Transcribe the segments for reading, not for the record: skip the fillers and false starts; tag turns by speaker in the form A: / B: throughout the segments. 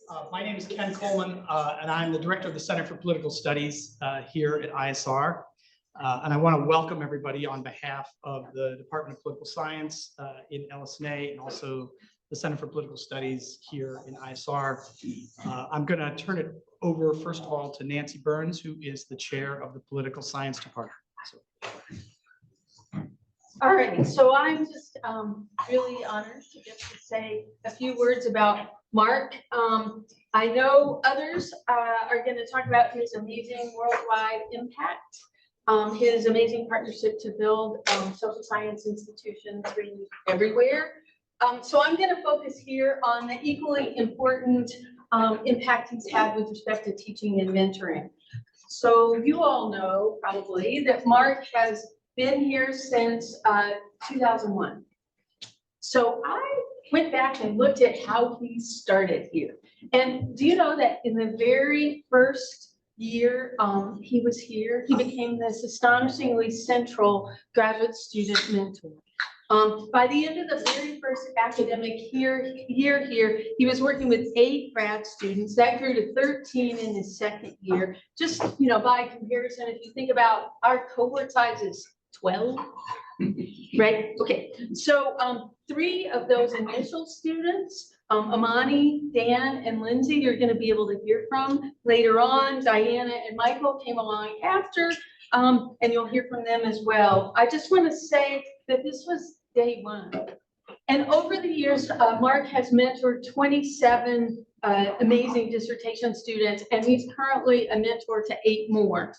A: My name is Ken Coleman, and I'm the director of the Center for Political Studies here at ISR. And I want to welcome everybody on behalf of the Department of Political Science in LSNA and also the Center for Political Studies here in ISR. I'm going to turn it over, first of all, to Nancy Burns, who is the chair of the Political Science Department.
B: All right, so I'm just really honored to get to say a few words about Mark. I know others are going to talk about his amazing worldwide impact, his amazing partnership to build social science institutions really everywhere. So I'm going to focus here on the equally important impact he's had with respect to teaching and mentoring. So you all know probably that Mark has been here since 2001. So I went back and looked at how he started here. And do you know that in the very first year he was here, he became this astonishingly central graduate student mentor. By the end of the very first academic year here, he was working with 8 grad students. That grew to 13 in his second year. Just, you know, by comparison, if you think about our cohort size is 12, right? Okay, so 3 of those initial students, Amaney, Dan, and Lindsay, you're going to be able to hear from later on. Diana and Michael came along after, and you'll hear from them as well. I just want to say that this was day 1. And over the years, Mark has mentored 27 amazing dissertation students, and he's currently a mentor to 8 more.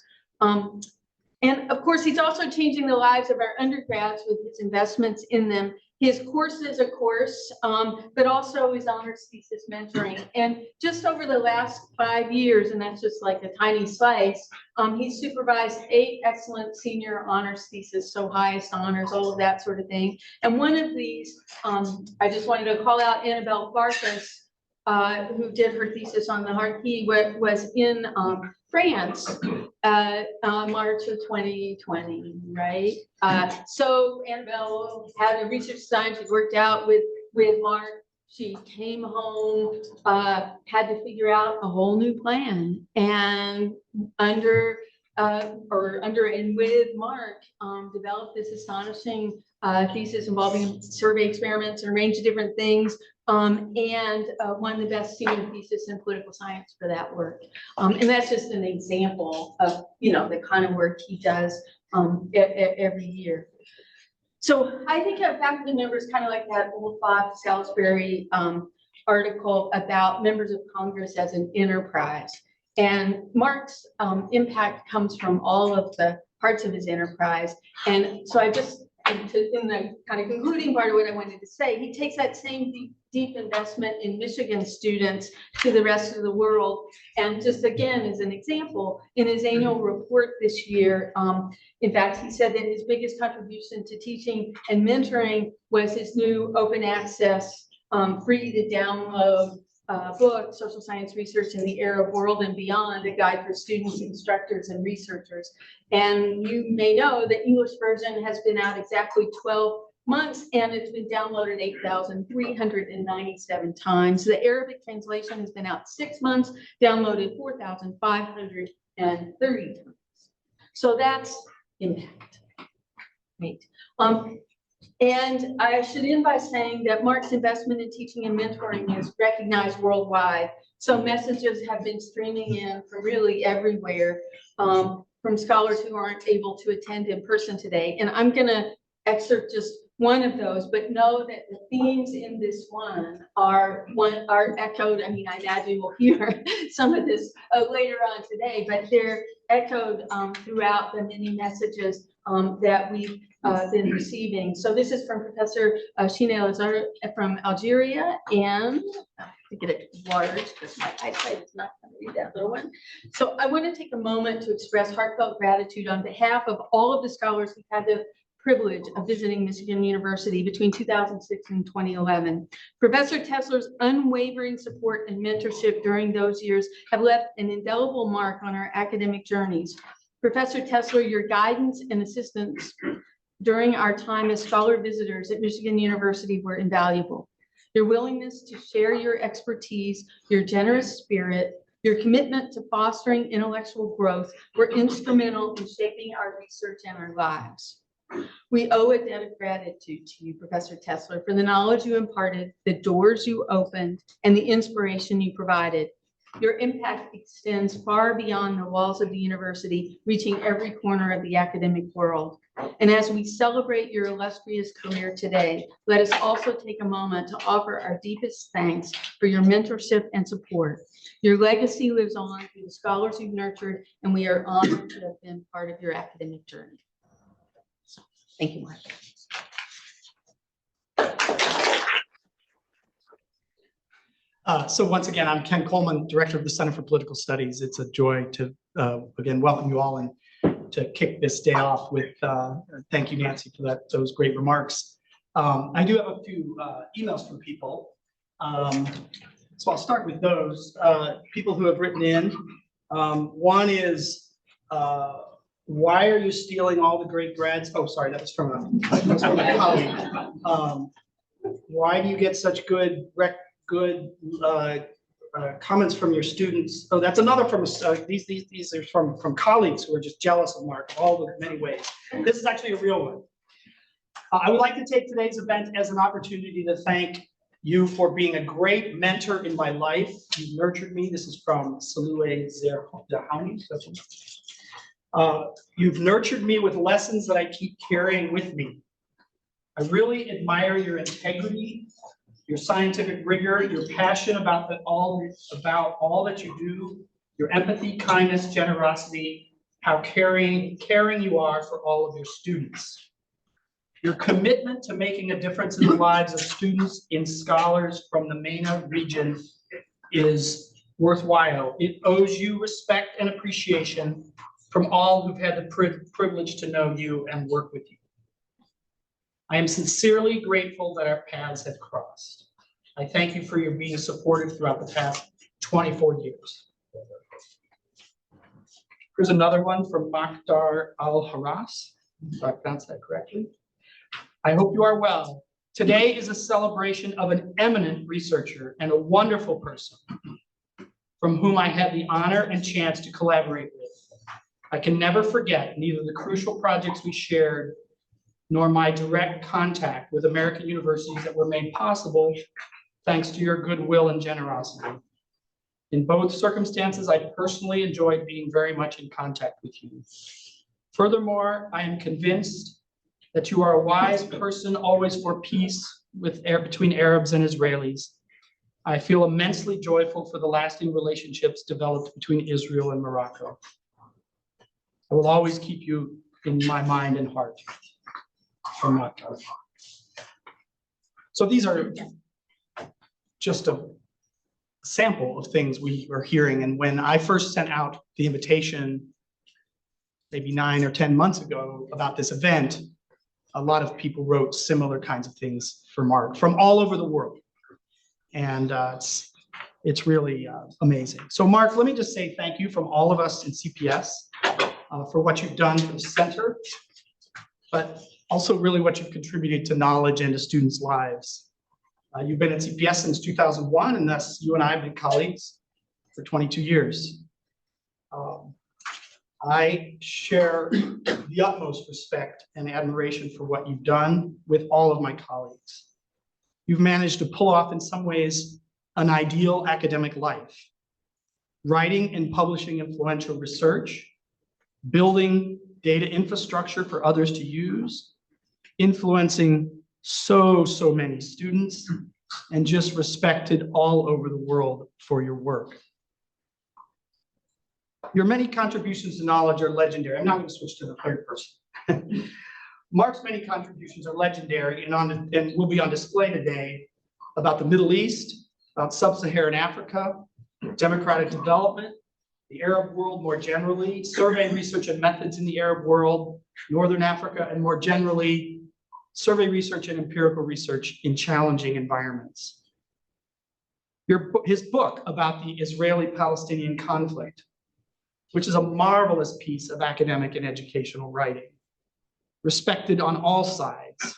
B: And of course, he's also changing the lives of our undergrads with his investments in them. His courses, of course, but also his honors thesis mentoring. And just over the last 5 years, and that's just like a tiny slice, he's supervised 8 excellent senior honors thesis, so highest honors, all of that sort of thing. And one of these, I just wanted to call out Annabelle Farkas, who did her thesis on the Harki, was in France, March of 2020, right? So Annabelle had a research assignment. She worked out with Mark. She came home, had to figure out a whole new plan, and under and with Mark, developed this astonishing thesis involving survey experiments and a range of different things, and won the best senior thesis in political science for that work. And that's just an example of, you know, the kind of work he does every year. So I think of faculty members kind of like that old Bob Salisbury article about members of Congress as an enterprise. And Mark's impact comes from all of the parts of his enterprise. And so I just, in the kind of concluding part of what I wanted to say, he takes that same deep investment in Michigan students to the rest of the world. And just again, as an example, in his annual report this year, in fact, he said that his biggest contribution to teaching and mentoring was his new open access, free to download book, Social Science Research in the Arab World and Beyond, a guide for students, instructors, and researchers. And you may know the English version has been out exactly 12 months, and it's been downloaded 8,397 times. The Arabic translation has been out 6 months, downloaded 4,530 times. So that's impact, right? And I should end by saying that Mark's investment in teaching and mentoring is recognized worldwide. So messages have been streaming in from really everywhere, from scholars who aren't able to attend in person today. And I'm going to excerpt just one of those, but know that the themes in this one are echoed. I mean, I imagine we'll hear some of this later on today, but they're echoed throughout the many messages that we've been receiving. So this is from Professor Shina Lazar from Algeria, and to get it large because my eyesight is not going to read that little one. So I want to take a moment to express heartfelt gratitude on behalf of all of the scholars who've had the privilege of visiting Michigan University between 2006 and 2011. Professor Tessler's unwavering support and mentorship during those years have left an indelible mark on our academic journeys. Professor Tessler, your guidance and assistance during our time as scholar visitors at Michigan University were invaluable. Your willingness to share your expertise, your generous spirit, your commitment to fostering intellectual growth were instrumental in shaping our research and our lives. We owe a debt of gratitude to you, Professor Tessler, for the knowledge you imparted, the doors you opened, and the inspiration you provided. Your impact extends far beyond the walls of the university, reaching every corner of the academic world. And as we celebrate your illustrious career today, let us also take a moment to offer our deepest thanks for your mentorship and support. Your legacy lives on through the scholars you've nurtured, and we are honored to have been part of your academic journey. So, thank you, Mark.
A: So once again, I'm Ken Coleman, Director of the Center for Political Studies. It's a joy to, again, welcome you all and to kick this day off with, thank you, Nancy, for those great remarks. I do have a few emails from people. So I'll start with those. People who have written in. One is, why are you stealing all the great grads? Oh, sorry, that was from a colleague. Why do you get such good comments from your students? Oh, that's another from these are from colleagues who are just jealous of Mark in all the many ways. This is actually a real one. I would like to take today's event as an opportunity to thank you for being a great mentor in my life. You've nurtured me. This is from Salue Zerhouni. You've nurtured me with lessons that I keep carrying with me. I really admire your integrity, your scientific rigor, your passion about all that you do, your empathy, kindness, generosity, how caring you are for all of your students. Your commitment to making a difference in the lives of students and scholars from the MENA region is worthwhile. It owes you respect and appreciation from all who've had the privilege to know you and work with you. I am sincerely grateful that our paths have crossed. I thank you for your being supportive throughout the past 24 years. Here's another one from Makhdar Al-Haras, if I pronounced that correctly. I hope you are well. Today is a celebration of an eminent researcher and a wonderful person from whom I had the honor and chance to collaborate with. I can never forget neither the crucial projects we shared nor my direct contact with American universities that were made possible thanks to your goodwill and generosity. In both circumstances, I personally enjoyed being very much in contact with you. Furthermore, I am convinced that you are a wise person always for peace between Arabs and Israelis. I feel immensely joyful for the lasting relationships developed between Israel and Morocco. I will always keep you in my mind and heart. From Makhdar. So these are just a sample of things we are hearing. And when I first sent out the invitation, maybe 9 or 10 months ago about this event, a lot of people wrote similar kinds of things for Mark from all over the world. And it's really amazing. So Mark, let me just say thank you from all of us in CPS for what you've done for the center, but also really what you've contributed to knowledge and to students' lives. You've been at CPS since 2001, and thus you and I have been colleagues for 22 years. I share the utmost respect and admiration for what you've done with all of my colleagues. You've managed to pull off, in some ways, an ideal academic life, writing and publishing influential research, building data infrastructure for others to use, influencing so many students, and just respected all over the world for your work. Your many contributions to knowledge are legendary. I'm not going to switch to the third person. Mark's many contributions are legendary and will be on display today about the Middle East, about sub-Saharan Africa, democratic development, the Arab world more generally, survey research and methods in the Arab world, Northern Africa, and more generally, survey research and empirical research in challenging environments. His book about the Israeli-Palestinian conflict, which is a marvelous piece of academic and educational writing, respected on all sides,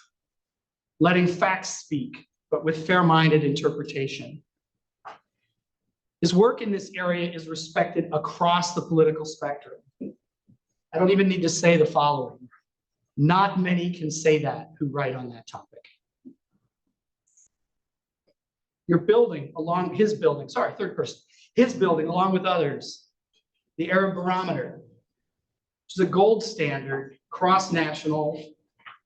A: letting facts speak but with fair-minded interpretation. His work in this area is respected across the political spectrum. I don't even need to say the following. Not many can say that who write on that topic. Your building along his building, sorry, third person, his building along with others, the Arab Barometer, which is a gold standard, cross-national,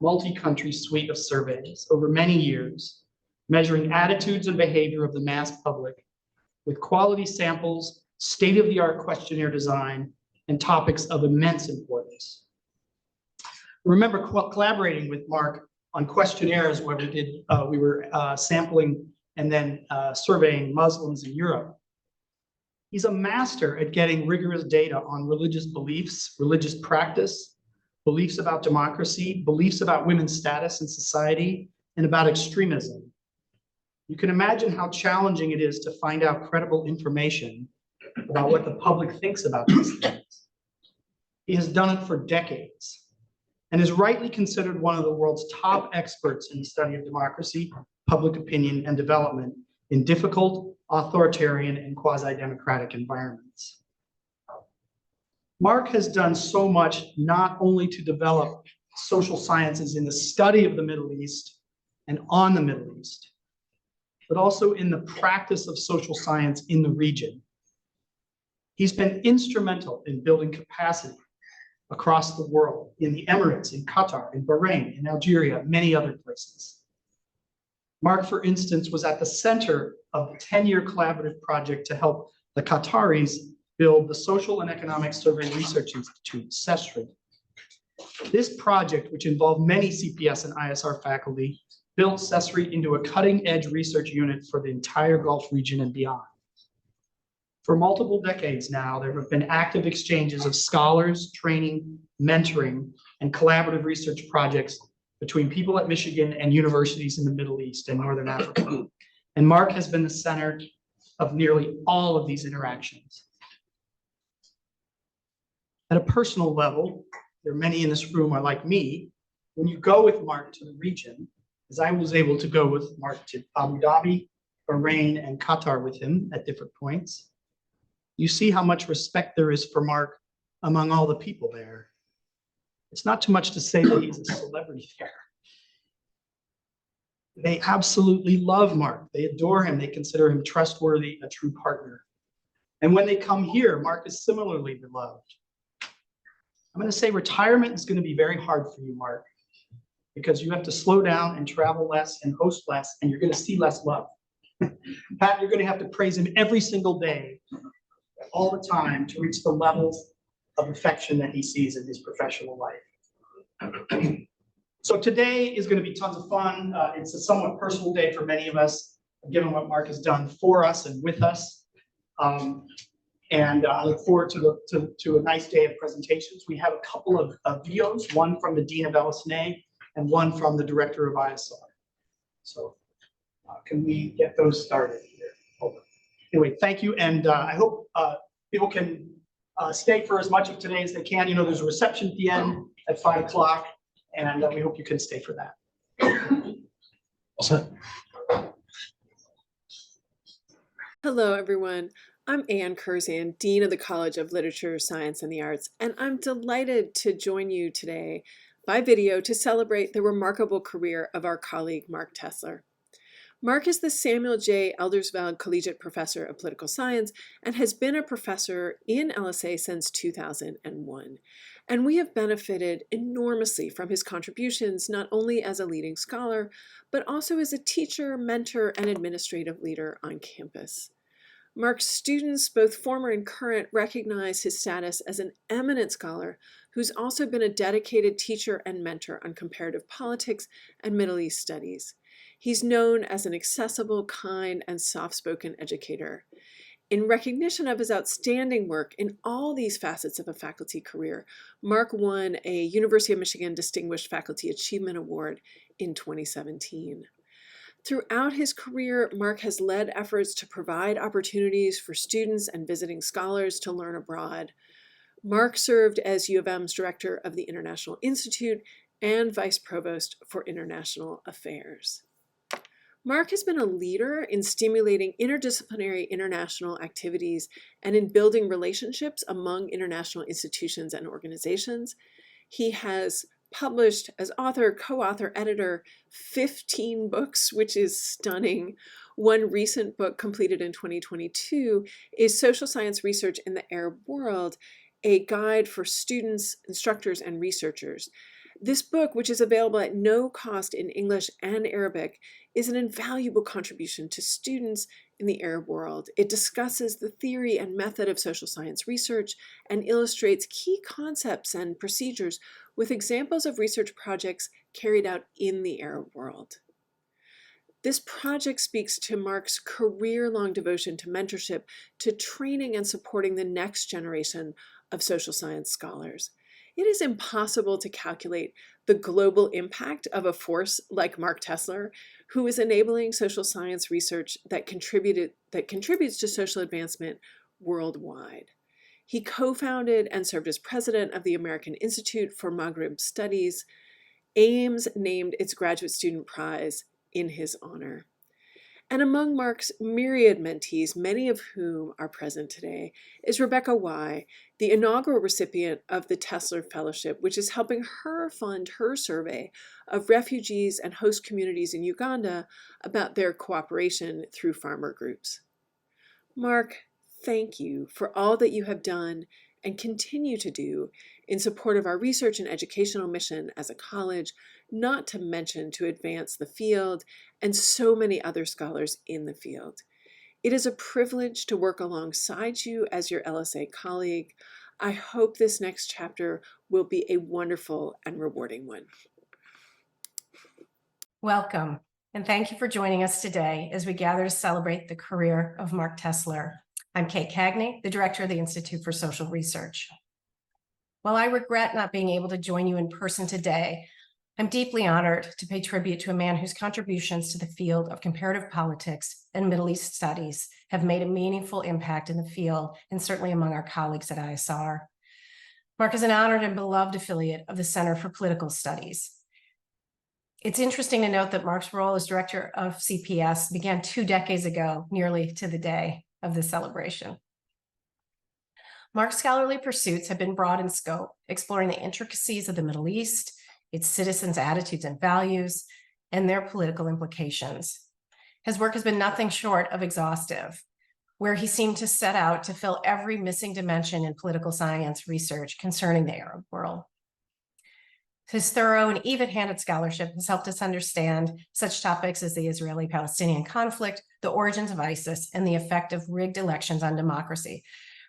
A: multi-country suite of surveys over many years, measuring attitudes and behavior of the mass public with quality samples, state-of-the-art questionnaire design, and topics of immense importance. Remember collaborating with Mark on questionnaires where we were sampling and then surveying Muslims in Europe. He's a master at getting rigorous data on religious beliefs, religious practice, beliefs about democracy, beliefs about women's status in society, and about extremism. You can imagine how challenging it is to find out credible information about what the public thinks about these things. He has done it for decades and is rightly considered one of the world's top experts in the study of democracy, public opinion, and development in difficult, authoritarian, and quasi-democratic environments. Mark has done so much not only to develop social sciences in the study of the Middle East and on the Middle East, but also in the practice of social science in the region. He's been instrumental in building capacity across the world, in the Emirates, in Qatar, in Bahrain, in Algeria, many other places. Mark, for instance, was at the center of the 10-year collaborative project to help the Qataris build the Social and Economic Survey Research Institute, CESRI. This project, which involved many CPS and ISR faculty, built CESRI into a cutting-edge research unit for the entire Gulf region and beyond. For multiple decades now, there have been active exchanges of scholars, training, mentoring, and collaborative research projects between people at Michigan and universities in the Middle East and Northern Africa. And Mark has been the center of nearly all of these interactions. At a personal level, there are many in this room are like me. When you go with Mark to the region, as I was able to go with Mark to Abu Dhabi, Bahrain, and Qatar with him at different points, you see how much respect there is for Mark among all the people there. It's not too much to say that he's a celebrity there. They absolutely love Mark. They adore him. They consider him trustworthy, a true partner. And when they come here, Mark is similarly beloved. I'm going to say retirement is going to be very hard for you, Mark, because you have to slow down and travel less and host less, and you're going to see less love. Pat, you're going to have to praise him every single day, all the time, to reach the levels of affection that he sees in his professional life. So today is going to be tons of fun. It's a somewhat personal day for many of us, given what Mark has done for us and with us. And I look forward to a nice day of presentations. We have a couple of videos, one from the Dean of LSNA and one from the Director of ISR. So can we get those started here? Over. Anyway, thank you. And I hope people can stay for as much of today as they can. You know, there's a reception at the end at 5 o'clock, and we hope you can stay for that. All set.
C: Hello, everyone. I'm Ann Curzan, Dean of the College of Literature, Science, and the Arts, and I'm delighted to join you today by video to celebrate the remarkable career of our colleague, Mark Tessler. Mark is the Samuel J. Eldersveld Collegiate Professor of Political Science and has been a professor in LSA since 2001. And we have benefited enormously from his contributions, not only as a leading scholar, but also as a teacher, mentor, and administrative leader on campus. Mark's students, both former and current, recognize his status as an eminent scholar who's also been a dedicated teacher and mentor on comparative politics and Middle East studies. He's known as an accessible, kind, and soft-spoken educator. In recognition of his outstanding work in all these facets of a faculty career, Mark won a University of Michigan Distinguished Faculty Achievement Award in 2017. Throughout his career, Mark has led efforts to provide opportunities for students and visiting scholars to learn abroad. Mark served as U of M's Director of the International Institute and Vice Provost for International Affairs. Mark has been a leader in stimulating interdisciplinary international activities and in building relationships among international institutions and organizations. He has published as author, co-author, editor, 15 books, which is stunning. One recent book completed in 2022 is Social Science Research in the Arab World, a guide for students, instructors, and researchers. This book, which is available at no cost in English and Arabic, is an invaluable contribution to students in the Arab world. It discusses the theory and method of social science research and illustrates key concepts and procedures with examples of research projects carried out in the Arab world. This project speaks to Mark's career-long devotion to mentorship, to training and supporting the next generation of social science scholars. It is impossible to calculate the global impact of a force like Mark Tessler, who is enabling social science research that contributes to social advancement worldwide. He co-founded and served as president of the American Institute for Maghreb Studies. Ames named its graduate student prize in his honor. And among Mark's myriad mentees, many of whom are present today, is Rebecca Y., the inaugural recipient of the Tessler Fellowship, which is helping her fund her survey of refugees and host communities in Uganda about their cooperation through farmer groups. Mark, thank you for all that you have done and continue to do in support of our research and educational mission as a college, not to mention to advance the field and so many other scholars in the field. It is a privilege to work alongside you as your LSA colleague. I hope this next chapter will be a wonderful and rewarding one.
D: Welcome, and thank you for joining us today as we gather to celebrate the career of Mark Tessler. I'm Kate Cagney, the director of the Institute for Social Research. While I regret not being able to join you in person today, I'm deeply honored to pay tribute to a man whose contributions to the field of comparative politics and Middle East studies have made a meaningful impact in the field and certainly among our colleagues at ISR. Mark is an honored and beloved affiliate of the Center for Political Studies. It's interesting to note that Mark's role as director of CPS began 2 decades ago, nearly to the day of this celebration. Mark's scholarly pursuits have been broad in scope, exploring the intricacies of the Middle East, its citizens' attitudes and values, and their political implications. His work has been nothing short of exhaustive, where he seemed to set out to fill every missing dimension in political science research concerning the Arab world. His thorough and even-handed scholarship has helped us understand such topics as the Israeli-Palestinian conflict, the origins of ISIS, and the effect of rigged elections on democracy,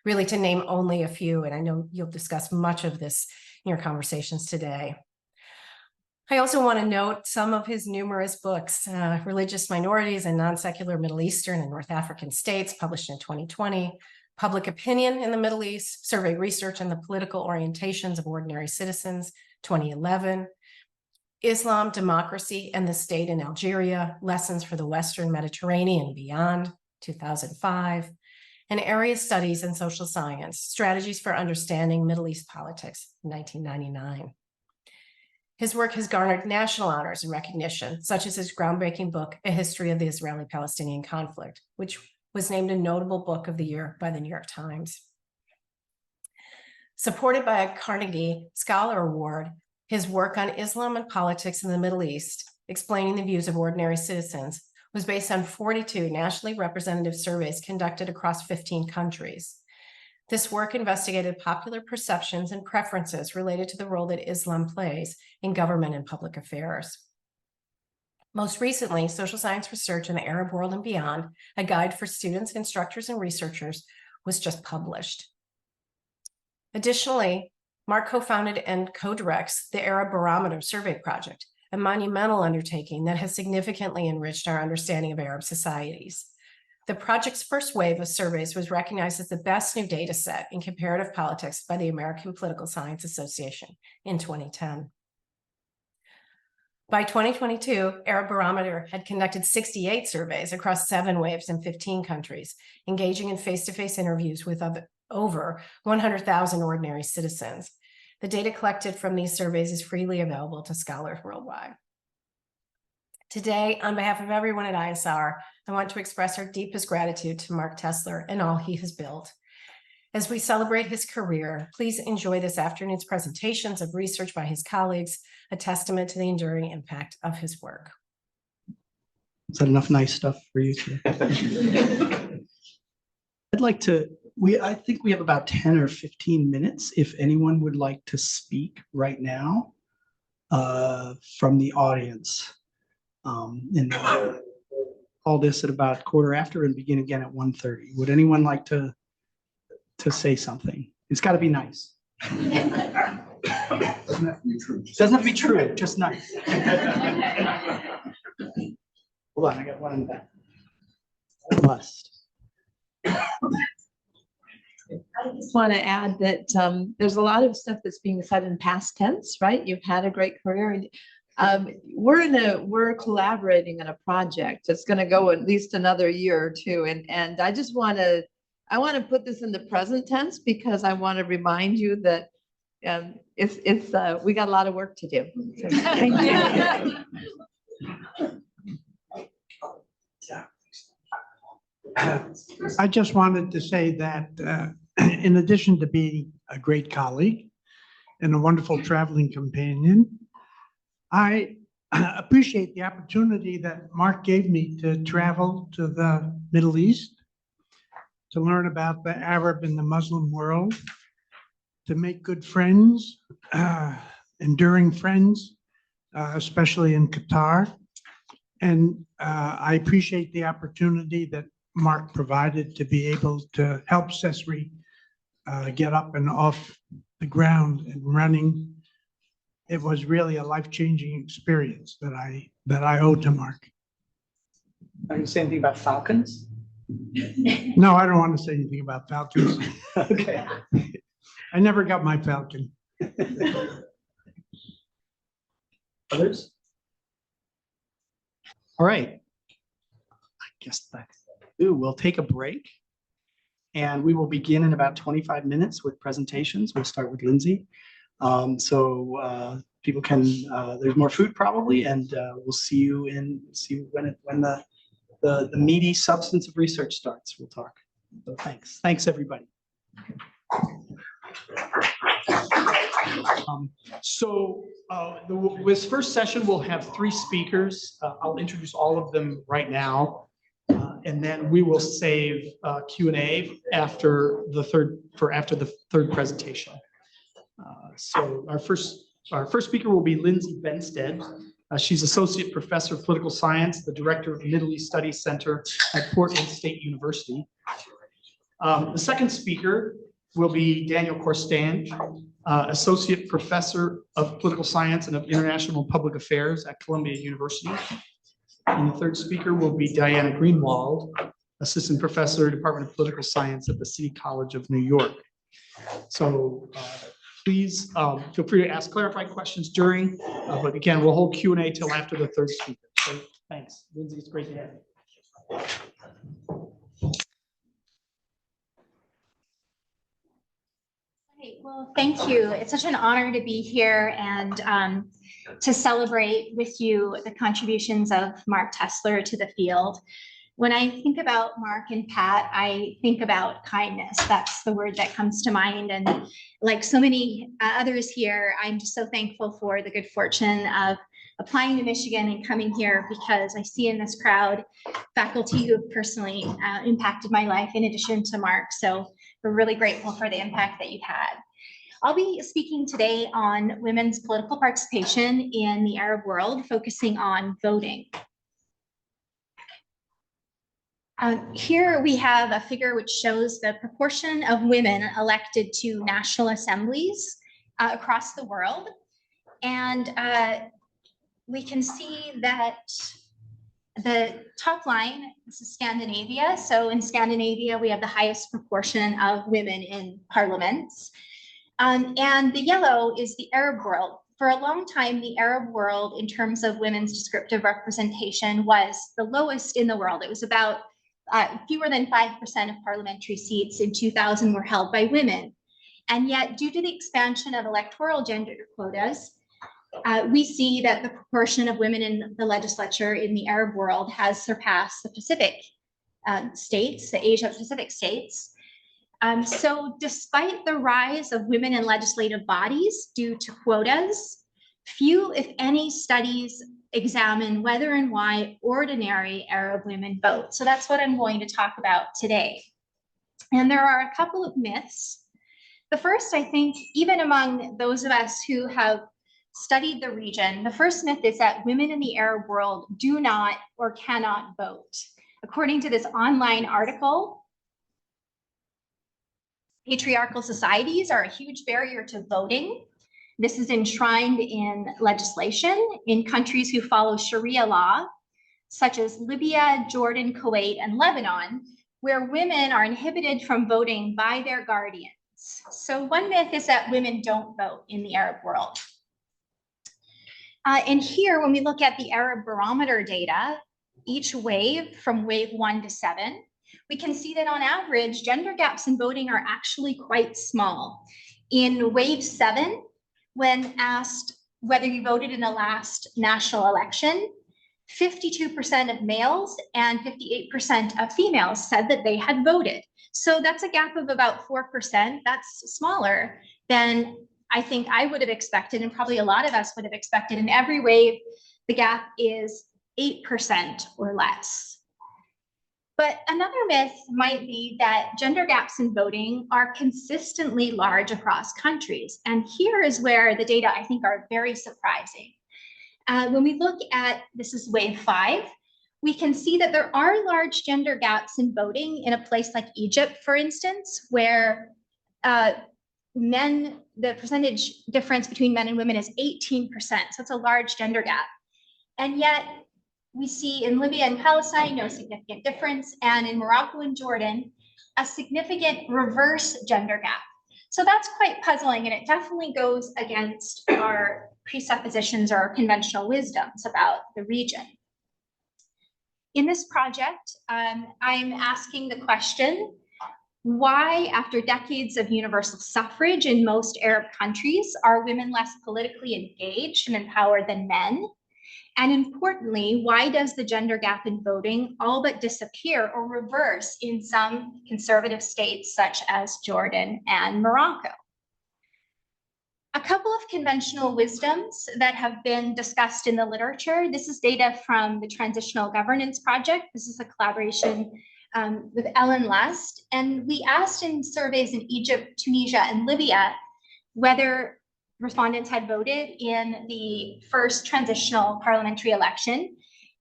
D: really to name only a few, and I know you'll discuss much of this in your conversations today. I also want to note some of his numerous books, Religious Minorities and Non-Secular Middle Eastern and North African States, published in 2020, Public Opinion in the Middle East, Survey Research and the Political Orientations of Ordinary Citizens, 2011, Islam, Democracy, and the State in Algeria, Lessons for the Western Mediterranean and Beyond, 2005, and Area Studies in Social Science, Strategies for Understanding Middle East Politics, 1999. His work has garnered national honors and recognition, such as his groundbreaking book, A History of the Israeli-Palestinian Conflict, which was named a notable book of the year by the New York Times. Supported by a Carnegie Scholar Award, his work on Islam and politics in the Middle East, explaining the views of ordinary citizens, was based on 42 nationally representative surveys conducted across 15 countries. This work investigated popular perceptions and preferences related to the role that Islam plays in government and public affairs. Most recently, Social Science Research in the Arab World and Beyond, a guide for students, instructors, and researchers, was just published. Additionally, Mark co-founded and co-directs the Arab Barometer Survey Project, a monumental undertaking that has significantly enriched our understanding of Arab societies. The project's first wave of surveys was recognized as the best new data set in comparative politics by the American Political Science Association in 2010. By 2022, Arab Barometer had conducted 68 surveys across 7 waves in 15 countries, engaging in face-to-face interviews with over 100,000 ordinary citizens. The data collected from these surveys is freely available to scholars worldwide. Today, on behalf of everyone at ISR, I want to express our deepest gratitude to Mark Tessler and all he has built. As we celebrate his career, please enjoy this afternoon's presentations of research by his colleagues, a testament to the enduring impact of his work.
A: Is that enough nice stuff for you today? I'd like to, I think we have about 10 or 15 minutes if anyone would like to speak right now from the audience. And all this at about 1:15 and begin again at 1:30. Would anyone like to say something? It's got to be nice. Doesn't have to be true. Doesn't have to be true, just nice. Hold on, I got one in the back. Must.
E: I just want to add that there's a lot of stuff that's being said in past tense, right? You've had a great career, and we're collaborating on a project that's going to go at least another year or two, and I just want to put this in the present tense because I want to remind you that we got a lot of work to do. So, thank you.
F: I just wanted to say that in addition to being a great colleague and a wonderful traveling companion, I appreciate the opportunity that Mark gave me to travel to the Middle East, to learn about the Arab and the Muslim world, to make good friends, enduring friends, especially in Qatar. And I appreciate the opportunity that Mark provided to be able to help CESRI get up and off the ground and running. It was really a life-changing experience that I owe to Mark.
A: Are you saying anything about falcons?
F: No, I don't want to say anything about falcons.
A: Okay.
F: I never got my falcon.
A: Others? All right. I guess we'll take a break and we will begin in about 25 minutes with presentations. We'll start with Lindsay. So people can, there's more food probably, and we'll see you when the meaty substance of research starts. We'll talk. So thanks everybody. This first session will have 3 speakers. I'll introduce all of them right now, and then we will save Q&A after the third presentation. So our first speaker will be Lindsay Benstead. She's Associate Professor of Political Science, the Director of the Middle East Studies Center at Portland State University. The second speaker will be Daniel Corstange, Associate Professor of Political Science and of International Public Affairs at Columbia University. And the third speaker will be Diana Greenwald, Assistant Professor, Department of Political Science at the City College of New York. So please feel free to ask clarifying questions during, but again, we'll hold Q&A till after the third speaker. So thanks. Lindsay, it's great to have you.
G: Well, thank you. It's such an honor to be here and to celebrate with you the contributions of Mark Tessler to the field. When I think about Mark and Pat, I think about kindness. That's the word that comes to mind. And like so many others here, I'm just so thankful for the good fortune of applying to Michigan and coming here, because I see in this crowd faculty who have personally impacted my life in addition to Mark. So we're really grateful for the impact that you've had. I'll be speaking today on women's political participation in the Arab world, focusing on voting. Here we have a figure which shows the proportion of women elected to national assemblies across the world. And we can see that the top line, this is Scandinavia. So in Scandinavia, we have the highest proportion of women in parliaments. And the yellow is the Arab world. For a long time, the Arab world, in terms of women's descriptive representation, was the lowest in the world. It was about fewer than 5% of parliamentary seats in 2000 were held by women. And yet, due to the expansion of electoral gender quotas, we see that the proportion of women in the legislature in the Arab world has surpassed the Pacific states, the Asia Pacific states. So despite the rise of women in legislative bodies due to quotas, few, if any, studies examine whether and why ordinary Arab women vote. So that's what I'm going to talk about today. And there are a couple of myths. The first, I think, even among those of us who have studied the region, the first myth is that women in the Arab world do not or cannot vote. According to this online article, patriarchal societies are a huge barrier to voting. This is enshrined in legislation in countries who follow Sharia law, such as Libya, Jordan, Kuwait, and Lebanon, where women are inhibited from voting by their guardians. So one myth is that women don't vote in the Arab world. And here, when we look at the Arab barometer data, each wave from wave 1 to 7, we can see that on average, gender gaps in voting are actually quite small. In wave 7, when asked whether you voted in the last national election, 52% of males and 58% of females said that they had voted. So that's a gap of about 4%. That's smaller than I think I would have expected, and probably a lot of us would have expected. In every wave, the gap is 8% or less. But another myth might be that gender gaps in voting are consistently large across countries. And here is where the data, I think, are very surprising. When we look at, this is wave 5, we can see that there are large gender gaps in voting in a place like Egypt, for instance, where men, the percentage difference between men and women is 18%. So it's a large gender gap. And yet we see in Libya and Palestine, no significant difference. And in Morocco and Jordan, a significant reverse gender gap. So that's quite puzzling. And it definitely goes against our presuppositions or our conventional wisdoms about the region. In this project, I'm asking the question, why, after decades of universal suffrage in most Arab countries, are women less politically engaged and empowered than men? And importantly, why does the gender gap in voting all but disappear or reverse in some conservative states such as Jordan and Morocco? A couple of conventional wisdoms that have been discussed in the literature. This is data from the Transitional Governance Project. This is a collaboration with Ellen Lust. And we asked in surveys in Egypt, Tunisia, and Libya whether respondents had voted in the first transitional parliamentary election.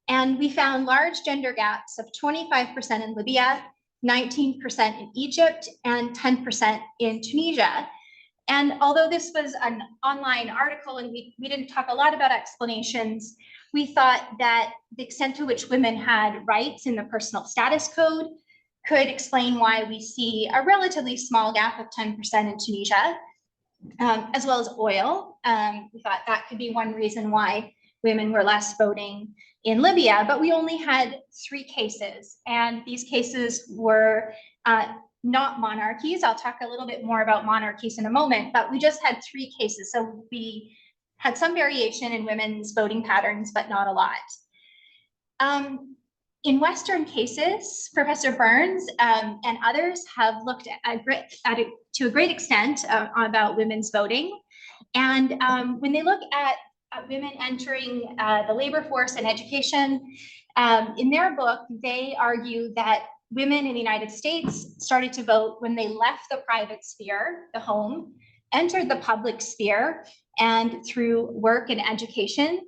G: And we found large gender gaps of 25% in Libya, 19% in Egypt, and 10% in Tunisia. And although this was an online article and we didn't talk a lot about explanations, we thought that the extent to which women had rights in the personal status code could explain why we see a relatively small gap of 10% in Tunisia, as well as oil. We thought that could be one reason why women were less voting in Libya, but we only had 3 cases. And these cases were not monarchies. I'll talk a little bit more about monarchies in a moment, but we just had 3 cases. So we had some variation in women's voting patterns, but not a lot. In Western cases, Professor Burns and others have looked to a great extent about women's voting. And when they look at women entering the labor force and education, in their book, they argue that women in the United States started to vote when they left the private sphere, the home, entered the public sphere, and through work and education,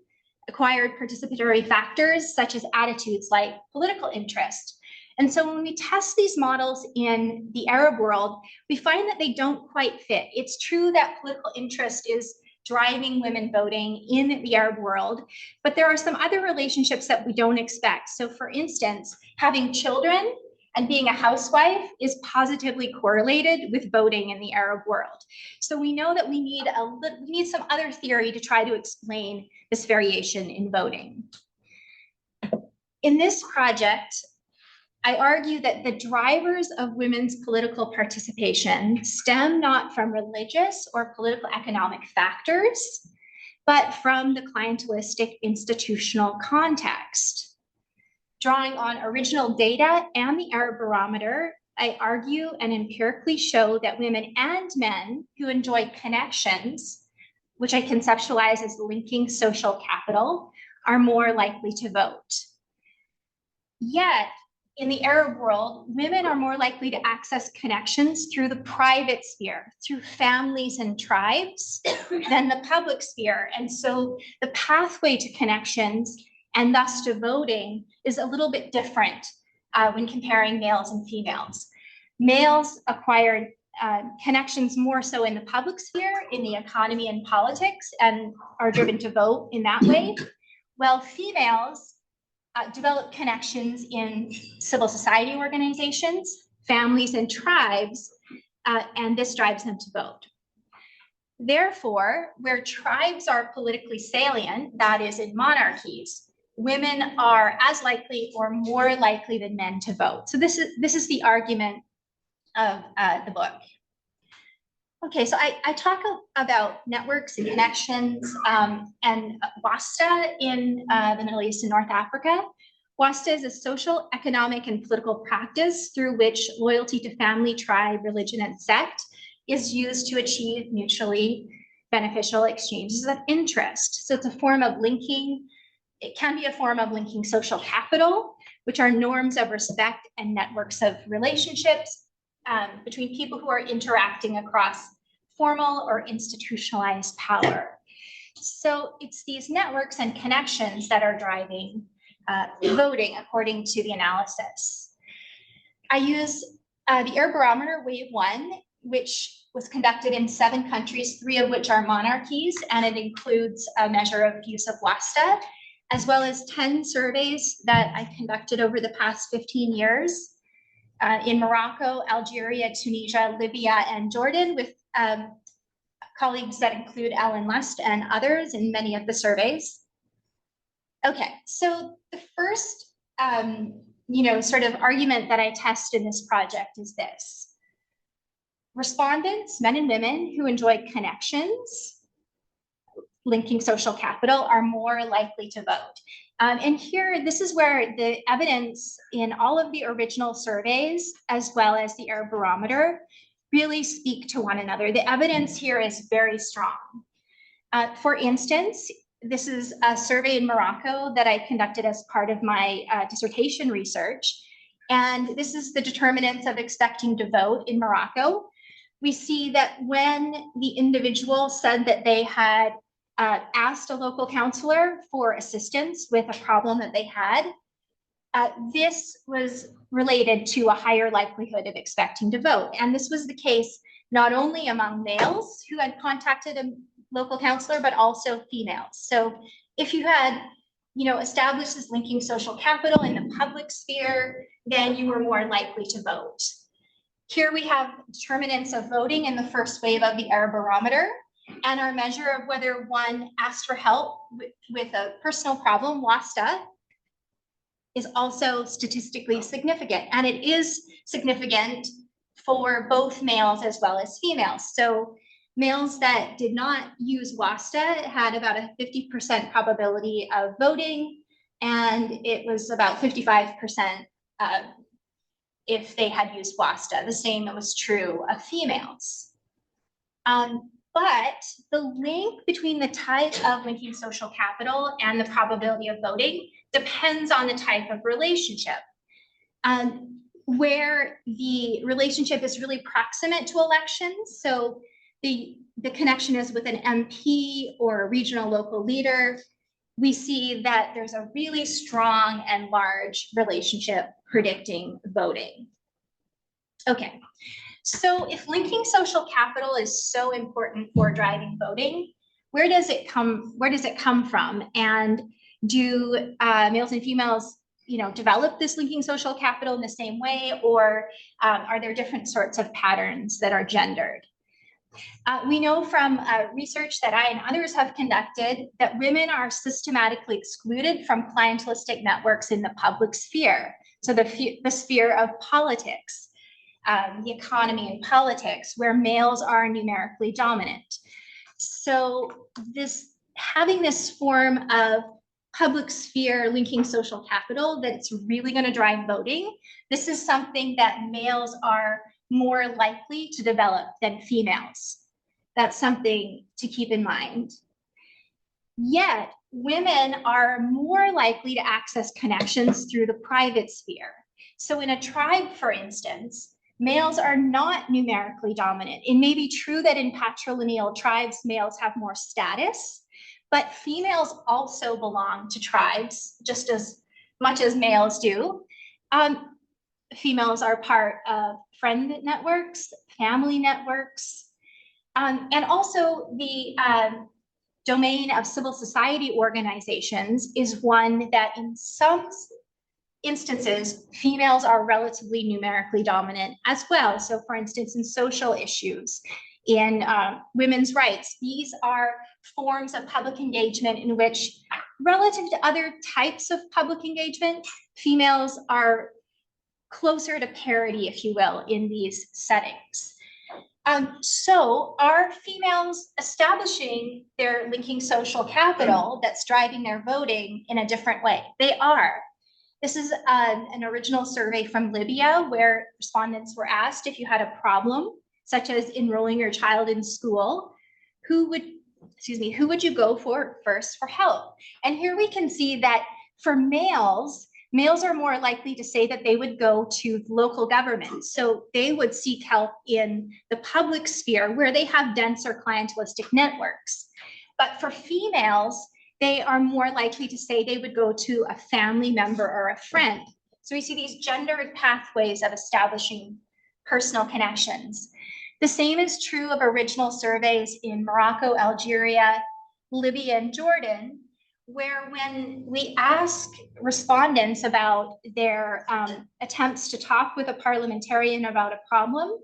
G: acquired participatory factors such as attitudes like political interest. And so when we test these models in the Arab world, we find that they don't quite fit. It's true that political interest is driving women voting in the Arab world, but there are some other relationships that we don't expect. So for instance, having children and being a housewife is positively correlated with voting in the Arab world. So we know that we need some other theory to try to explain this variation in voting. In this project, I argue that the drivers of women's political participation stem not from religious or political economic factors, but from the clientelistic institutional context. Drawing on original data and the error barometer, I argue and empirically show that women and men who enjoy connections, which I conceptualize as linking social capital, are more likely to vote. Yet, in the Arab world, women are more likely to access connections through the private sphere, through families and tribes, than the public sphere. And so the pathway to connections and thus to voting is a little bit different when comparing males and females. Males acquire connections more so in the public sphere, in the economy and politics, and are driven to vote in that way, while females develop connections in civil society organizations, families, and tribes, and this drives them to vote. Therefore, where tribes are politically salient, that is in monarchies, women are as likely or more likely than men to vote. So this is the argument of the book. Okay, so I talk about networks and connections and Wasta in the Middle East and North Africa. Wasta is a social, economic, and political practice through which loyalty to family, tribe, religion, and sect is used to achieve mutually beneficial exchanges of interest. So it's a form of linking. It can be a form of linking social capital, which are norms of respect and networks of relationships between people who are interacting across formal or institutionalized power. So it's these networks and connections that are driving voting according to the analysis. I use the Error Barometer Wave 1, which was conducted in 7 countries, 3 of which are monarchies, and it includes a measure of use of Wasta, as well as 10 surveys that I conducted over the past 15 years in Morocco, Algeria, Tunisia, Libya, and Jordan, with colleagues that include Alan Lust and others in many of the surveys. Okay, so the first, sort of argument that I test in this project is this. Respondents, men and women who enjoy connections, linking social capital, are more likely to vote. And here, this is where the evidence in all of the original surveys, as well as the Error Barometer, really speak to one another. The evidence here is very strong. For instance, this is a survey in Morocco that I conducted as part of my dissertation research. And this is the determinants of expecting to vote in Morocco. We see that when the individual said that they had asked a local counselor for assistance with a problem that they had, this was related to a higher likelihood of expecting to vote. And this was the case not only among males who had contacted a local counselor, but also females. So if you had, established this linking social capital in the public sphere, then you were more likely to vote. Here we have determinants of voting in the first wave of the Error Barometer, and our measure of whether one asked for help with a personal problem, Wasta, is also statistically significant. And it is significant for both males as well as females. So males that did not use Wasta had about a 50% probability of voting, and it was about 55% if they had used Wasta. The same was true of females. But the link between the type of linking social capital and the probability of voting depends on the type of relationship. Where the relationship is really proximate to elections, so the connection is with an MP or a regional local leader, we see that there's a really strong and large relationship predicting voting. Okay, so if linking social capital is so important for driving voting, where does it come from? And do males and females develop this linking social capital in the same way, or are there different sorts of patterns that are gendered? We know from research that I and others have conducted that women are systematically excluded from clientelistic networks in the public sphere. So the sphere of politics, the economy and politics, where males are numerically dominant. So this having this form of public sphere linking social capital that's really going to drive voting. This is something that males are more likely to develop than females. That's something to keep in mind. Yet, women are more likely to access connections through the private sphere. So in a tribe, for instance, males are not numerically dominant. It may be true that in patrilineal tribes, males have more status, but females also belong to tribes just as much as males do. Females are part of friend networks, family networks, and also the domain of civil society organizations is one that in some instances, females are relatively numerically dominant as well. So for instance, in social issues, in women's rights, these are forms of public engagement in which, relative to other types of public engagement, females are closer to parity, if you will, in these settings. So are females establishing their linking social capital that's driving their voting in a different way? They are. This is an original survey from Libya where respondents were asked if you had a problem, such as enrolling your child in school, who would you go for first for help? And here we can see that for males are more likely to say that they would go to local government. So they would seek help in the public sphere where they have denser clientelistic networks. But for females, they are more likely to say they would go to a family member or a friend. So we see these gendered pathways of establishing personal connections. The same is true of original surveys in Morocco, Algeria, Libya, and Jordan, where when we ask respondents about their attempts to talk with a parliamentarian about a problem,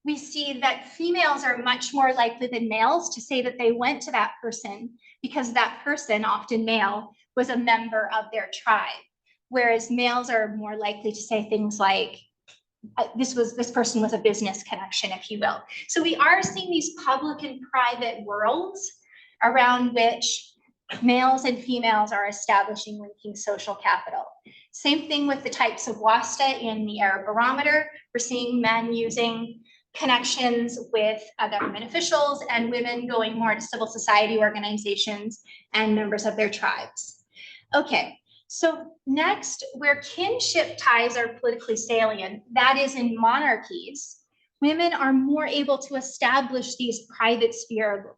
G: we see that females are much more likely than males to say that they went to that person because that person, often male, was a member of their tribe. Whereas males are more likely to say things like, this person was a business connection, if you will. So we are seeing these public and private worlds around which males and females are establishing linking social capital. Same thing with the types of Wasta in the Arab Barometer. We're seeing men using connections with government officials and women going more to civil society organizations and members of their tribes. Okay, so next, where kinship ties are politically salient, that is in monarchies, women are more able to establish these private sphere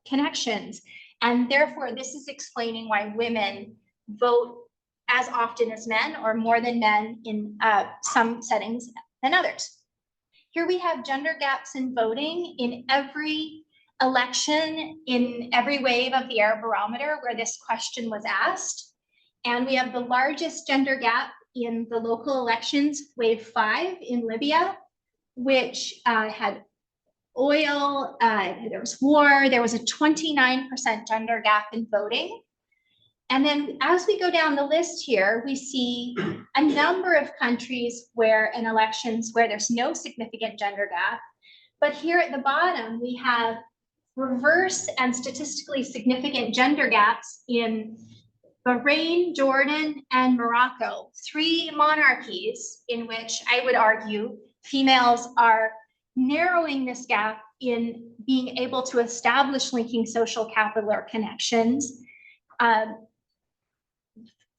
G: connections. And therefore, this is explaining why women vote as often as men or more than men in some settings than others. Here we have gender gaps in voting in every election, in every wave of the Arab Barometer where this question was asked. And we have the largest gender gap in the local elections, wave 5 in Libya, which had oil, there was war, there was a 29% gender gap in voting. And then as we go down the list here, we see a number of countries where in elections where there's no significant gender gap. But here at the bottom, we have reverse and statistically significant gender gaps in Bahrain, Jordan, and Morocco, 3 monarchies in which I would argue females are narrowing this gap in being able to establish linking social capital or connections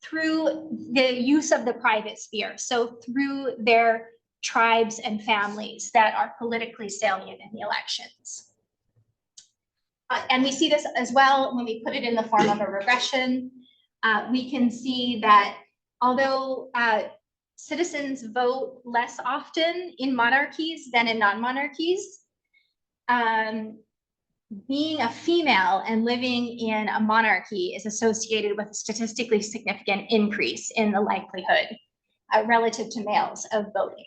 G: through the use of the private sphere. So through their tribes and families that are politically salient in the elections. And we see this as well when we put it in the form of a regression. We can see that although citizens vote less often in monarchies than in non-monarchies, being a female and living in a monarchy is associated with a statistically significant increase in the likelihood relative to males of voting.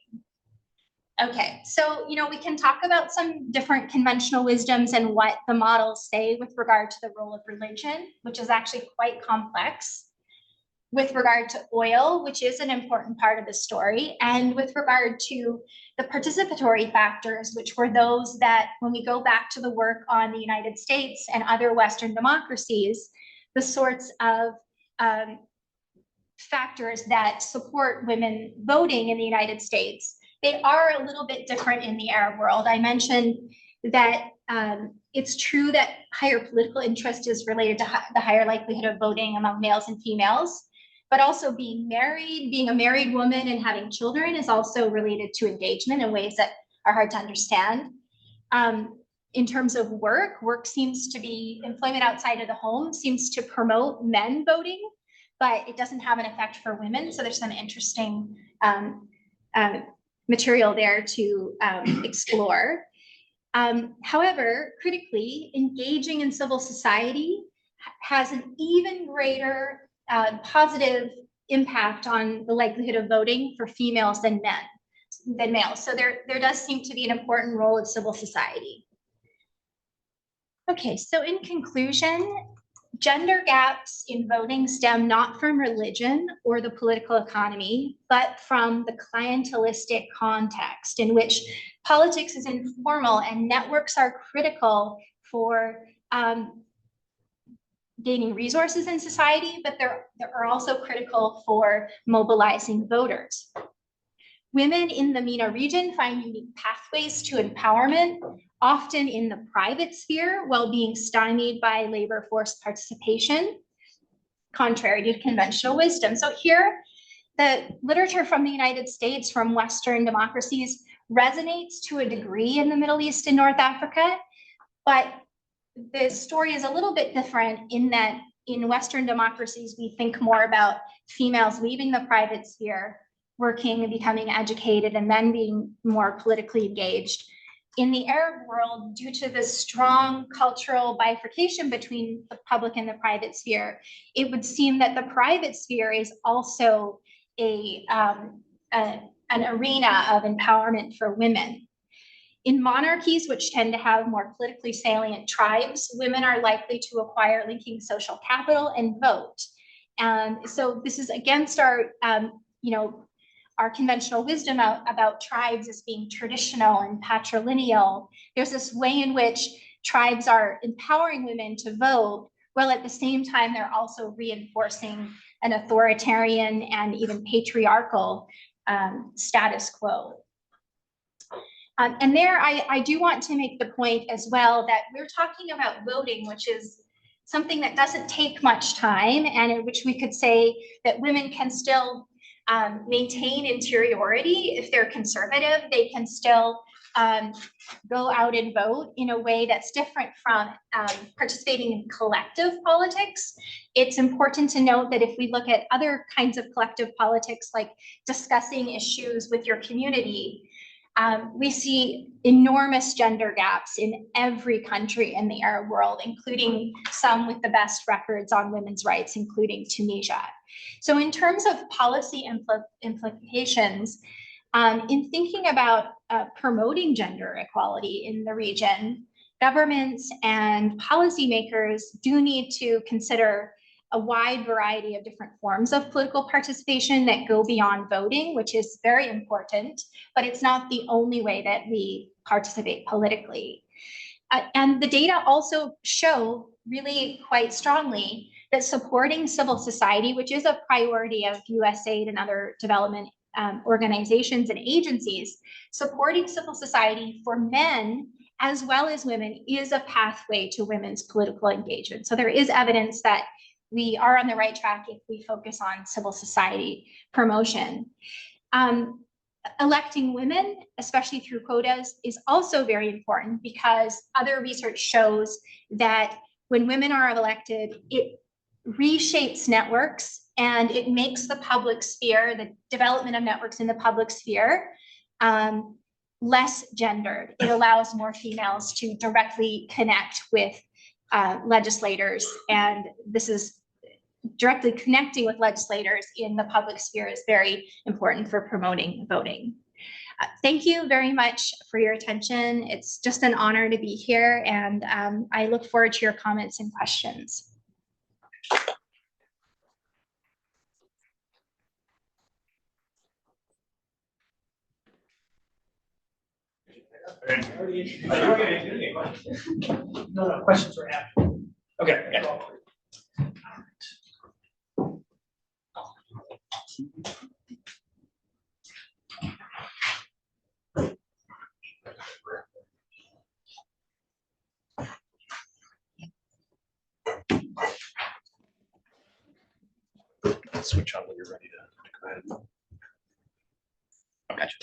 G: Okay, so, we can talk about some different conventional wisdoms and what the models say with regard to the role of religion, which is actually quite complex. with regard to oil, which is an important part of the story, and with regard to the participatory factors, which were those that, when we go back to the work on the United States and other Western democracies, the sorts of factors that support women voting in the United States, they are a little bit different in the Arab world. I mentioned that it's true that higher political interest is related to the higher likelihood of voting among males and females, but also being married, being a married woman and having children is also related to engagement in ways that are hard to understand. In terms of work seems to be, employment outside of the home seems to promote men voting, but it doesn't have an effect for women. So there's some interesting material there to explore. However, critically, engaging in civil society has an even greater positive impact on the likelihood of voting for females than males. So there does seem to be an important role of civil society. Okay, so in conclusion, gender gaps in voting stem not from religion or the political economy, but from the clientelistic context in which politics is informal and networks are critical for gaining resources in society, but they're also critical for mobilizing voters. Women in the MENA region find unique pathways to empowerment, often in the private sphere, while being stymied by labor force participation, contrary to conventional wisdom. So here, the literature from the United States, from Western democracies, resonates to a degree in the Middle East and North Africa, but the story is a little bit different in that in Western democracies, we think more about females leaving the private sphere, working and becoming educated, and then being more politically engaged. In the Arab world, due to the strong cultural bifurcation between the public and the private sphere, it would seem that the private sphere is also an arena of empowerment for women. In monarchies, which tend to have more politically salient tribes, women are likely to acquire linking social capital and vote. And so this is against our, our conventional wisdom about tribes as being traditional and patrilineal. There's this way in which tribes are empowering women to vote, while at the same time, they're also reinforcing an authoritarian and even patriarchal status quo. And there, I do want to make the point as well that we're talking about voting, which is something that doesn't take much time, and in which we could say that women can still maintain interiority. If they're conservative, they can still go out and vote in a way that's different from participating in collective politics. It's important to note that if we look at other kinds of collective politics, like discussing issues with your community, we see enormous gender gaps in every country in the Arab world, including some with the best records on women's rights, including Tunisia. So in terms of policy implications, in thinking about promoting gender equality in the region, governments and policymakers do need to consider a wide variety of different forms of political participation that go beyond voting, which is very important, but it's not the only way that we participate politically. And the data also show really quite strongly that supporting civil society, which is a priority of USAID and other development organizations and agencies, supporting civil society for men as well as women is a pathway to women's political engagement. So there is evidence that we are on the right track if we focus on civil society promotion. Electing women, especially through quotas, is also very important because other research shows that when women are elected, it reshapes networks and it makes the public sphere, the development of networks in the public sphere, less gendered. It allows more females to directly connect with legislators, and this is directly connecting with legislators in the public sphere is very important for promoting voting. Thank you very much for your attention. It's just an honor to be here, and I look forward to your comments and questions.
A: No, questions are after. Okay. Yeah.
H: Switch on when you're ready to go ahead. Oh, gotcha.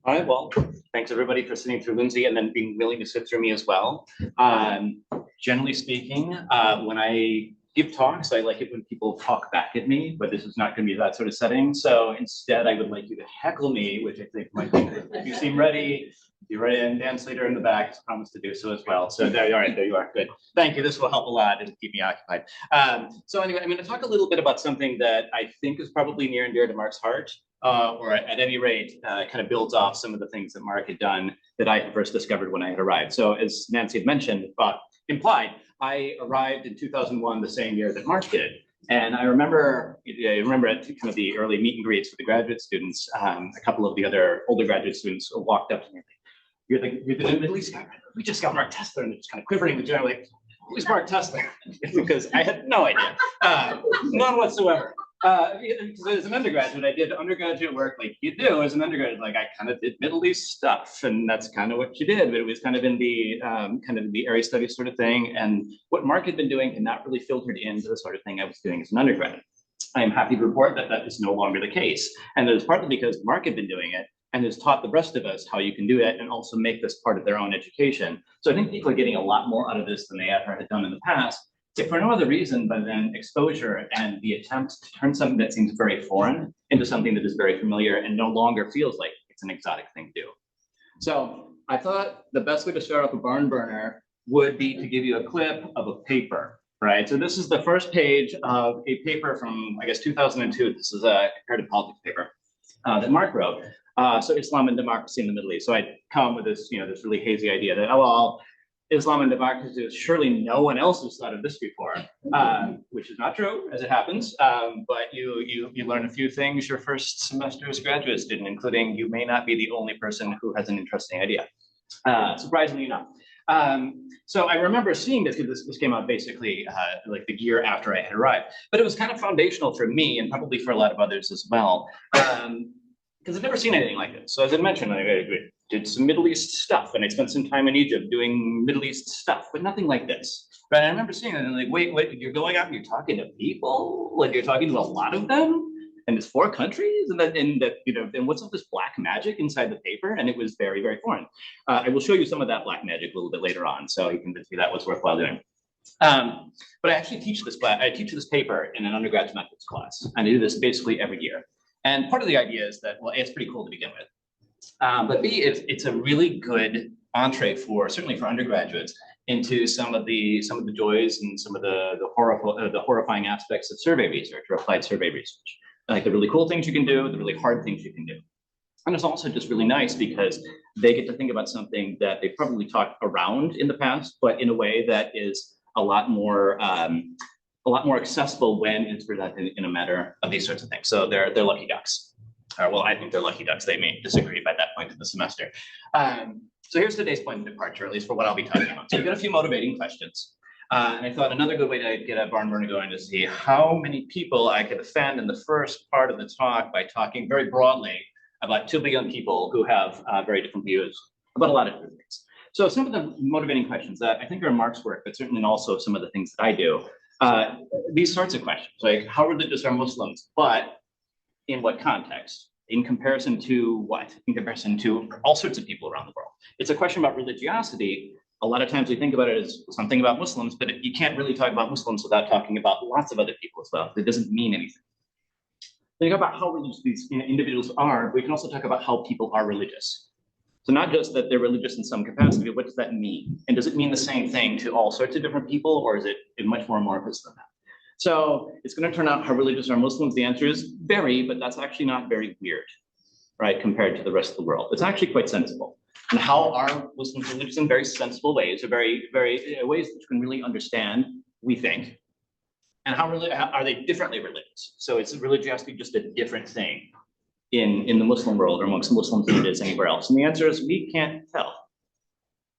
H: All right, well, thanks everybody for sitting through Lindsay and then being willing to sit through me as well. Generally speaking, when I give talks, I like it when people talk back at me, but this is not going to be that sort of setting. So instead, I would like you to heckle me, which I think might be good. If you seem ready, you're ready, and Dan Slater in the back has promised to do so as well. So there you are, there you are, good. Thank you, this will help a lot and keep me occupied. So anyway, I'm going to talk a little bit about something that I think is probably near and dear to Mark's heart. Or at any rate, kind of builds off some of the things that Mark had done that I had first discovered when I had arrived. So as Nancy had mentioned, implied, I arrived in 2001, the same year that Mark did. And I remember at kind of the early meet and greets with the graduate students, a couple of the other older graduate students walked up to me. You're the Middle East guy. We just got Mark Tessler, and they're just kind of quivering with joy, like, who's Mark Tessler? Because I had no idea, none whatsoever. As an undergraduate, I did undergraduate work like you do as an undergraduate. Like I kind of did Middle East stuff, and that's kind of what you did. But it was kind of in the area studies sort of thing. And what Mark had been doing had not really filtered into the sort of thing I was doing as an undergrad. I am happy to report that that is no longer the case, and it is partly because Mark had been doing it and has taught the rest of us how you can do it and also make this part of their own education. So I think people are getting a lot more out of this than they ever had done in the past. If for no other reason but then exposure and the attempt to turn something that seems very foreign into something that is very familiar and no longer feels like it's an exotic thing to do. So I thought the best way to start off a barn burner would be to give you a clip of a paper, right? So this is the first page of a paper from, I guess, 2002. This is a comparative politics paper that Mark wrote. So Islam and democracy in the Middle East. So I'd come with this, this really hazy idea that, oh, well, Islam and democracy, surely no one else has thought of this before, which is not true, as it happens. But you learn a few things your first semester as graduates didn't, including you may not be the only person who has an interesting idea. Surprisingly enough. So I remember seeing this, because this came out basically like the year after I had arrived. But it was kind of foundational for me and probably for a lot of others as well. Because I've never seen anything like this. So as I mentioned, I did some Middle East stuff, and I spent some time in Egypt doing Middle East stuff, but nothing like this. But I remember seeing it and like, wait, you're going out and you're talking to people? Like you're talking to a lot of them? And it's 4 countries? And and what's all this black magic inside the paper? And it was very, very foreign. I will show you some of that black magic a little bit later on, so you can see that was worthwhile doing. But I actually teach this paper in an undergraduate methods class. And I do this basically every year. And part of the idea is that, well, A, it's pretty cool to begin with. But B, it's a really good entree certainly for undergraduates into some of the joys and some of the horrifying aspects of survey research or applied survey research. Like the really cool things you can do, the really hard things you can do. And it's also just really nice because they get to think about something that they've probably talked around in the past, but in a way that is a lot more accessible when it's presented in a matter of these sorts of things. So they're lucky ducks. Well, I think they're lucky ducks. They may disagree by that point in the semester. So here's today's point of departure, at least for what I'll be talking about. So we've got a few motivating questions. And I thought another good way to get a barn burner going to see how many people I could offend in the first part of the talk by talking very broadly about 2 billion people who have very different views about a lot of different things. So some of the motivating questions that I think are in Mark's work, but certainly also some of the things that I do, these sorts of questions, like how religious are Muslims, but in what context? In comparison to what? In comparison to all sorts of people around the world. It's a question about religiosity. A lot of times we think about it as something about Muslims, but you can't really talk about Muslims without talking about lots of other people as well. It doesn't mean anything. Think about how religious these individuals are. We can also talk about how people are religious. So not just that they're religious in some capacity, but what does that mean? And does it mean the same thing to all sorts of different people, or is it much more amorphous than that? So it's going to turn out how religious are Muslims? The answer is very, but that's actually not very weird, right, compared to the rest of the world. It's actually quite sensible. And how are Muslims religious? In very sensible ways, or very ways that you can really understand, we think. And how really are they differently religious? So is religiosity just a different thing in the Muslim world or amongst Muslims than it is anywhere else? And the answer is we can't tell.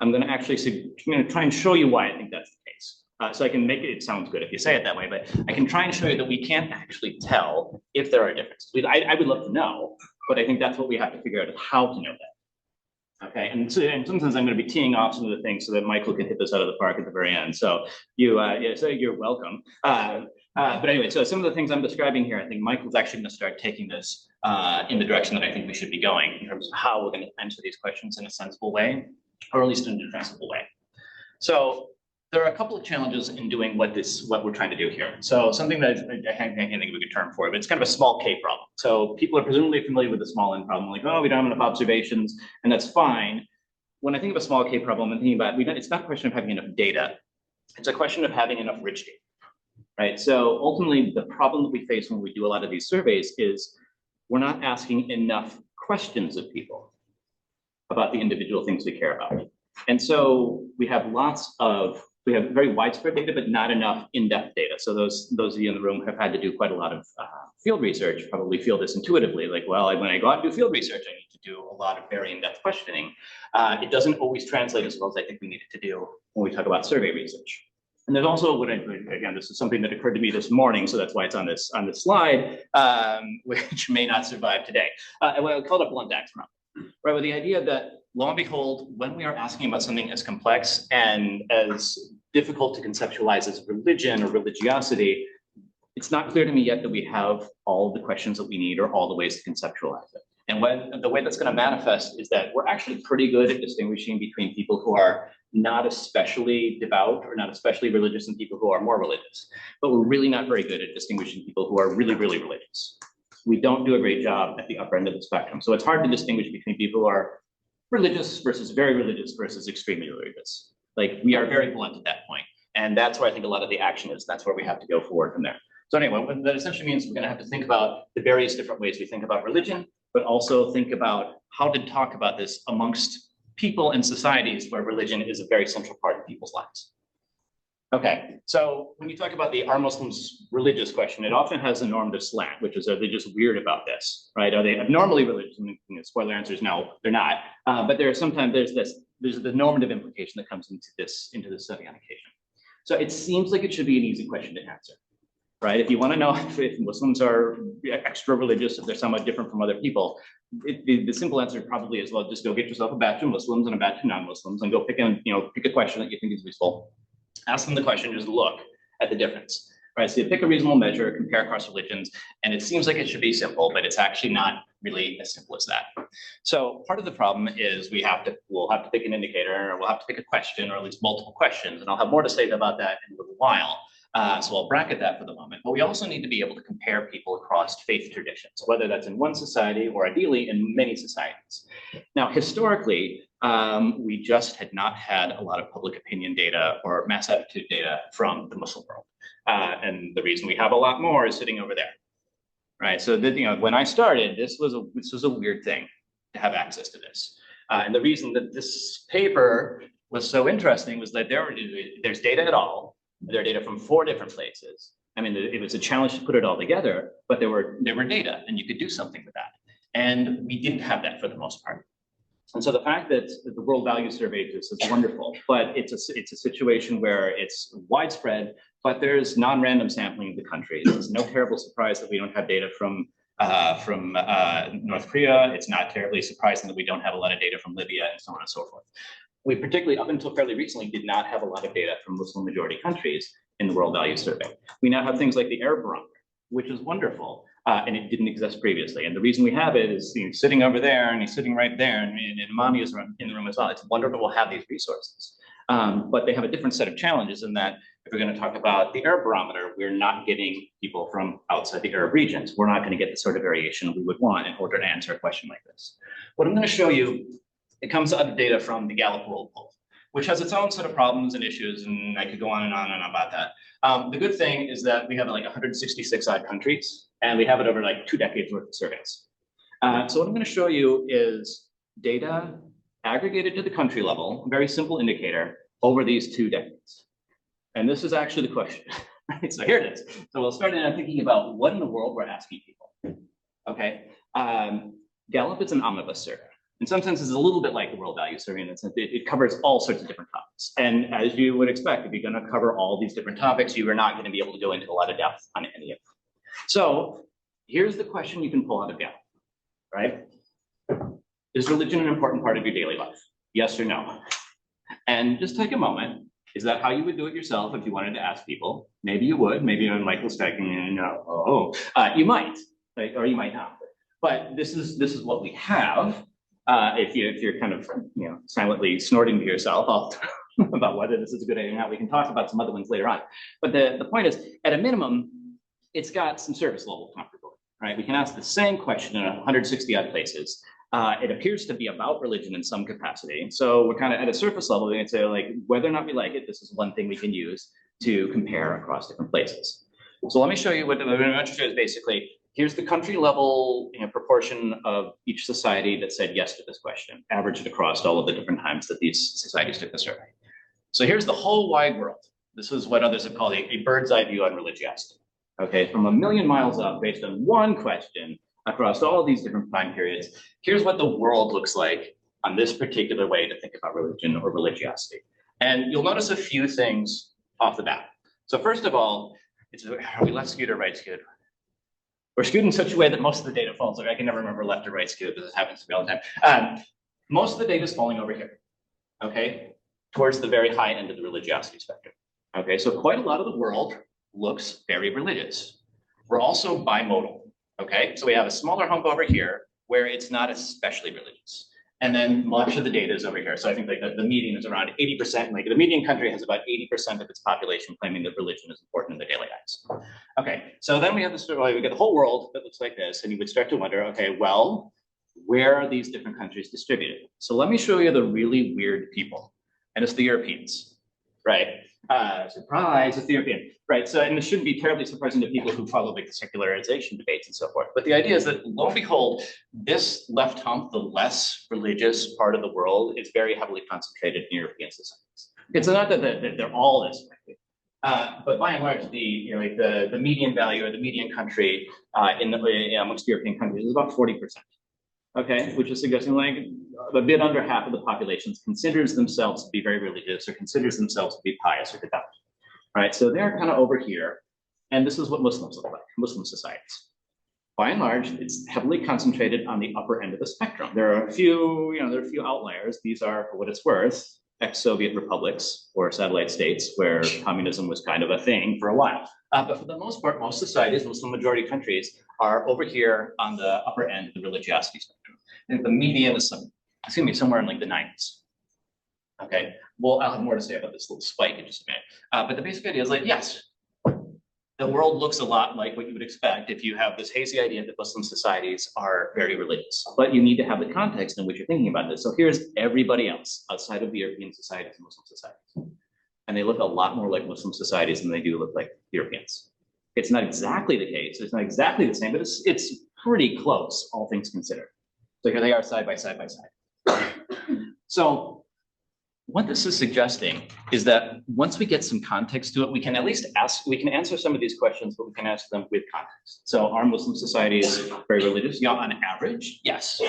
H: I'm going to try and show you why I think that's the case. So I can make it sounds good if you say it that way, but I can try and show you that we can't actually tell if there are differences. I would love to know, but I think that's what we have to figure out, is how to know that. Okay, and sometimes I'm going to be teeing off some of the things so that Michael can hit this out of the park at the very end. So so you're welcome. But anyway, so some of the things I'm describing here, I think Michael's actually going to start taking this in the direction that I think we should be going in terms of how we're going to answer these questions in a sensible way, or at least in a defensible way. So there are a couple of challenges in doing what we're trying to do here. So something that I can't think of a good term for it, but it's kind of a small K problem. So people are presumably familiar with the small N problem, like, oh, we don't have enough observations, and that's fine. When I think of a small K problem, I'm thinking about, it's not a question of having enough data. It's a question of having enough rich data, right? So ultimately, the problem that we face when we do a lot of these surveys is we're not asking enough questions of people about the individual things we care about. And so we have very widespread data, but not enough in-depth data. So those of you in the room have had to do quite a lot of field research, probably feel this intuitively, like, well, when I go out and do field research, I need to do a lot of very in-depth questioning. It doesn't always translate as well as I think we need it to do when we talk about survey research. And there's also again, this is something that occurred to me this morning, so that's why it's on this slide, which may not survive today. What I call it a blunt axe problem. Right, with the idea that, lo and behold, when we are asking about something as complex and as difficult to conceptualize as religion or religiosity, it's not clear to me yet that we have all the questions that we need or all the ways to conceptualize it. And the way that's going to manifest is that we're actually pretty good at distinguishing between people who are not especially devout or not especially religious and people who are more religious. But we're really not very good at distinguishing people who are really, really religious. We don't do a great job at the upper end of the spectrum. So it's hard to distinguish between people who are religious versus very religious versus extremely religious. Like, we are very blunt at that point. And that's where I think a lot of the action is. That's where we have to go forward from there. So anyway, what that essentially means we're going to have to think about the various different ways we think about religion, but also think about how to talk about this amongst people and societies where religion is a very central part of people's lives. Okay, so when you talk about the are Muslims religious question, it often has a normative slant, which is, are they just weird about this, right? Are they abnormally religious? And the spoiler answer is no, they're not. But there's the normative implication that comes into this study on occasion. So it seems like it should be an easy question to answer, right? If you want to know if Muslims are extra religious, if they're somewhat different from other people, the simple answer probably is, well, just go get yourself a batch of Muslims and a batch of non-Muslims and go pick a question that you think is useful. Ask them the question, just look at the difference, right? So you pick a reasonable measure, compare across religions, and it seems like it should be simple, but it's actually not really as simple as that. So part of the problem is we'll have to pick an indicator, or we'll have to pick a question, or at least multiple questions, and I'll have more to say about that in a little while. So I'll bracket that for the moment. But we also need to be able to compare people across faith traditions, whether that's in one society or ideally in many societies. Now, historically, we just had not had a lot of public opinion data or mass attitude data from the Muslim world. And the reason we have a lot more is sitting over there, right? So when I started, this was a weird thing to have access to this. And the reason that this paper was so interesting was that there's data at all. There are data from 4 different places. I mean, it was a challenge to put it all together, but there were data and you could do something with that. And we didn't have that for the most part. And so the fact that the World Value Survey exists is wonderful, but it's a situation where it's widespread, but there's non-random sampling of the country. It's no terrible surprise that we don't have data from North Korea. It's not terribly surprising that we don't have a lot of data from Libya and so on and so forth. We particularly, up until fairly recently, did not have a lot of data from Muslim majority countries in the World Value Survey. We now have things like the Arab Barometer, which is wonderful, and it didn't exist previously. And the reason we have it is he's sitting over there, and he's sitting right there, and Amaney is in the room as well. It's wonderful we'll have these resources. But they have a different set of challenges in that if we're going to talk about the Arab Barometer, we're not getting people from outside the Arab regions. We're not going to get the sort of variation we would want in order to answer a question like this. What I'm going to show you It comes out of data from the Gallup World Poll, which has its own set of problems and issues, and I could go on and on and on about that. The good thing is that we have like 166 odd countries, and we have it over like 2 decades worth of surveys. So what I'm going to show you is data aggregated to the country level, a very simple indicator over these 2 decades. And this is actually the question. Right? So here it is. So we'll start in thinking about what in the world we're asking people. Okay. Gallup is an omnibus survey. In some sense, it's a little bit like the World Value Survey in that sense. It covers all sorts of different topics. And as you would expect, if you're going to cover all these different topics, you are not going to be able to go into a lot of depth on any of them. So here's the question you can pull out of Gallup, right? Is religion an important part of your daily life? Yes or no? And just take a moment. Is that how you would do it yourself if you wanted to ask people? Maybe you would. Maybe when Michael's typing in, you might, like, or you might not. But this is what we have. If you're kind of silently snorting to yourself about whether this is a good idea or not, we can talk about some other ones later on. But the point is, at a minimum, it's got some service level comparability, right? We can ask the same question in 160 odd places. It appears to be about religion in some capacity. So we're kind of at a surface level, we can say like, whether or not we like it, this is one thing we can use to compare across different places. So let me show you what I'm going to show is basically, here's the country level proportion of each society that said yes to this question, averaged across all of the different times that these societies took the survey. So here's the whole wide world. This is what others have called a bird's eye view on religiosity. Okay, from a million miles up based on one question, across all these different time periods, here's what the world looks like on this particular way to think about religion or religiosity. And you'll notice a few things off the bat. So first of all, are we left skewed or right skewed? We're skewed in such a way that most of the data falls. Like I can never remember left or right skewed, because it happens to me all the time. Most of the data is falling over here, okay, towards the very high end of the religiosity spectrum. Okay, so quite a lot of the world looks very religious. We're also bimodal. Okay, so we have a smaller hump over here where it's not especially religious. And then much of the data is over here. So I think like the median is around 80%. Like the median country has about 80% of its population claiming that religion is important in their daily lives. Okay, so then we have this, we get the whole world that looks like this, and you would start to wonder, okay, well, where are these different countries distributed? So let me show you the really weird people, and it's the Europeans, right? Surprise, it's the European, right? So, and this shouldn't be terribly surprising to people who follow like the secularization debates and so forth. But the idea is that, lo and behold, this left hump, the less religious part of the world, is very heavily concentrated in European societies. It's not that they're all this way, but by and large, the median value or the median country amongst European countries is about 40%. Okay, which is suggesting like a bit under half of the population considers themselves to be very religious or considers themselves to be pious or devout. Right, so they're kind of over here, and this is what Muslims look like, Muslim societies. By and large, it's heavily concentrated on the upper end of the spectrum. There are a few, there are a few outliers. These are, for what it's worth, ex-Soviet republics or satellite states where communism was kind of a thing for a while. But for the most part, most societies, Muslim majority countries, are over here on the upper end of the religiosity spectrum. And the median is somewhere in like the 90s. Okay, well, I'll have more to say about this little spike in just a minute. But the basic idea is like, yes, the world looks a lot like what you would expect if you have this hazy idea that Muslim societies are very religious. But you need to have the context in which you're thinking about this. So here's everybody else outside of the European societies and Muslim societies. And they look a lot more like Muslim societies than they do look like Europeans. It's not exactly the case. It's not exactly the same, but it's pretty close, all things considered. So here they are side by side by side. So what this is suggesting is that once we get some context to it, we can at least answer some of these questions, but we can answer them with context. So are Muslim societies very religious? Yeah, on average, yes.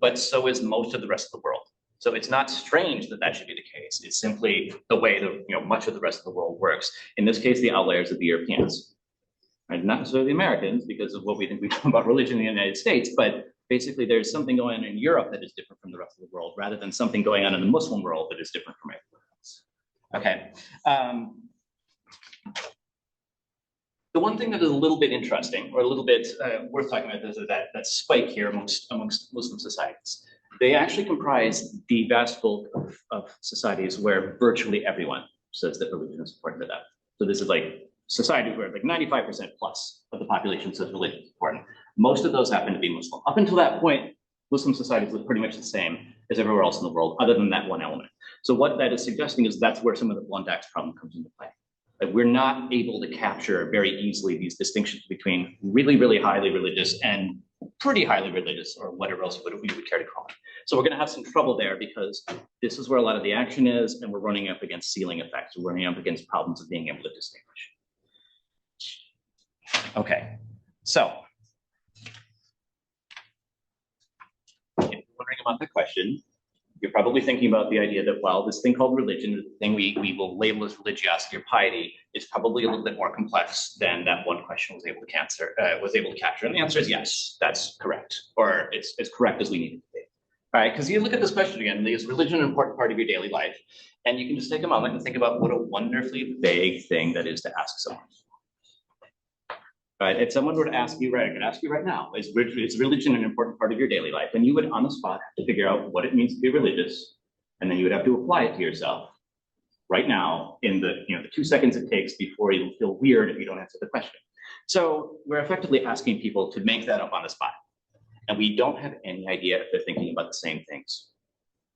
H: But so is most of the rest of the world. So it's not strange that that should be the case. It's simply the way that much of the rest of the world works. In this case, the outliers are the Europeans. Right? Not necessarily the Americans because of what we think we know about religion in the United States, but basically there's something going on in Europe that is different from the rest of the world rather than something going on in the Muslim world that is different from everywhere else. Okay. The one thing that is a little bit interesting or a little bit worth talking about is that spike here amongst Muslim societies. They actually comprise the vast bulk of societies where virtually everyone says that religion is important to them. So this is like societies where like 95% plus of the population says religion is important. Most of those happen to be Muslim. Up until that point, Muslim societies look pretty much the same as everywhere else in the world, other than that one element. So what that is suggesting is that's where some of the blunt axe problem comes into play. Like we're not able to capture very easily these distinctions between really, really highly religious and pretty highly religious, or whatever else we would care to call it. So we're going to have some trouble there because this is where a lot of the action is, and we're running up against ceiling effects. We're running up against problems of being able to distinguish. Okay, so if you're wondering about the question, you're probably thinking about the idea that, well, this thing called religion, the thing we will label as religiosity or piety, is probably a little bit more complex than that one question was able to capture. And the answer is yes, that's correct, or it's as correct as we need it to be. All right, because you look at this question again, is religion an important part of your daily life? And you can just take a moment and think about what a wonderfully vague thing that is to ask someone. Right, if someone were to ask you, right, I could ask you right now, is religion an important part of your daily life? And you would on the spot have to figure out what it means to be religious, and then you would have to apply it to yourself right now in the 2 seconds it takes before you feel weird if you don't answer the question. So we're effectively asking people to make that up on the spot, and we don't have any idea if they're thinking about the same things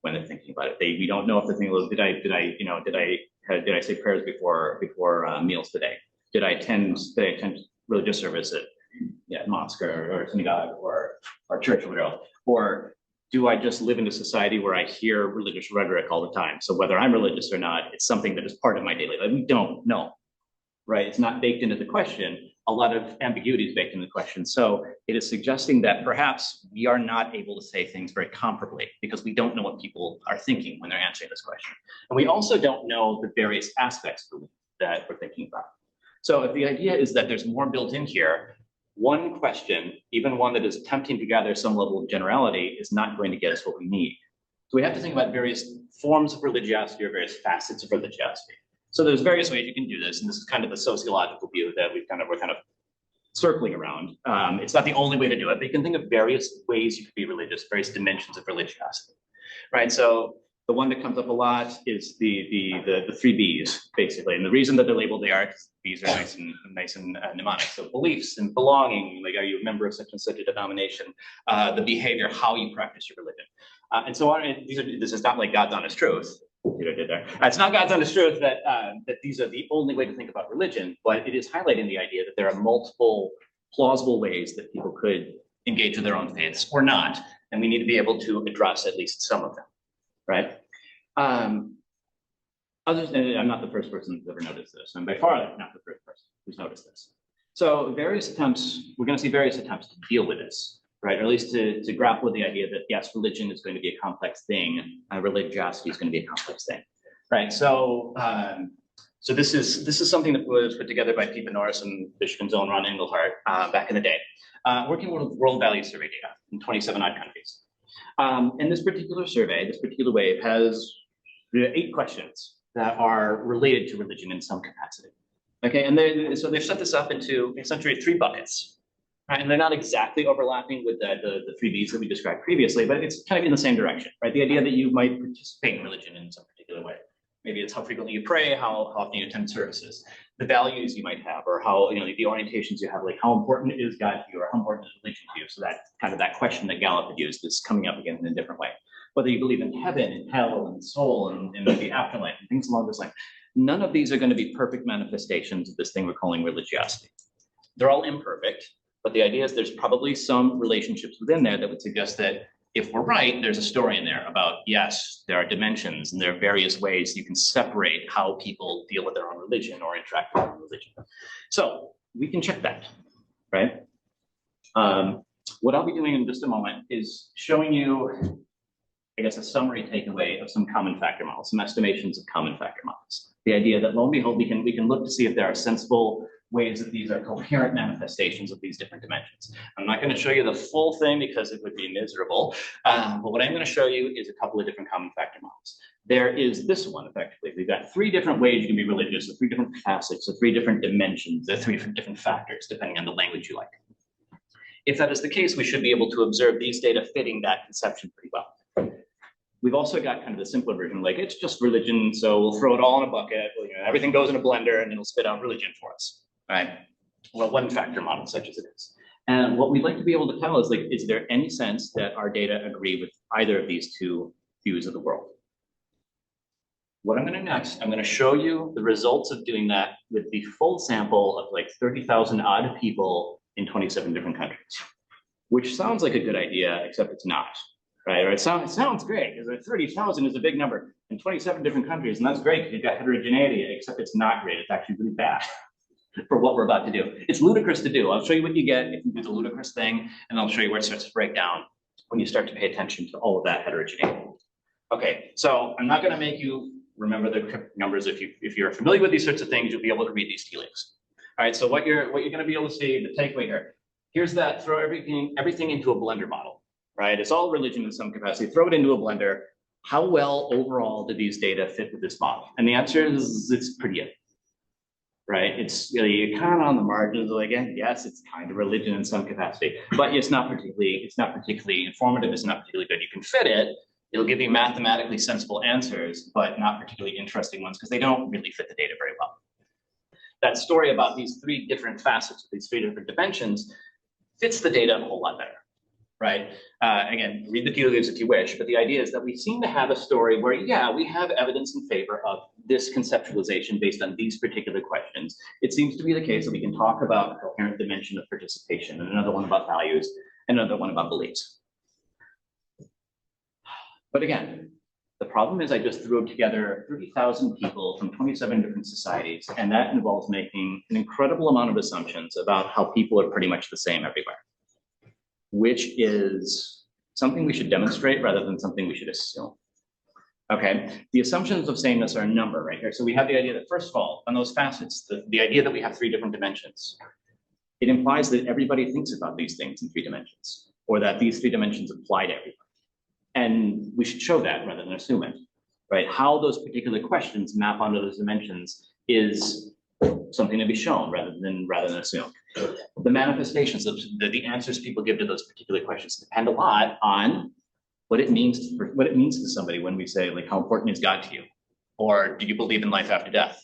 H: when they're thinking about it. We don't know if they're thinking, well, did I say prayers before meals today? Did I attend religious service at mosque or synagogue or church or whatever? Or do I just live in a society where I hear religious rhetoric all the time? So whether I'm religious or not, it's something that is part of my daily life. We don't know, right? It's not baked into the question. A lot of ambiguity is baked into the question. So it is suggesting that perhaps we are not able to say things very comparably because we don't know what people are thinking when they're answering this question. And we also don't know the various aspects that we're thinking about. So if the idea is that there's more built in here, one question, even one that is attempting to gather some level of generality, is not going to get us what we need. So we have to think about various forms of religiosity or various facets of religiosity. So there's various ways you can do this, and this is kind of the sociological view that we're kind of circling around. It's not the only way to do it, but you can think of various ways you could be religious, various dimensions of religiosity, right? So the one that comes up a lot is the 3 Bs, basically. And the reason that they're labeled they are because Bs are nice and mnemonic. So beliefs and belonging, like are you a member of such and such a denomination? The behavior, how you practice your religion. And so on. This is not like God's honest truth. It's not God's honest truth that these are the only way to think about religion, but it is highlighting the idea that there are multiple plausible ways that people could engage with their own faiths or not. And we need to be able to address at least some of them. Right? I'm not the first person who's ever noticed this. I'm by far not the first person who's noticed this. So we're going to see various attempts to deal with this, right? Or at least to grapple with the idea that yes, religion is going to be a complex thing, religiosity is going to be a complex thing, right? So this is something that was put together by Pete Norris and Michigan's own Ron Engelhardt back in the day, working with World Value Survey data in 27 odd countries. And this particular survey, this particular wave has 8 questions that are related to religion in some capacity. Okay, and so they've set this up into essentially 3 buckets, right? And they're not exactly overlapping with the 3 Bs that we described previously, but it's kind of in the same direction, right? The idea that you might participate in religion in some particular way. Maybe it's how frequently you pray, how often you attend services, the values you might have, or how, the orientations you have, like how important is God to you, or how important is religion to you? So that kind of that question that Gallup had used is coming up again in a different way. Whether you believe in heaven and hell and soul and the afterlife and things along this line, none of these are going to be perfect manifestations of this thing we're calling religiosity. They're all imperfect, but the idea is there's probably some relationships within there that would suggest that if we're right, there's a story in there about, yes, there are dimensions and there are various ways you can separate how people deal with their own religion or interact with their own religion. So we can check that, right? What I'll be doing in just a moment is showing you, I guess, a summary takeaway of some common factor models, some estimations of common factor models. The idea that, lo and behold, we can look to see if there are sensible ways that these are coherent manifestations of these different dimensions. I'm not going to show you the full thing because it would be miserable, but what I'm going to show you is a couple of different common factor models. There is this one, effectively. We've got 3 different ways you can be religious, or 3 different facets, or 3 different dimensions, or 3 different factors, depending on the language you like. If that is the case, we should be able to observe these data fitting that conception pretty well. We've also got kind of the simpler version, like it's just religion, so we'll throw it all in a bucket, everything goes in a blender and it'll spit out religion for us, right? Well, one factor model such as it is. And what we'd like to be able to tell is, like, is there any sense that our data agree with either of these two views of the world? What I'm going to do next, I'm going to show you the results of doing that with the full sample of like 30,000 odd people in 27 different countries, which sounds like a good idea, except it's not, right? Or it sounds great, because 30,000 is a big number in 27 different countries, and that's great because you've got heterogeneity, except it's not great. It's actually really bad for what we're about to do. It's ludicrous to do. I'll show you what you get if you do the ludicrous thing, and I'll show you where it starts to break down when you start to pay attention to all of that heterogeneity. Okay, so I'm not going to make you remember the cryptic numbers. If you're familiar with these sorts of things, you'll be able to read these tea leaves. All right, so what you're going to be able to see, the takeaway here, here's that throw everything into a blender model, right? It's all religion in some capacity. Throw it into a blender. How well overall do these data fit with this model? And the answer is it's pretty good, right? It's you're kind of on the margins. Like, yes, it's kind of religion in some capacity, but it's not particularly informative. It's not particularly good. You can fit it. It'll give you mathematically sensible answers, but not particularly interesting ones because they don't really fit the data very well. That story about these three different facets of these three different dimensions fits the data a whole lot better, right? Again, read the tea leaves if you wish, but the idea is that we seem to have a story where, yeah, we have evidence in favor of this conceptualization based on these particular questions. It seems to be the case that we can talk about a coherent dimension of participation, and another one about values, and another one about beliefs. But again, the problem is I just threw together 30,000 people from 27 different societies, and that involves making an incredible amount of assumptions about how people are pretty much the same everywhere, which is something we should demonstrate rather than something we should assume. Okay, the assumptions of sameness are a number right here. So we have the idea that, first of all, on those facets, the idea that we have three different dimensions, it implies that everybody thinks about these things in three dimensions, or that these three dimensions apply to everybody. And we should show that rather than assume it, right? How those particular questions map onto those dimensions is something to be shown rather than assumed. The manifestations of the answers people give to those particular questions depend a lot on what it means to somebody when we say, like, how important is God to you? Or do you believe in life after death?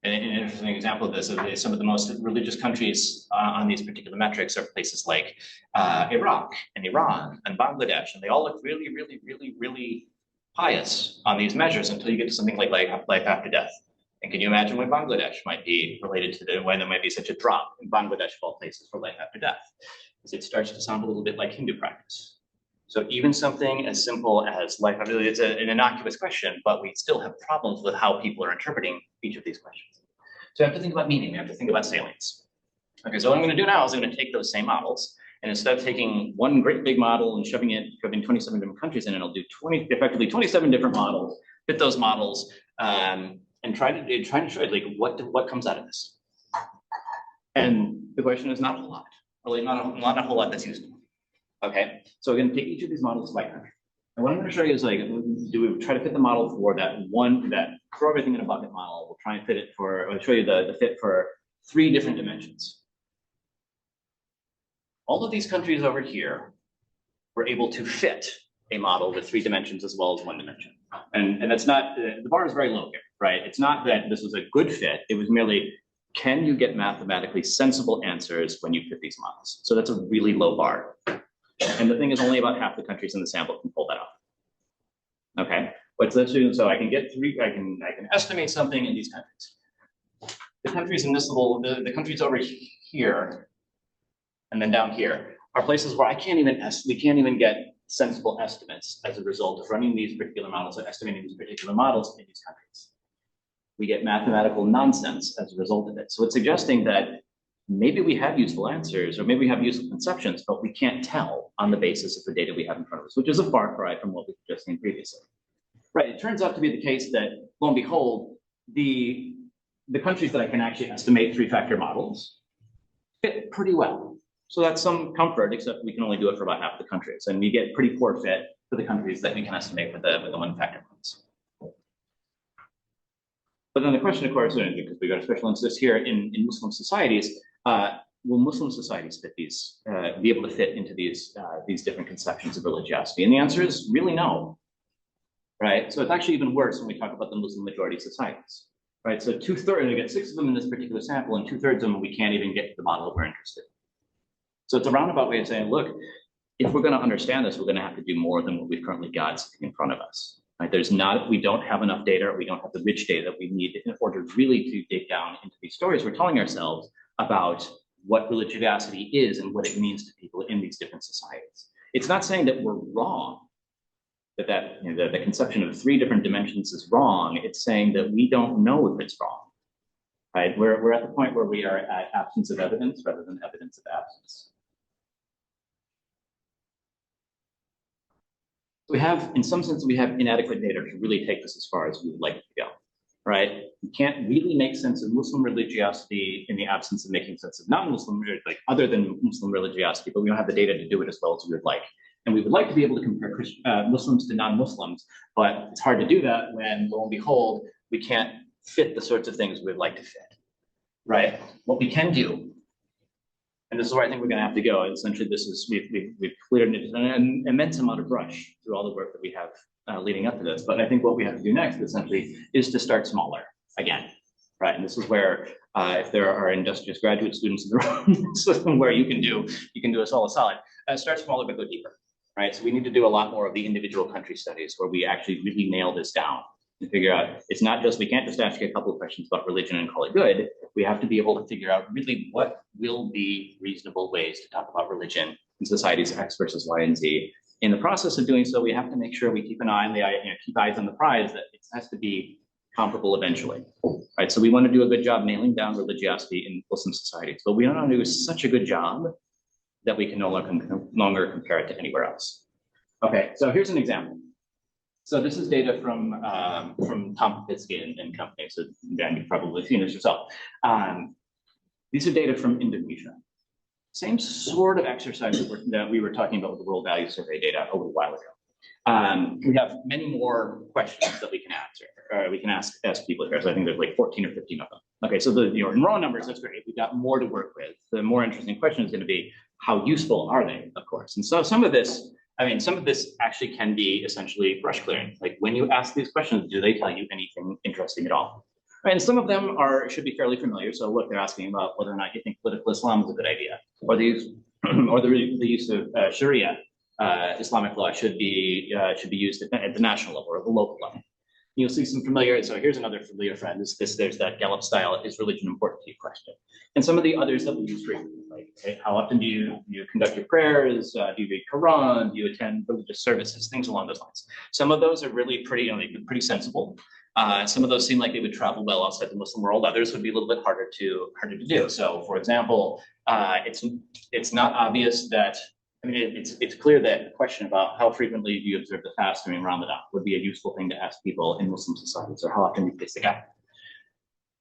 H: And an interesting example of this is some of the most religious countries on these particular metrics are places like Iraq and Iran and Bangladesh, and they all look really, really, really, really pious on these measures until you get to something like life after death. And can you imagine why Bangladesh might be related to why there might be such a drop in Bangladesh of all places for life after death? Because it starts to sound a little bit like Hindu practice. So even something as simple as life after death, it's an innocuous question, but we still have problems with how people are interpreting each of these questions. So we have to think about meaning, we have to think about salience. Okay, so what I'm going to do now is I'm going to take those same models, and instead of taking one great big model and shoving 27 different countries in, and I'll do effectively 27 different models, fit those models, and try to show like what comes out of this. And the question is not a whole lot, really not a whole lot that's useful. Okay, so we're going to take each of these models by country. And what I'm going to show you is, like, do we try to fit the model for that throw everything in a bucket model. We'll try and fit it I'll show you the fit for three different dimensions. All of these countries over here were able to fit a model with three dimensions as well as one dimension. And that's not, the bar is very low here, right? It's not that this was a good fit. It was merely, can you get mathematically sensible answers when you fit these models? So that's a really low bar. And the thing is, only about half the countries in the sample can pull that off. Okay, let's assume, so I can estimate something in these countries. The countries in this the countries over here, and then down here, are places where we can't even get sensible estimates as a result of running these particular models or estimating these particular models in these countries. We get mathematical nonsense as a result of it. So it's suggesting that maybe we have useful answers, or maybe we have useful conceptions, but we can't tell on the basis of the data we have in front of us, which is a far cry from what we've just seen previously. Right, it turns out to be the case that, lo and behold, the countries that I can actually estimate three-factor models fit pretty well. So that's some comfort, except we can only do it for about half the countries, and we get pretty poor fit for the countries that we can estimate with the one-factor models. But then the question, of course, because we got a special emphasis here in Muslim societies, will Muslim societies fit these, be able to fit into these different conceptions of religiosity? And the answer is really no, right? So it's actually even worse when we talk about the Muslim majority societies, right? So 2/3, we get 6 of them in this particular sample, and 2/3 of them we can't even get to the model that we're interested in. So it's a roundabout way of saying, look, if we're going to understand this, we're going to have to do more than what we've currently got sitting in front of us. Right? We don't have enough data, or we don't have the rich data that we need in order really to dig down into these stories we're telling ourselves about what religiosity is and what it means to people in these different societies. It's not saying that we're wrong, that the conception of 3 different dimensions is wrong. It's saying that we don't know if it's wrong. Right? We're at the point where we are at absence of evidence rather than evidence of absence. We have, in some sense, we have inadequate data to really take this as far as we would like it to go, right? We can't really make sense of Muslim religiosity in the absence of making sense of non-Muslim, like other than Muslim religiosity, but we don't have the data to do it as well as we would like. And we would like to be able to compare Muslims to non-Muslims, but it's hard to do that when, lo and behold, we can't fit the sorts of things we'd like to fit, right? What we can do, and this is where I think we're going to have to go. Essentially, this is we've cleared an immense amount of brush through all the work that we have leading up to this. But I think what we have to do next, essentially, is to start smaller again, right? And this is where, if there are industrious graduate students in the room, this is where you can do us all a solid. Start smaller but go deeper, right? So we need to do a lot more of the individual country studies where we actually really nail this down and figure out, it's not just, we can't just ask you a couple of questions about religion and call it good. We have to be able to figure out really what will be reasonable ways to talk about religion in societies X versus Y and Z. In the process of doing so, we have to make sure we keep an eye on keep eyes on the prize, that it has to be comparable eventually, right? So we want to do a good job nailing down religiosity in Muslim societies, but we don't want to do such a good job that we can no longer compare it to anywhere else. Okay, so here's an example. So this is data from Tom Popitsky and company. So Dan, you've probably seen this yourself. These are data from Indonesia. Same sort of exercise that we were talking about with the World Value Survey data a little while ago. We have many more questions that we can answer, we can ask people here. So I think there's like 14 or 15 of them. Okay, so in raw numbers, that's great. We've got more to work with. The more interesting question is going to be, how useful are they, of course? And so some of this actually can be essentially brush clearing. Like when you ask these questions, do they tell you anything interesting at all? Right, and some of them should be fairly familiar. So look, they're asking about whether or not you think political Islam is a good idea, or the use of Sharia Islamic law should be used at the national level or the local level. You'll see some familiar. So here's another familiar friend. There's that Gallup style, is religion important to you question. And some of the others that we use frequently, like, okay, how often do you conduct your prayers? Do you read Quran? Do you attend religious services? Things along those lines. Some of those are really pretty sensible. Some of those seem like they would travel well outside the Muslim world. Others would be a little bit harder to do. So, for example, it's not obvious that. I mean, it's clear that the question about how frequently do you observe the fast during Ramadan would be a useful thing to ask people in Muslim societies, or how often you face the gap.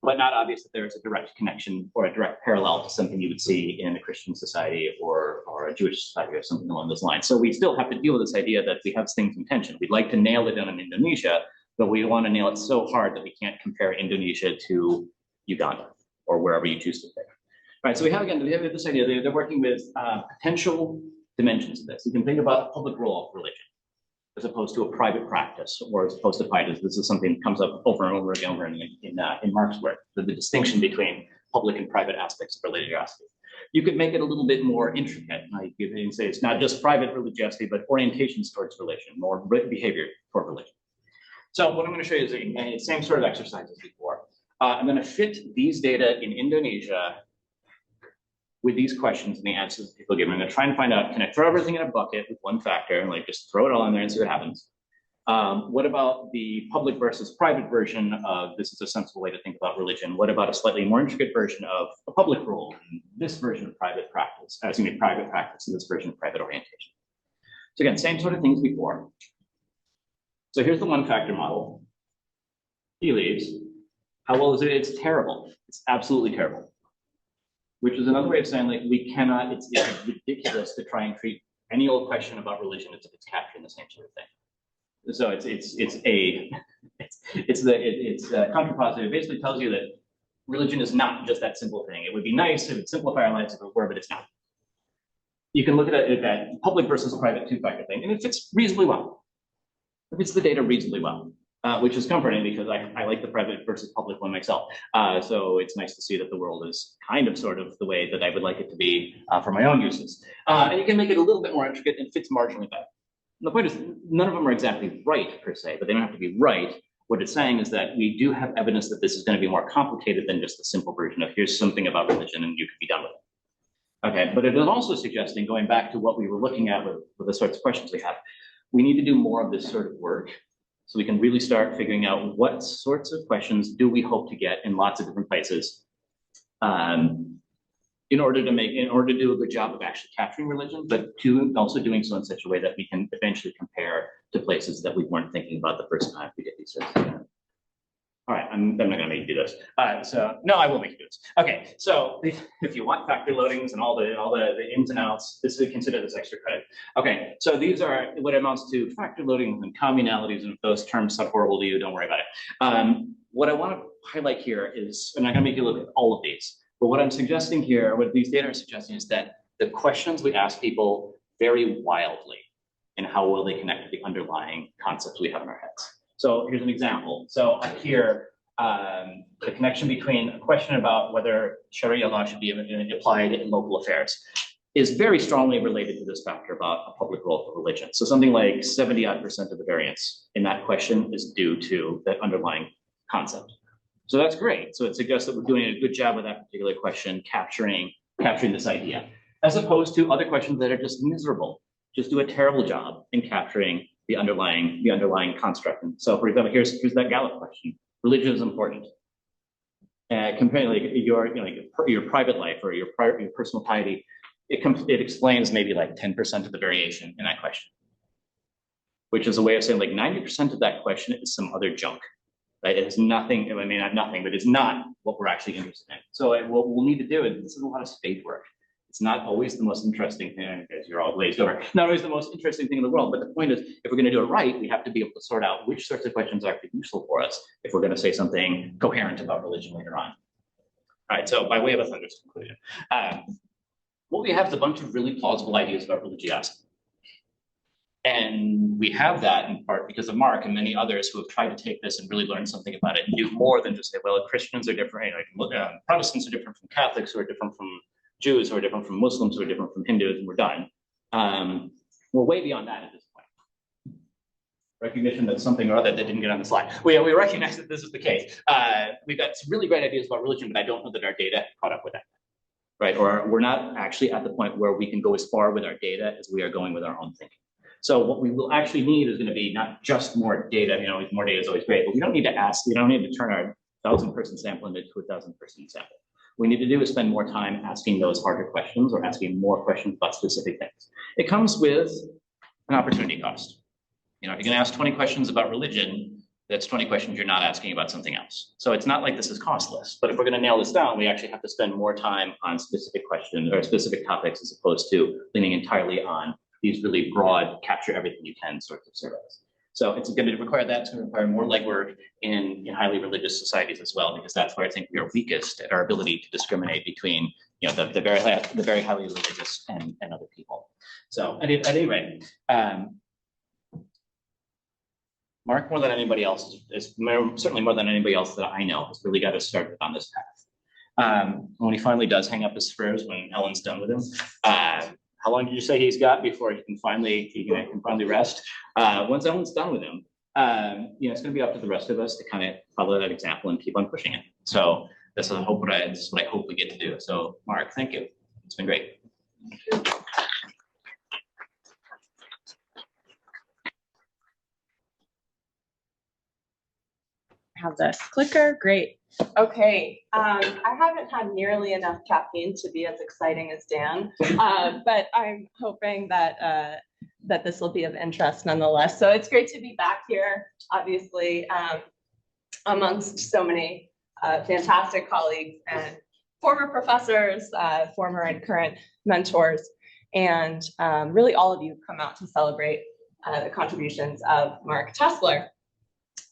H: But not obvious that there is a direct connection or a direct parallel to something you would see in a Christian society or a Jewish society or something along those lines. So we still have to deal with this idea that we have things in tension. We'd like to nail it down in Indonesia, but we want to nail it so hard that we can't compare Indonesia to Uganda or wherever you choose to pick. All right, so we have this idea. They're working with potential dimensions of this. You can think about the public role of religion as opposed to a private practice, or as opposed to private. This is something that comes up over and over again in Mark's work, the distinction between public and private aspects of religiosity. You could make it a little bit more intricate. Like you can say it's not just private religiosity, but orientations towards religion, or behavior toward religion. So what I'm going to show you is the same sort of exercise as before. I'm going to fit these data in Indonesia with these questions and the answers that people give. I'm going to try and find out, can I throw everything in a bucket with one factor and like just throw it all in there and see what happens? What about the public versus private version of this is a sensible way to think about religion? What about a slightly more intricate version of a public role and this version of private practice, private practice and this version of private orientation? So again, same sort of things before. So here's the one factor model. He leaves. How well is it? It's terrible. It's absolutely terrible. Which is another way of saying, like, we cannot, it's ridiculous to try and treat any old question about religion as if it's capturing the same sort of thing. So it's contrapositive. It basically tells you that religion is not just that simple thing. It would be nice if it would simplify our lives if it were, but it's not. You can look at it, that public versus private two-factor thing, and it fits reasonably well. It fits the data reasonably well. which is comforting because I like the private versus public one myself. So it's nice to see that the world is kind of sort of the way that I would like it to be for my own uses. And you can make it a little bit more intricate and fits marginally better. And the point is, none of them are exactly right per se, but they don't have to be right. What it's saying is that we do have evidence that this is going to be more complicated than just the simple version of here's something about religion and you can be done with it. Okay, but it is also suggesting, going back to what we were looking at with the sorts of questions we have, we need to do more of this sort of work so we can really start figuring out what sorts of questions do we hope to get in lots of different places in order to do a good job of actually capturing religion, but also doing so in such a way that we can eventually compare to places that we weren't thinking about the first time we did these sorts of things. All right, I'm not gonna make you do this. So no, I will make you do this. Okay, so if you want factor loadings and all the ins and outs, this is considered as extra credit. Okay, so these are what amounts to factor loadings and communalities, and if those terms sound horrible to you, don't worry about it. What I want to highlight here is, I'm not gonna make you look at all of these, but what I'm suggesting here, what these data are suggesting is that the questions we ask people vary wildly in how well they connect to the underlying concepts we have in our heads. So here's an example. So up here, the connection between a question about whether Sharia law should be applied in local affairs is very strongly related to this factor about a public role for religion. So something like 70% of the variance in that question is due to that underlying concept. So that's great. So it suggests that we're doing a good job with that particular question, capturing this idea, as opposed to other questions that are just miserable, just do a terrible job in capturing the underlying construct. And so, for example, here's that Gallup question: religion is important. Comparing like your private life or your personal piety, it explains maybe like 10% of the variation in that question, which is a way of saying like 90% of that question is some other junk, right? It is nothing. I mean, not nothing, but it's not what we're actually interested in. So what we'll need to do, and this is a lot of spade work. It's not always the most interesting thing, as you're all glazed over, not always the most interesting thing in the world, but the point is, if we're going to do it right, we have to be able to sort out which sorts of questions are actually useful for us if we're going to say something coherent about religion later on. All right, so by way of a thunderous conclusion, what we have is a bunch of really plausible ideas about religiosity. And we have that in part because of Mark and many others who have tried to take this and really learn something about it and do more than just say, well, Christians are different, Protestants are different from Catholics, who are different from Jews, who are different from Muslims, who are different from Hindus, and we're done. We're way beyond that at this point. Recognition that something or other that didn't get on the slide. We recognize that this is the case. We've got some really great ideas about religion, but I don't know that our data caught up with that, right? Or we're not actually at the point where we can go as far with our data as we are going with our own thinking. So what we will actually need is going to be not just more data. More data is always great, but we don't need to turn our 1,000-person sample into a 2,000-person sample. What we need to do is spend more time asking those harder questions or asking more questions about specific things. It comes with an opportunity cost. If you're going to ask 20 questions about religion, that's 20 questions you're not asking about something else. So it's not like this is costless, but if we're going to nail this down, we actually have to spend more time on specific questions or specific topics as opposed to leaning entirely on these really broad, capture everything you can sorts of surveys. So it's going to require that. It's going to require more legwork in highly religious societies as well, because that's where I think we are weakest at our ability to discriminate between the very highly religious and other people. So at any rate, Mark, more than anybody else, certainly more than anybody else that I know, has really got us started on this path. When he finally does hang up his spurs, when Ellen's done with him, how long did you say he's got before he can finally rest? Once Ellen's done with him, it's going to be up to the rest of us to kind of follow that example and keep on pushing it. So this is what I hope we get to do. So Mark, thank you. It's been great.
I: Have this clicker, great. Okay, I haven't had nearly enough caffeine to be as exciting as Dan, but I'm hoping that that this will be of interest nonetheless. So it's great to be back here, obviously, amongst so many fantastic colleagues and former professors, former and current mentors, and really all of you come out to celebrate the contributions of Mark Tessler.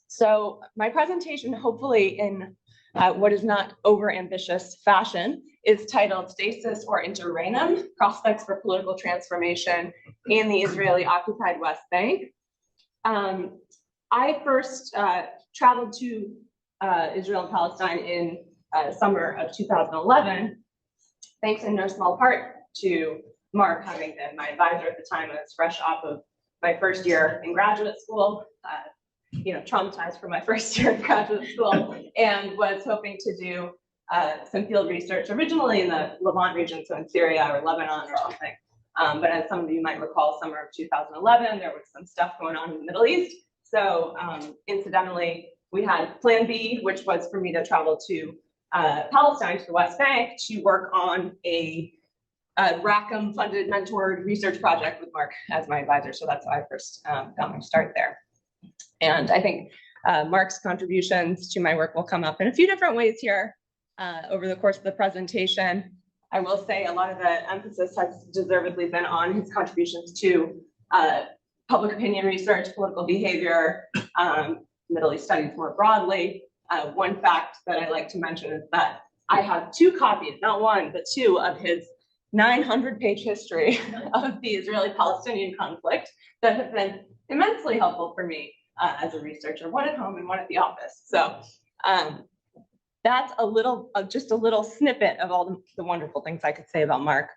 I: So my presentation, hopefully in what is not overambitious fashion, is titled Stasis or Interregnum, Prospects for Political Transformation in the Israeli-Occupied West Bank. I first traveled to Israel and Palestine in summer of 2011, thanks in no small part to Mark having been my advisor at the time. I was fresh off of my first year in graduate school, traumatized from my first year in graduate school, and was hoping to do some field research originally in the Levant region, so in Syria or Lebanon or something. But as some of you might recall, summer of 2011, there was some stuff going on in the Middle East. So incidentally, we had Plan B, which was for me to travel to Palestine, to the West Bank, to work on a Rackham funded mentored research project with Mark as my advisor. So that's how I first got my start there. And I think Mark's contributions to my work will come up in a few different ways here over the course of the presentation. I will say a lot of the emphasis has deservedly been on his contributions to public opinion research, political behavior, Middle East studies more broadly. One fact that I like to mention is that I have 2 copies, not 1, but 2 of his 900-page history of the Israeli-Palestinian conflict that have been immensely helpful for me as a researcher, one at home and one at the office. So that's a little, just a little snippet of all the wonderful things I could say about Mark.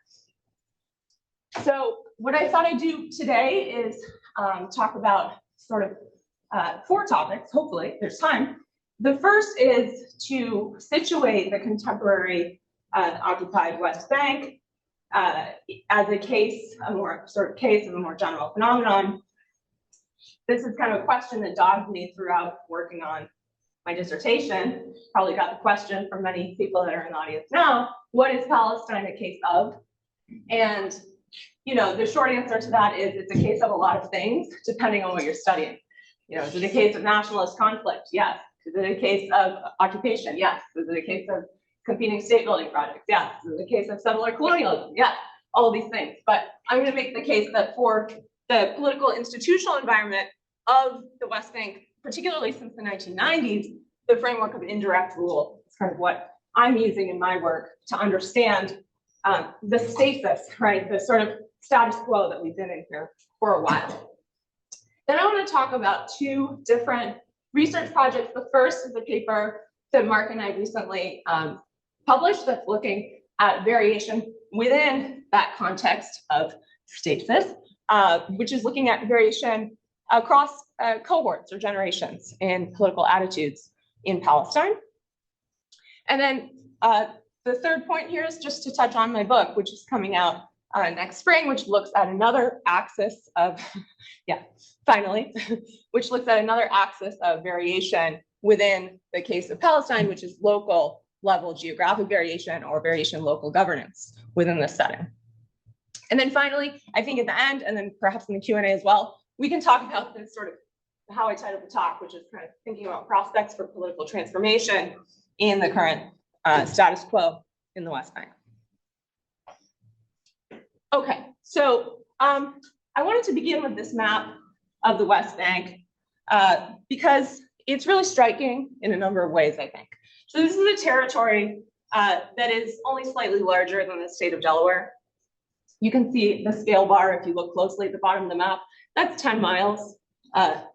I: So what I thought I'd do today is talk about sort of 4 topics, hopefully there's time. The first is to situate the contemporary occupied West Bank as a case, a more sort of case of a more general phenomenon. This is kind of a question that dogged me throughout working on my dissertation. Probably got the question from many people that are in the audience now, what is Palestine a case of? And the short answer to that is it's a case of a lot of things, depending on what you're studying. Is it a case of nationalist conflict? Yes. Is it a case of occupation? Yes. Is it a case of competing state building projects? Yes. Is it a case of settler colonialism? Yes. All of these things. But I'm going to make the case that for the political institutional environment of the West Bank, particularly since the 1990s, the framework of indirect rule is kind of what I'm using in my work to understand the stasis, right? The sort of status quo that we've been in here for a while. Then I want to talk about 2 different research projects. The first is a paper that Mark and I recently published that's looking at variation within that context of stasis, which is looking at variation across cohorts or generations in political attitudes in Palestine. And then the third point here is just to touch on my book, which is coming out next spring, which looks at another axis of, which looks at another axis of variation within the case of Palestine, which is local level geographic variation or variation local governance within this setting. And then finally, I think at the end, and then perhaps in the Q&A as well, we can talk about this sort of how I titled the talk, which is kind of thinking about prospects for political transformation in the current status quo in the West Bank. Okay, so I wanted to begin with this map of the West Bank because it's really striking in a number of ways, I think. So this is a territory that is only slightly larger than the state of Delaware. You can see the scale bar if you look closely at the bottom of the map. That's 10 miles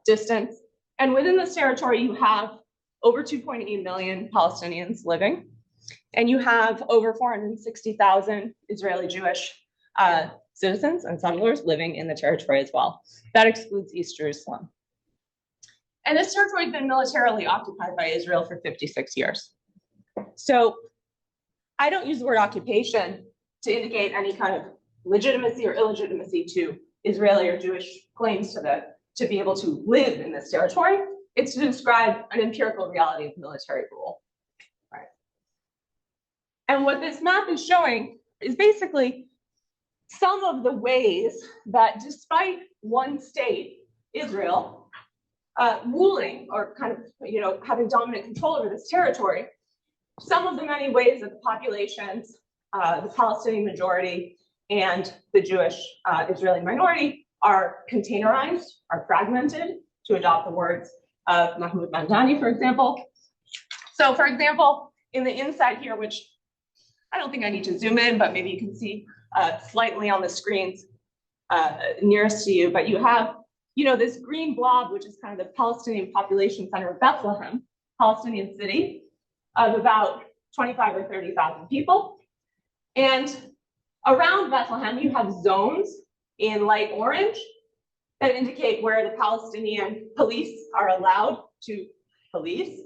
I: distance. And within this territory, you have over 2.8 million Palestinians living. And you have over 460,000 Israeli Jewish citizens and settlers living in the territory as well. That excludes East Jerusalem. And this territory has been militarily occupied by Israel for 56 years. So I don't use the word occupation to indicate any kind of legitimacy or illegitimacy to Israeli or Jewish claims to be able to live in this territory. It's to describe an empirical reality of military rule. Right. And what this map is showing is basically some of the ways that despite one state, Israel, ruling or kind of having dominant control over this territory, some of the many ways that the populations, the Palestinian majority and the Jewish Israeli minority are containerized, are fragmented, to adopt the words of Mahmoud Mamdani, for example. So for example, in the inside here, which I don't think I need to zoom in, but maybe you can see slightly on the screens nearest to you, but you have this green blob, which is kind of the Palestinian population center of Bethlehem, Palestinian city of about 25 or 30,000 people. And around Bethlehem, you have zones in light orange that indicate where the Palestinian police are allowed to police.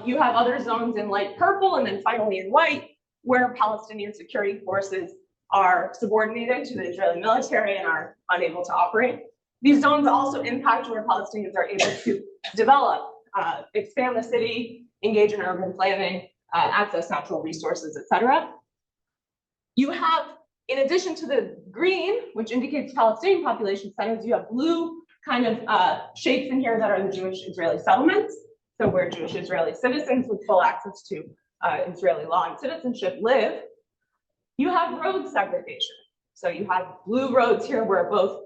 I: You have other zones in light purple, and then finally in white, where Palestinian security forces are subordinated to the Israeli military and are unable to operate. These zones also impact where Palestinians are able to develop, expand the city, engage in urban planning, access natural resources, etc. You have, in addition to the green, which indicates Palestinian population centers, you have blue kind of shapes in here that are the Jewish Israeli settlements. So where Jewish Israeli citizens with full access to Israeli law and citizenship live. You have road segregation. So you have blue roads here where both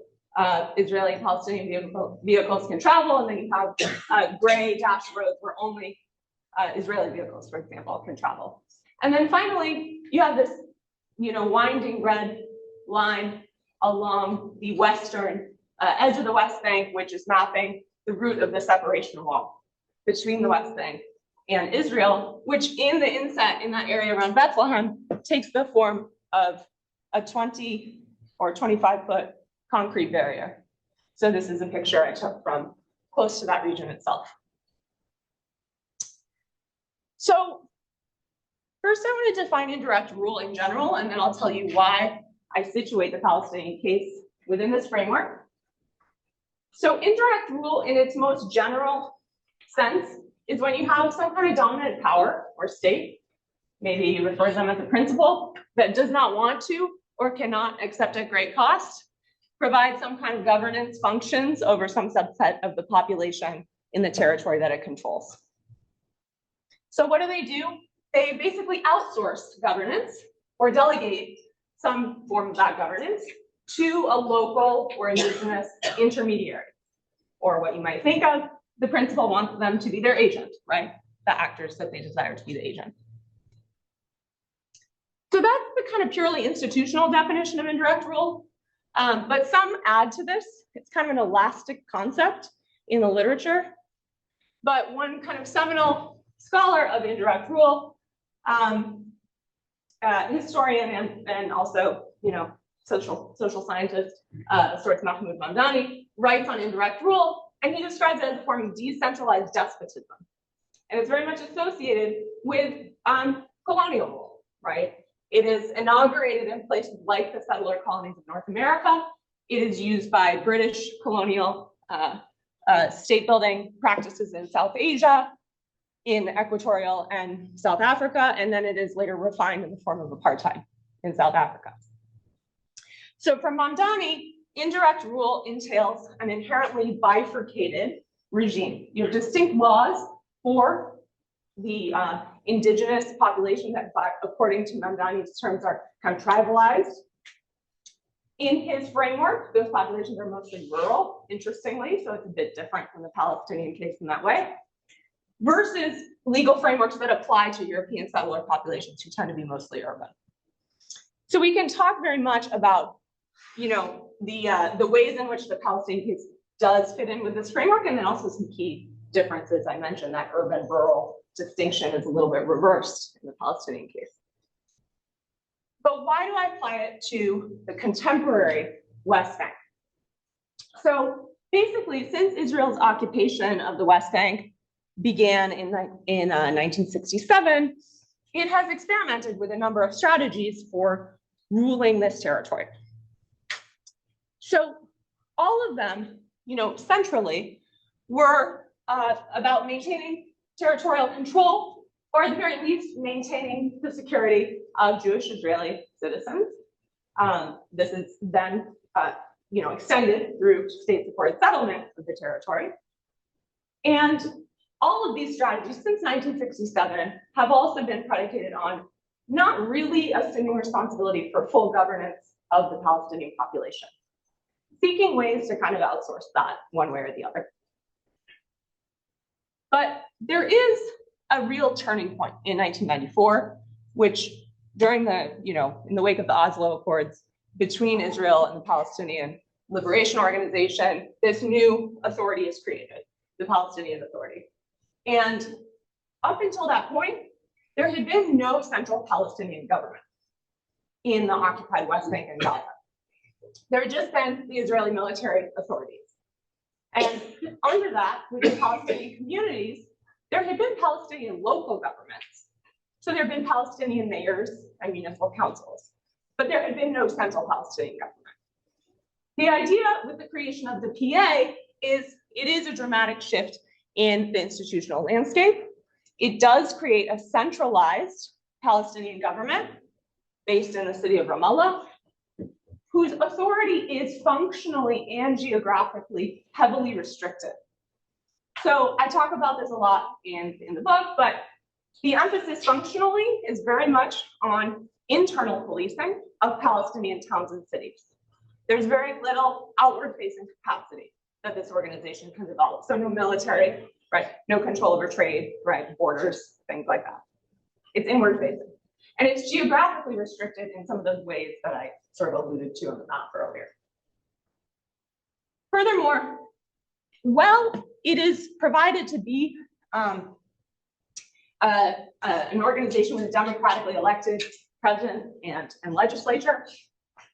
I: Israeli and Palestinian vehicles can travel, and then you have gray dashed roads where only Israeli vehicles, for example, can travel. And then finally, you have this, winding red line along the western edge of the West Bank, which is mapping the route of the separation wall between the West Bank and Israel, which in the inset in that area around Bethlehem takes the form of a 20 or 25-foot concrete barrier. So this is a picture I took from close to that region itself. So first I want to define indirect rule in general, and then I'll tell you why I situate the Palestinian case within this framework. So indirect rule in its most general sense is when you have some kind of dominant power or state, maybe you refer to them as a principal, that does not want to or cannot, except at great cost, provide some kind of governance functions over some subset of the population in the territory that it controls. So what do? They basically outsource governance or delegate some form of that governance to a local or indigenous intermediary, or what you might think of, the principal wants them to be their agent, right? The actors that they desire to be the agent. So that's the kind of purely institutional definition of indirect rule. But some add to this. It's kind of an elastic concept in the literature. But one kind of seminal scholar of indirect rule, historian and also, social scientist, sorts Mahmoud Mamdani, writes on indirect rule, and he describes it as a form of decentralized despotism. And it's very much associated with colonial rule, right? It is inaugurated in places like the settler colonies of North America. It is used by British colonial state building practices in South Asia, in Equatorial and South Africa, and then it is later refined in the form of apartheid in South Africa. So for Mamdani, indirect rule entails an inherently bifurcated regime. You have distinct laws for the indigenous population that, according to Mamdani's terms, are kind of tribalized. In his framework, those populations are mostly rural, interestingly, so it's a bit different from the Palestinian case in that way, versus legal frameworks that apply to European settler populations who tend to be mostly urban. So we can talk very much about, the ways in which the Palestinian case does fit in with this framework, and then also some key differences. I mentioned that urban-rural distinction is a little bit reversed in the Palestinian case. But why do I apply it to the contemporary West Bank? So basically, since Israel's occupation of the West Bank began in 1967, it has experimented with a number of strategies for ruling this territory. So all of them, centrally, were about maintaining territorial control, or at the very least, maintaining the security of Jewish Israeli citizens. This is then, extended through state-supported settlement of the territory. And all of these strategies since 1967 have also been predicated on not really assuming responsibility for full governance of the Palestinian population, seeking ways to kind of outsource that one way or the other. But there is a real turning point in 1994, which during the, in the wake of the Oslo Accords between Israel and the Palestinian liberation organization, this new authority is created, the Palestinian Authority. And up until that point, there had been no central Palestinian government in the occupied West Bank and Gaza. There had just been the Israeli military authorities. And under that, within Palestinian communities, there had been Palestinian local governments. So there had been Palestinian mayors and municipal councils, but there had been no central Palestinian government. The idea with the creation of the PA is it is a dramatic shift in the institutional landscape. It does create a centralized Palestinian government based in the city of Ramallah, whose authority is functionally and geographically heavily restricted. So I talk about this a lot in the book, but the emphasis functionally is very much on internal policing of Palestinian towns and cities. There's very little outward-facing capacity that this organization can develop. So no military, right? No control over trade, right? Borders, things like that. It's inward-facing. And it's geographically restricted in some of those ways that I sort of alluded to on the map earlier. Furthermore, while it is provided to be an organization with a democratically elected president and legislature,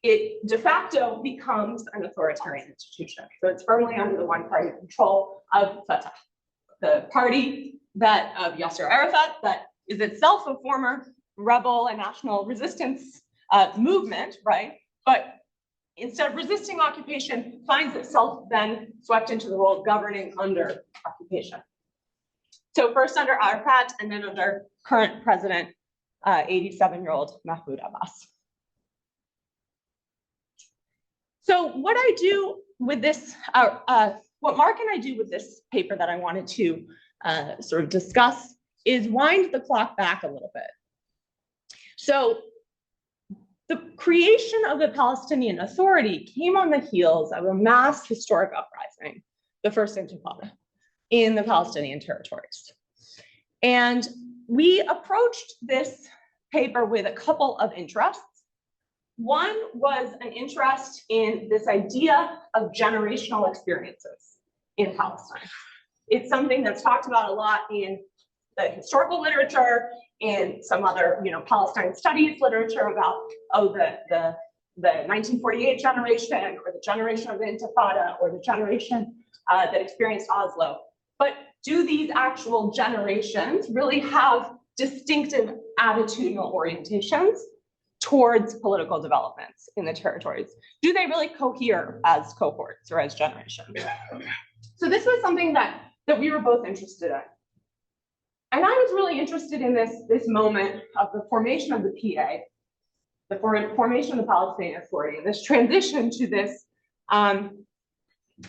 I: it de facto becomes an authoritarian institution. So it's firmly under the one-party control of Fatah, the party that of Yasser Arafat, that is itself a former rebel and national resistance movement, right? But instead of resisting occupation, finds itself then swept into the role of governing under occupation. So first under Arafat and then under current president, 87-year-old Mahmoud Abbas. So what I do with this, what Mark and I do with this paper that I wanted to sort of discuss is wind the clock back a little bit. So the creation of the Palestinian Authority came on the heels of a mass historic uprising, the first Intifada, in the Palestinian territories. And we approached this paper with a couple of interests. One was an interest in this idea of generational experiences in Palestine. It's something that's talked about a lot in the historical literature, in some other, Palestine studies literature about, the 1948 generation, or the generation of the Intifada, or the generation that experienced Oslo. But do these actual generations really have distinctive attitudinal orientations towards political developments in the territories? Do they really cohere as cohorts or as generations? So this was something that we were both interested in. And I was really interested in this moment of the formation of the PA, the formation of the Palestinian Authority, and this transition to this,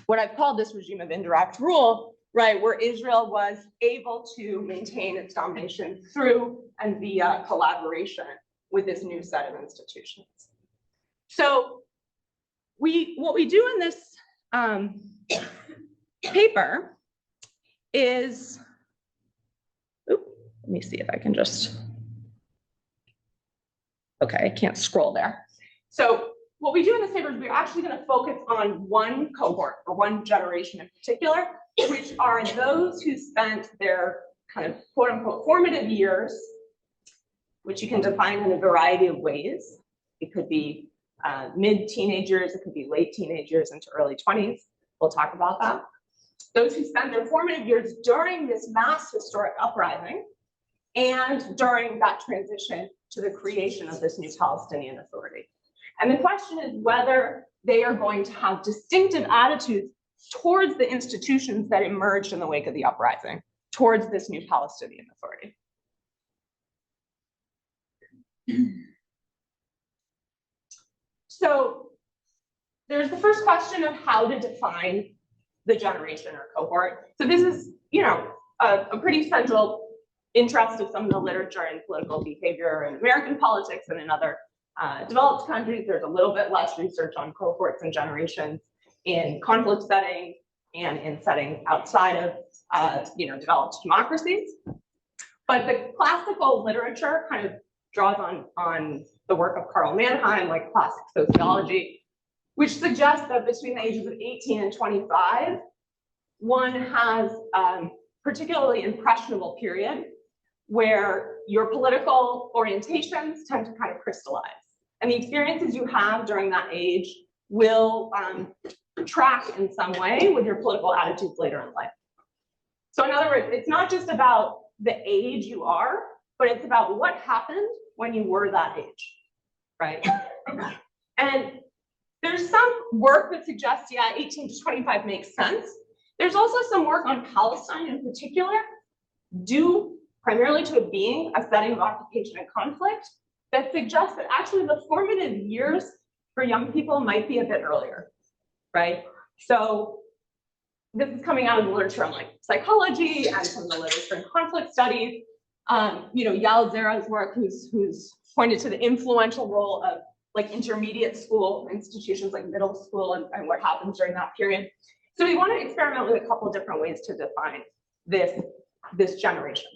I: what I've called this regime of indirect rule, right, where Israel was able to maintain its domination through and via collaboration with this new set of institutions. So what we do in this paper is, let me see if I can just, okay, I can't scroll there. So what we do in this paper is we're actually going to focus on one cohort or one generation in particular, which are those who spent their kind of quote unquote formative years, which you can define in a variety of ways. It could be mid-teenage years, it could be late teenage years into early 20s. We'll talk about that. Those who spend their formative years during this mass historic uprising and during that transition to the creation of this new Palestinian Authority. And the question is whether they are going to have distinctive attitudes towards the institutions that emerged in the wake of the uprising, towards this new Palestinian Authority. So there's the first question of how to define the generation or cohort. So this is, a pretty central interest of some of the literature in political behavior in American politics and in other developed countries. There's a little bit less research on cohorts and generations in conflict settings and in settings outside of developed democracies. But the classical literature kind of draws on the work of Karl Mannheim, like classic sociology, which suggests that between the ages of 18 and 25, one has particularly impressionable period where your political orientations tend to kind of crystallize. And the experiences you have during that age will track in some way with your political attitudes later in life. So in other words, it's not just about the age you are, but it's about what happened when you were that age, right? And there's some work that suggests, yeah, 18 to 25 makes sense. There's also some work on Palestine in particular, due primarily to it being a setting of occupation and conflict, that suggests that actually the formative years for young people might be a bit earlier, right? So this is coming out of the literature on like psychology and some of the literature in conflict studies. Yal Zera's work, who's pointed to the influential role of like intermediate school institutions like middle school and what happens during that period. So we want to experiment with a couple of different ways to define this generation.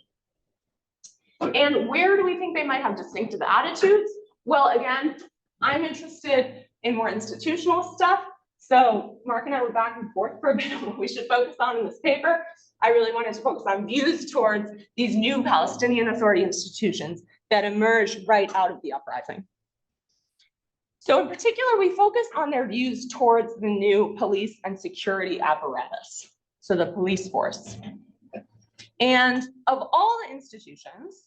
I: And where do we think they might have distinctive attitudes? Well, again, I'm interested in more institutional stuff. So Mark and I were back and forth for a bit on what we should focus on in this paper. I really wanted to focus on views towards these new Palestinian Authority institutions that emerged right out of the uprising. So in particular, we focus on their views towards the new police and security apparatus, so the police force. And of all the institutions,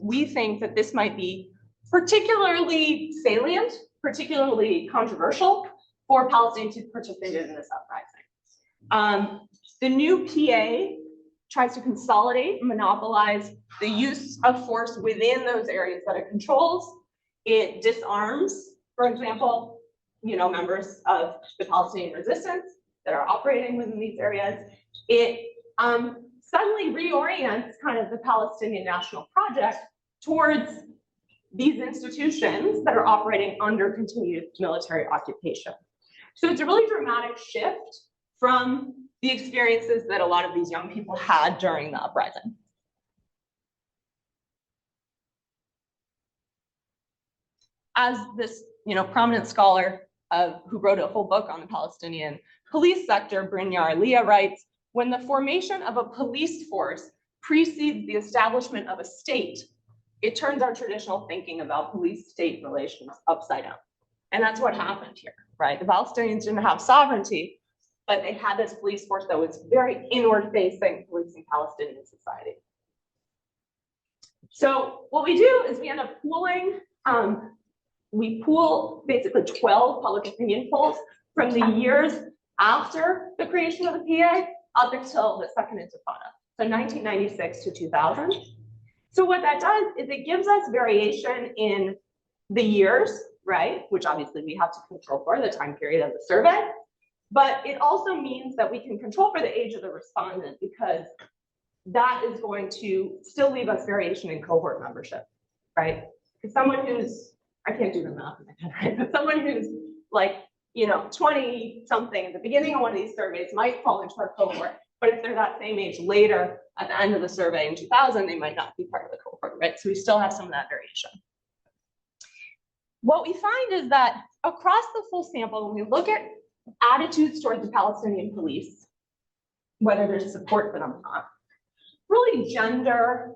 I: we think that this might be particularly salient, particularly controversial for Palestinians who participated in this uprising. The new PA tries to consolidate, monopolize the use of force within those areas that it controls. It disarms, for example, members of the Palestinian resistance that are operating within these areas. It suddenly reorients kind of the Palestinian national project towards these institutions that are operating under continued military occupation. So it's a really dramatic shift from the experiences that a lot of these young people had during the uprising. As this prominent scholar who wrote a whole book on the Palestinian police sector, Brynjar Leah, writes, when the formation of a police force precedes the establishment of a state, it turns our traditional thinking about police-state relations upside down. And that's what happened here, right? The Palestinians didn't have sovereignty, but they had this police force that was very inward-facing, policing Palestinian society. So what we do is we end up pooling, we pool basically 12 public opinion polls from the years after the creation of the PA up until the Second Intifada, so 1996 to 2000. So what that does is it gives us variation in the years, right? Which obviously we have to control for the time period of the survey. But it also means that we can control for the age of the respondent, because that is going to still leave us variation in cohort membership, right? Because someone who's, I can't do the math in my head, right? But someone who's like, 20 something at the beginning of one of these surveys might fall into our cohort. But if they're that same age later at the end of the survey in 2000, they might not be part of the cohort, right? So we still have some of that variation. What we find is that across the full sample, when we look at attitudes towards the Palestinian police, whether there's support for them or not, really gender,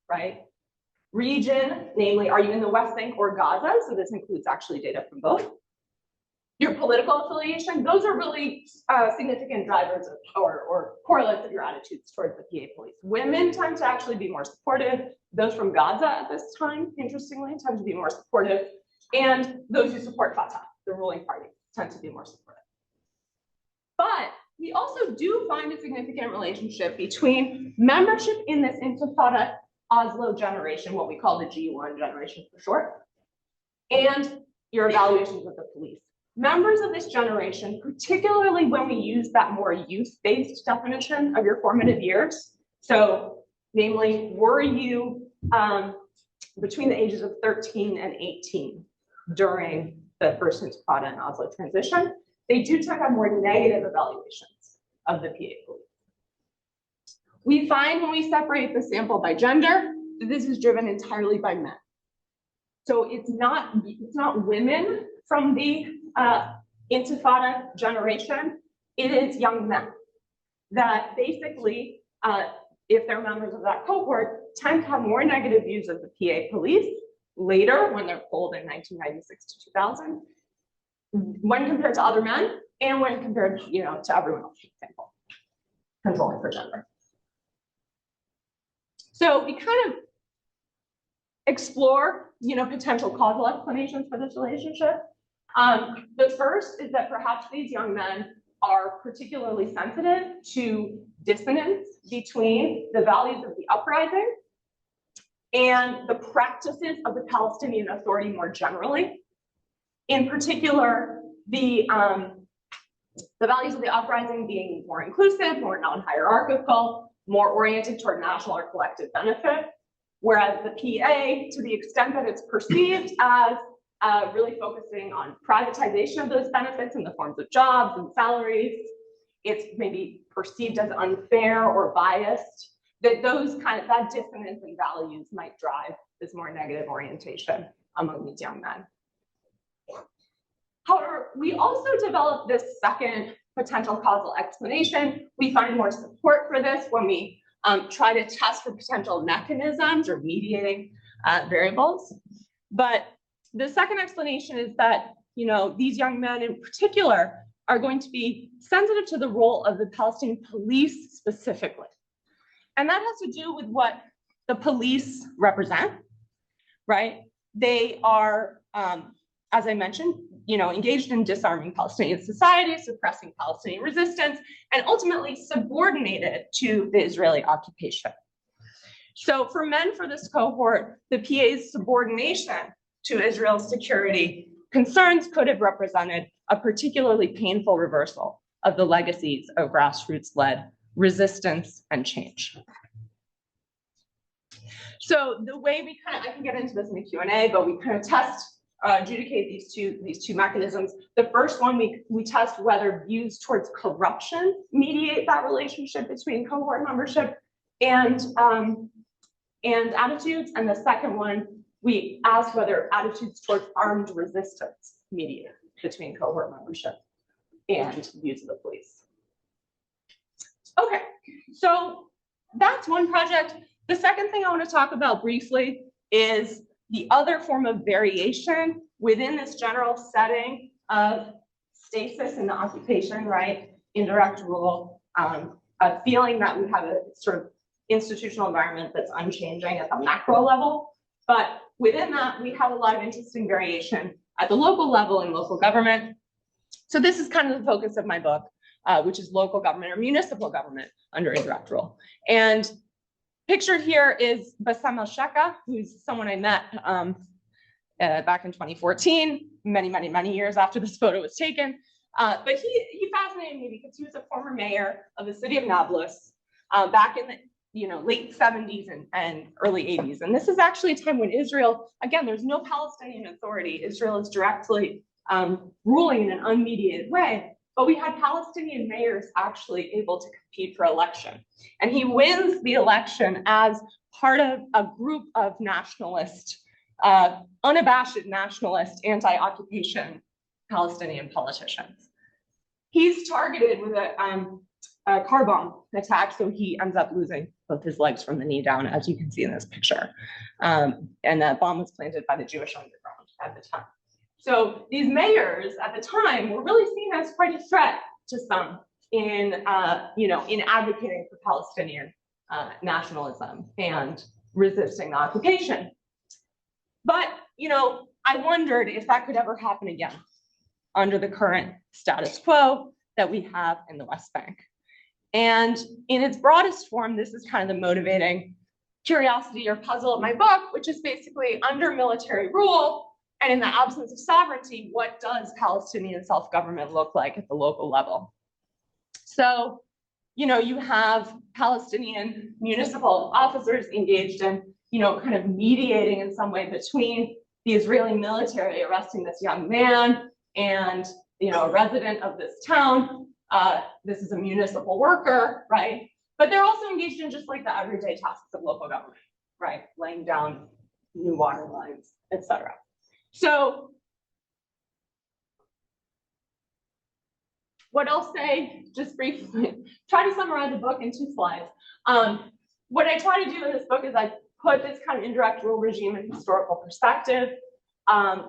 I: right? Region, namely, are you in the West Bank or Gaza? So this includes actually data from both. Your political affiliation, those are really significant drivers or correlates of your attitudes towards the PA police. Women tend to actually be more supportive. Those from Gaza at this time, interestingly, tend to be more supportive. And those who support Fatah, the ruling party, tend to be more supportive. But we also do find a significant relationship between membership in this Intifada Oslo generation, what we call the G1 generation for short, and your evaluations of the police. Members of this generation, particularly when we use that more youth-based definition of your formative years, so namely, were you between the ages of 13 and 18 during the first Intifada and Oslo transition, they do tend to have more negative evaluations of the PA police. We find when we separate the sample by gender, that this is driven entirely by men. So it's not women from the Intifada generation, it is young men that basically, if they're members of that cohort, tend to have more negative views of the PA police later when they're polled in 1996 to 2000, when compared to other men and when compared, to everyone else, for example, controlling for gender. So we kind of explore, potential causal explanations for this relationship. The first is that perhaps these young men are particularly sensitive to dissonance between the values of the uprising and the practices of the Palestinian Authority more generally. In particular, the values of the uprising being more inclusive, more non-hierarchical, more oriented toward national or collective benefit, whereas the PA, to the extent that it's perceived as really focusing on privatization of those benefits in the forms of jobs and salaries, it's maybe perceived as unfair or biased, that that dissonance in values might drive this more negative orientation among these young men. However, we also developed this second potential causal explanation. We find more support for this when we try to test for potential mechanisms or mediating variables. But the second explanation is that, these young men in particular are going to be sensitive to the role of the Palestinian police specifically. And that has to do with what the police represent, right? They are, as I mentioned, engaged in disarming Palestinian society, suppressing Palestinian resistance, and ultimately subordinated to the Israeli occupation. So for men for this cohort, the PA's subordination to Israel's security concerns could have represented a particularly painful reversal of the legacies of grassroots-led resistance and change. So the way we I can get into this in the Q&A, but we adjudicate these two mechanisms. The first one, we test whether views towards corruption mediate that relationship between cohort membership and attitudes. And the second one, we ask whether attitudes towards armed resistance mediate between cohort membership and views of the police. Okay, so that's one project. The second thing I want to talk about briefly is the other form of variation within this general setting of stasis in the occupation, right? Indirect rule, a feeling that we have a sort of institutional environment that's unchanging at the macro level. But within that, we have a lot of interesting variation at the local level in local government. So this is kind of the focus of my book, which is local government or municipal government under indirect rule. And pictured here is Bassam El-Sheka, who's someone I met back in 2014, many years after this photo was taken. But he fascinated me because he was a former mayor of the city of Nablus back in the late 70s and early 80s. And this is actually a time when Israel, again, there's no Palestinian Authority. Israel is directly ruling in an unmediated way. But we had Palestinian mayors actually able to compete for election. And he wins the election as part of a group of nationalist, unabashed nationalist, anti-occupation Palestinian politicians. He's targeted with a car bomb attack, so he ends up losing both his legs from the knee down, as you can see in this picture. And that bomb was planted by the Jewish underground at the time. So these mayors at the time were really seen as quite a threat to some in advocating for Palestinian nationalism and resisting the occupation. But I wondered if that could ever happen again under the current status quo that we have in the West Bank. And in its broadest form, this is kind of the motivating curiosity or puzzle of my book, which is basically under military rule and in the absence of sovereignty, what does Palestinian self-government look like at the local level? So, you have Palestinian municipal officers engaged in, kind of mediating in some way between the Israeli military arresting this young man and, a resident of this town. This is a municipal worker, right? But they're also engaged in just like the everyday tasks of local government. right? Laying down new water lines, etc. So what I'll say, just briefly, try to summarize the book in 2 slides. What I try to do in this book is I put this kind of indirect rule regime in historical perspective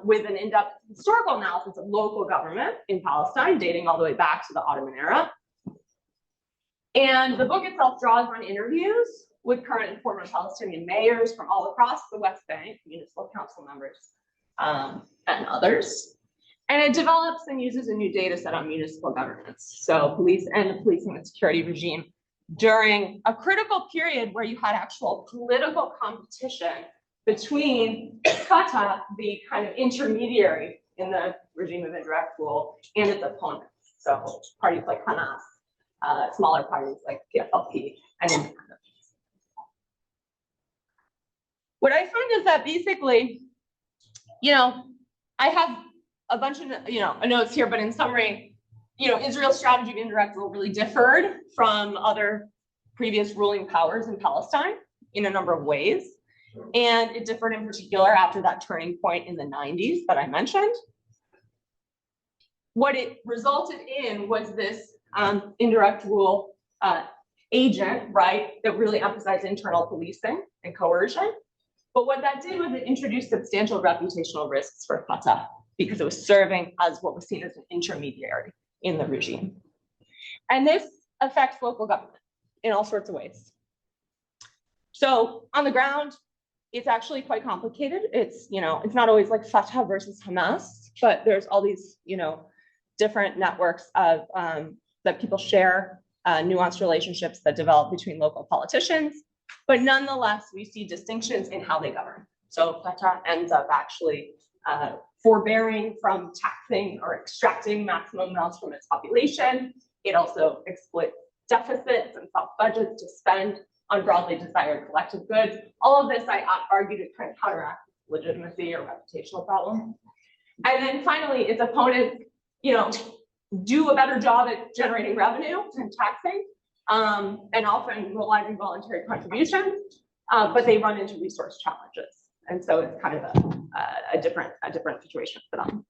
I: with an in-depth historical analysis of local government in Palestine, dating all the way back to the Ottoman era. And the book itself draws on interviews with current and former Palestinian mayors from all across the West Bank, municipal council members, and others. And it develops and uses a new data set on municipal governance. So police and the policing and security regime during a critical period where you had actual political competition between Fatah, the kind of intermediary in the regime of indirect rule, and its opponents. So parties like Hamas, smaller parties like PFLP, and independents. What I find is that basically, I have a bunch of, notes here, but in summary, Israel's strategy of indirect rule really differed from other previous ruling powers in Palestine in a number of ways. And it differed in particular after that turning point in the 90s that I mentioned. What it resulted in was this indirect rule agent, right, that really emphasized internal policing and coercion. But what that did was it introduced substantial reputational risks for Fatah because it was serving as what was seen as an intermediary in the regime. And this affects local government in all sorts of ways. So on the ground, it's actually quite complicated. It's not always like Fatah versus Hamas, but there's all these, different networks of that people share, nuanced relationships that develop between local politicians. But nonetheless, we see distinctions in how they govern. So Fatah ends up actually forbearing from taxing or extracting maximum amounts from its population. It also exploits deficits and soft budgets to spend on broadly desired collective goods. All of this, I argue, to kind of counteract legitimacy or reputational problem. And then finally, its opponents, do a better job at generating revenue and taxing, and often realizing voluntary contributions, but they run into resource challenges. And so it's kind of a different situation for them.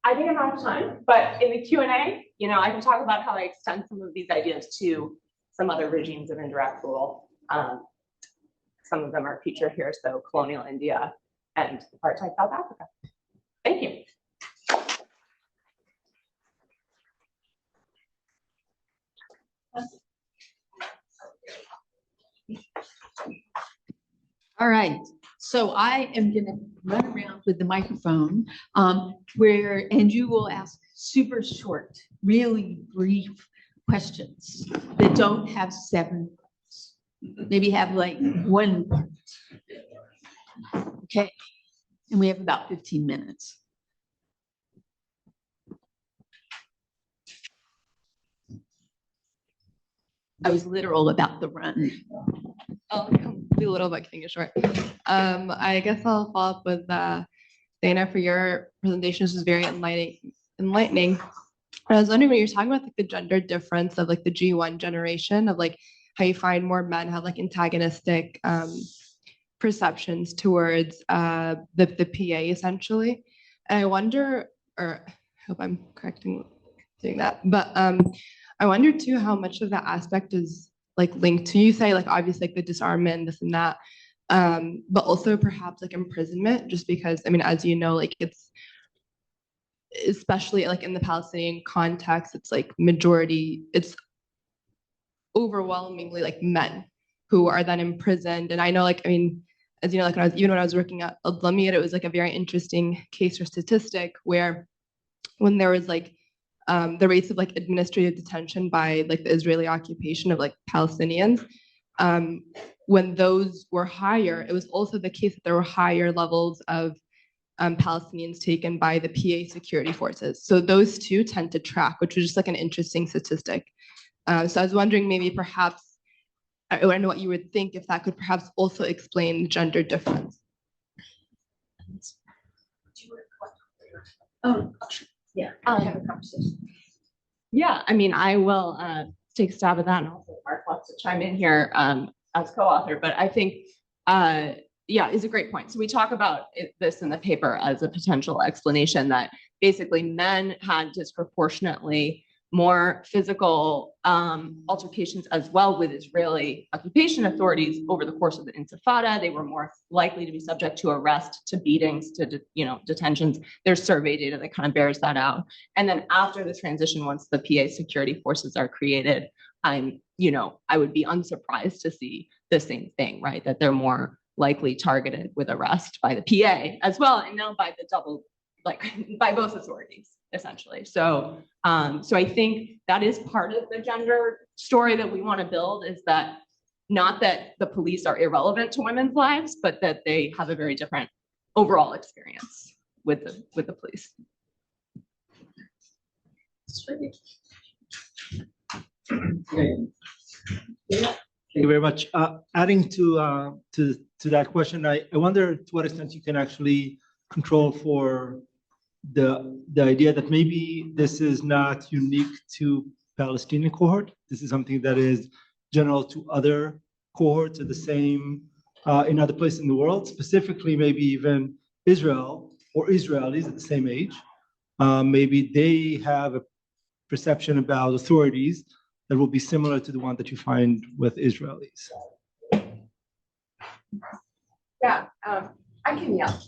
I: I think I'm out of time, but in the Q&A, I can talk about how I extend some of these ideas to some other regimes of indirect rule. Some of them are featured here, so colonial India and apartheid South Africa. Thank you.
E: All right, so I am gonna run around with the microphone and you will ask super short, really brief questions that don't have 7 parts. Maybe have like 1 part. Okay, and we have about 15 minutes. I was literal about the run.
J: I'll be a little bit keeping it short. I guess I'll follow up with Dana for your presentation. This was very enlightening. I was wondering when you're talking about like the gender difference of like the G1 generation of like how you find more men have like antagonistic perceptions towards the PA essentially. And I wonder, or I hope I'm correcting doing that, but I wonder too how much of that aspect is like linked to, you say like obviously like the disarmament, this and that, but also perhaps like imprisonment, just because I mean, as you know, like it's especially like in the Palestinian context, it's like majority, it's overwhelmingly like men who are then imprisoned. And I know like, I mean, as you know, like when I was working at Al-Dlamiyat, it was like a very interesting case or statistic where when there was like the rates of like administrative detention by like the Israeli occupation of like Palestinians, when those were higher, it was also the case that there were higher levels of Palestinians taken by the PA security forces. So those two tend to track, which was just like an interesting statistic. So I was wondering maybe perhaps, I don't know what you would think if that could perhaps also explain the gender difference.
B: Oh, yeah, have a conversation.
I: Yeah, I mean, I will take a stab at that, and also Mark wants to chime in here. as co-author, but I think, yeah, is a great point. So we talk about this in the paper as a potential explanation that basically men had disproportionately more physical altercations as well with Israeli occupation authorities over the course of the Intifada. They were more likely to be subject to arrest, to beatings, to detentions. There's survey data that kind of bears that out. And then after the transition, once the PA security forces are created, I would be unsurprised to see the same thing, right? That they're more likely targeted with arrest by the PA as well, and now by the double, by both authorities, essentially. So I think that is part of the gender story that we want to build, is that not that the police are irrelevant to women's lives, but that they have a very different overall experience with the police.
K: Thank you very much. Adding to that question, I wonder to what extent you can actually control for the idea that maybe this is not unique to Palestinian cohort. This is something that is general to other cohorts at the same in other places in the world, specifically maybe even Israel or Israelis at the same age. Maybe they have a perception about authorities that will be similar to the one that you find with Israelis.
I: Yeah, I can yell.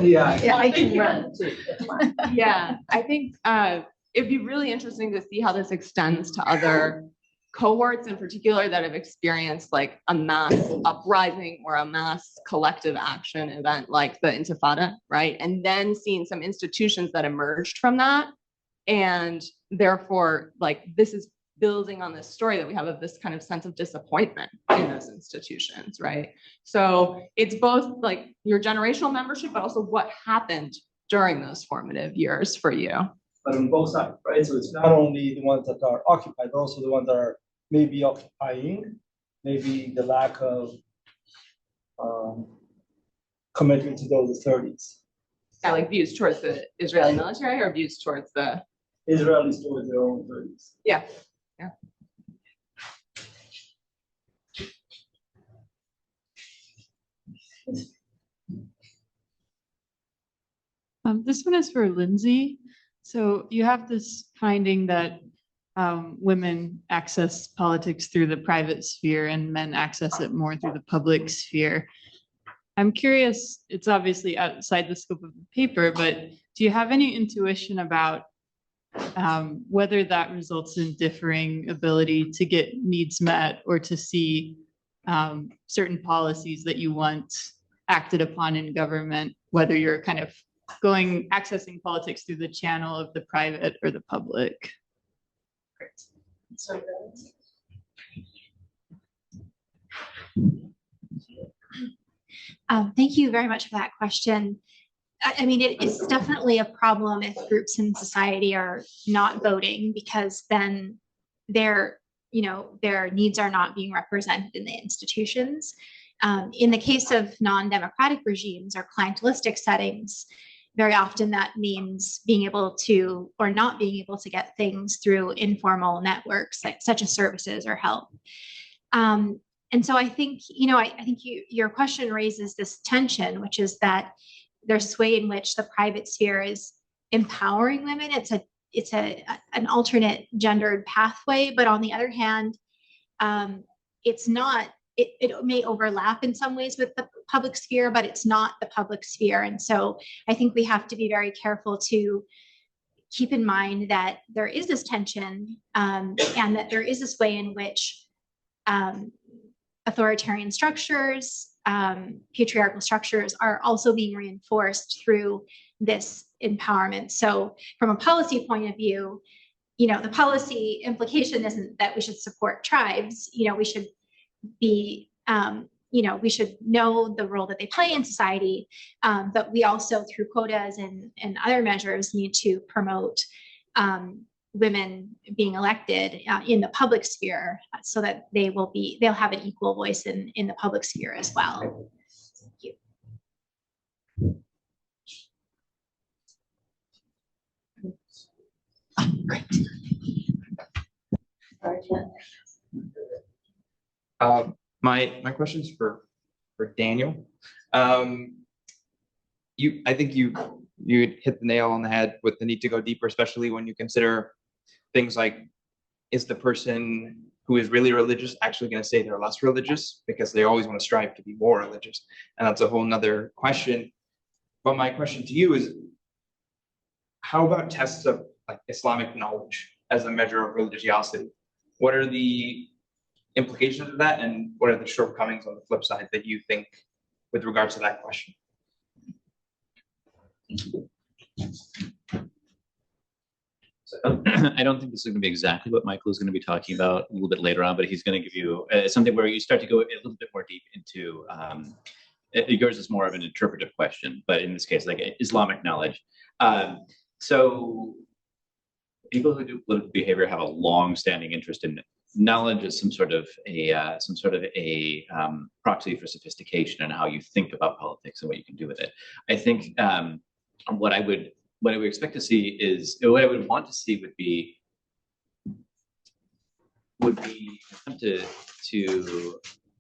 K: Yeah,
I: I can run too. Yeah, I think it'd be really interesting to see how this extends to other cohorts in particular that have experienced like a mass uprising or a mass collective action event like the Intifada, right? And then seeing some institutions that emerged from that. And therefore, like, this is building on this story that we have of this kind of sense of disappointment in those institutions, right? So it's both like your generational membership, but also what happened during those formative years for you.
K: but on both sides, right? So it's not only the ones that are occupied, but also the ones that are maybe occupying, maybe the lack of commitment to those authorities.
I: Yeah, like views towards the Israeli military or views towards the
K: Israelis towards their own authorities.
I: Yeah. Yeah.
L: This one is for Lindsay. So you have this finding that women access politics through the private sphere and men access it more through the public sphere. I'm curious, it's obviously outside the scope of the paper, but do you have any intuition about whether that results in differing ability to get needs met or to see certain policies that you want acted upon in government, whether you're kind of accessing politics through the channel of the private or the public?
I: Great. So
G: thank you very much for that question. I mean, it's definitely a problem if groups in society are not voting, because then their needs are not being represented in the institutions. In the case of non-democratic regimes or clientelistic settings, very often that means being able to or not being able to get things through informal networks, like such as services or help. And so I think, your question raises this tension, which is that there's a way in which the private sphere is empowering women. It's an alternate gendered pathway, but on the other hand, it's not. It may overlap in some ways with the public sphere, but it's not the public sphere. And so I think we have to be very careful to keep in mind that there is this tension, and that there is this way in which authoritarian structures, patriarchal structures are also being reinforced through this empowerment. So from a policy point of view, the policy implication isn't that we should support tribes. We should be, we should know the role that they play in society, but we also, through quotas and other measures, need to promote women being elected in the public sphere, so that they'll have an equal voice in the public sphere as well. Thank you.
M: Great. My question is for Daniel. I think you hit the nail on the head with the need to go deeper, especially when you consider things like, is the person who is really religious actually going to say they're less religious because they always want to strive to be more religious? And that's a whole nother question. But my question to you is, how about tests of like Islamic knowledge as a measure of religiosity? What are the implications of that, and what are the shortcomings on the flip side that you think with regards to that question?
H: So, I don't think this is going to be exactly what Michael is going to be talking about a little bit later on, but he's going to give you something where you start to go a little bit more deep into, yours is more of an interpretive question, but in this case, like Islamic knowledge. So people who do political behavior have a long-standing interest in knowledge as some sort of a proxy for sophistication and how you think about politics and what you can do with it. I think what I would expect to see is, what I would want to see would be to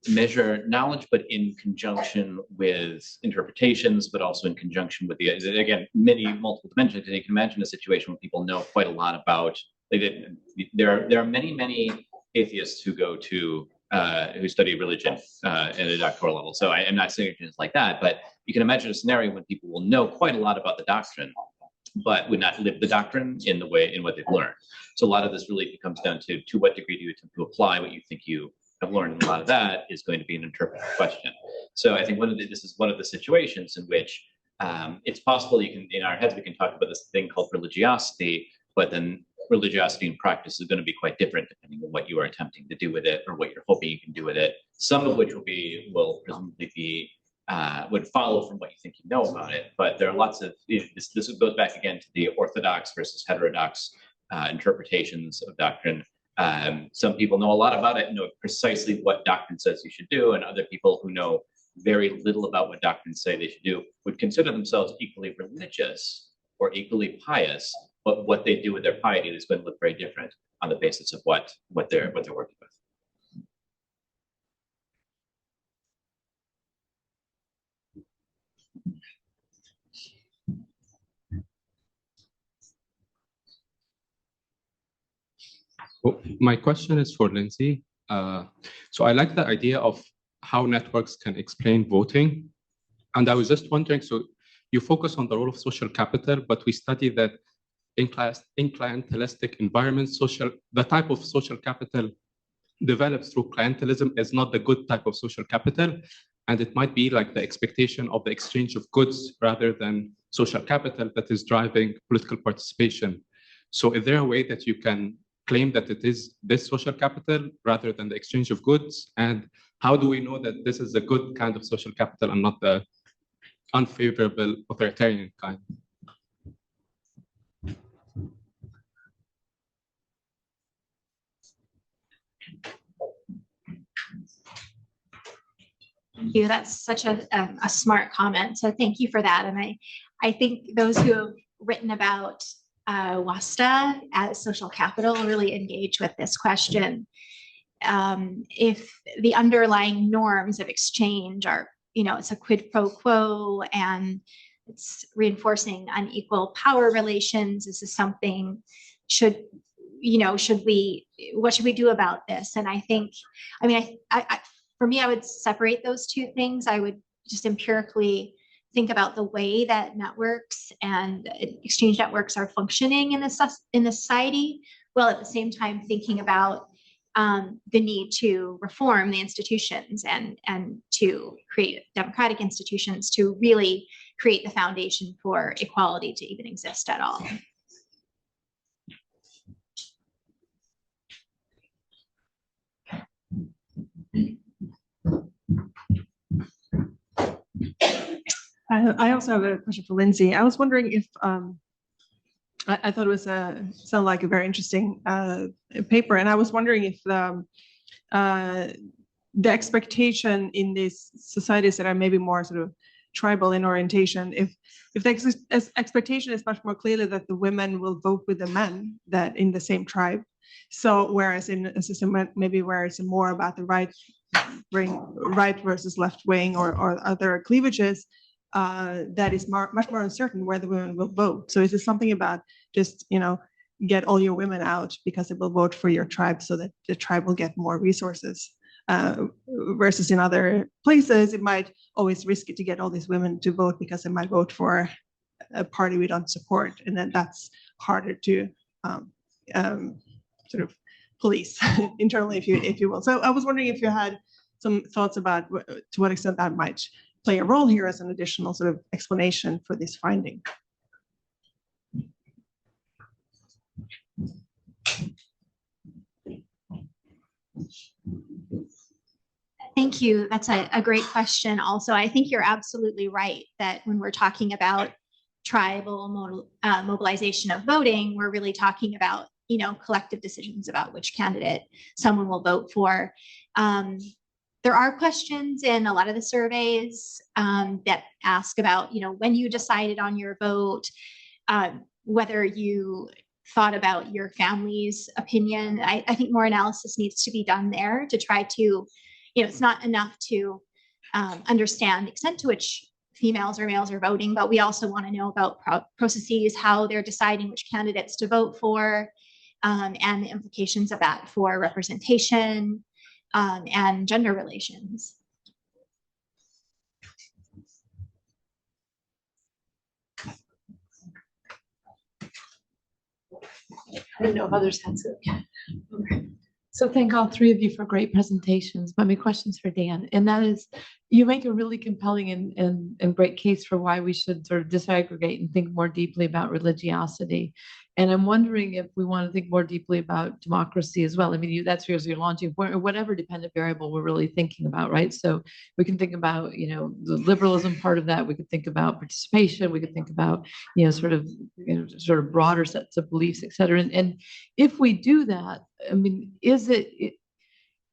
H: measure knowledge, but in conjunction with interpretations, but also in conjunction with again, multiple dimensions. And you can imagine a situation where people know quite a lot about, there are many atheists who go to, who study religion at a doctoral level. So I'm not saying it's like that, but you can imagine a scenario when people will know quite a lot about the doctrine, but would not live the doctrine in what they've learned. So a lot of this really comes down to what degree do you attempt to apply what you think you have learned. And a lot of that is going to be an interpretive question. So I think this is one of the situations in which it's possible in our heads, we can talk about this thing called religiosity, but then religiosity in practice is going to be quite different depending on what you are attempting to do with it or what you're hoping you can do with it. Some of which will presumably be would follow from what you think you know about it. But there are lots of, this goes back again to the orthodox versus heterodox interpretations of doctrine. Some people know a lot about it and know precisely what doctrine says you should do, and other people who know very little about what doctrines say they should do would consider themselves equally religious or equally pious, but what they do with their piety is going to look very different on the basis of what they're working with.
N: Well, my question is for Lindsay. So I like the idea of how networks can explain voting. And I was just wondering, so you focus on the role of social capital, but we study that in clientelistic environments, the type of social capital developed through clientelism is not the good type of social capital. And it might be like the expectation of the exchange of goods rather than social capital that is driving political participation. So is there a way that you can claim that it is this social capital rather than the exchange of goods? And how do we know that this is a good kind of social capital and not the unfavorable authoritarian kind?
G: Thank you. That's such a smart comment. So thank you for that. And I think those who have written about Wasta as social capital really engage with this question. If the underlying norms of exchange are, it's a quid pro quo and it's reinforcing unequal power relations, this is something what should we do about this? And I think, for me, I would separate those two things. I would just empirically think about the way that networks and exchange networks are functioning in the society, while at the same time thinking about the need to reform the institutions and to create democratic institutions to really create the foundation for equality to even exist at all.
O: I also have a question for Lindsay. I was wondering if I thought it was sounded like a very interesting paper, and I was wondering if the expectation in these societies that are maybe more sort of tribal in orientation, if the expectation is much more clearly that the women will vote with the men that in the same tribe. So whereas in a system maybe where it's more about the right right versus left wing or other cleavages, that is much more uncertain where the women will vote. So is this something about just, get all your women out because it will vote for your tribe so that the tribe will get more resources? Versus in other places, it might always risk it to get all these women to vote because they might vote for a party we don't support, and then that's harder to sort of police internally, if you will. So I was wondering if you had some thoughts about to what extent that might play a role here as an additional sort of explanation for this finding.
G: Thank you. That's a great question. Also, I think you're absolutely right that when we're talking about tribal mobilization of voting, we're really talking about, collective decisions about which candidate someone will vote for. There are questions in a lot of the surveys that ask about, when you decided on your vote, whether you thought about your family's opinion. I think more analysis needs to be done there to try to, it's not enough to understand the extent to which females or males are voting, but we also want to know about processes, how they're deciding which candidates to vote for, and the implications of that for representation and gender relations.
P: I don't know if others had to. Okay. So thank all three of you for great presentations. But my question's for Dan, and that is, you make a really compelling and great case for why we should sort of disaggregate and think more deeply about religiosity. And I'm wondering if we want to think more deeply about democracy as well. I mean, that's because you're launching whatever dependent variable we're really thinking about, right? So we can think about, the liberalism part of that. We could think about participation. We could think about, sort of broader sets of beliefs, et cetera. And if we do that, I mean,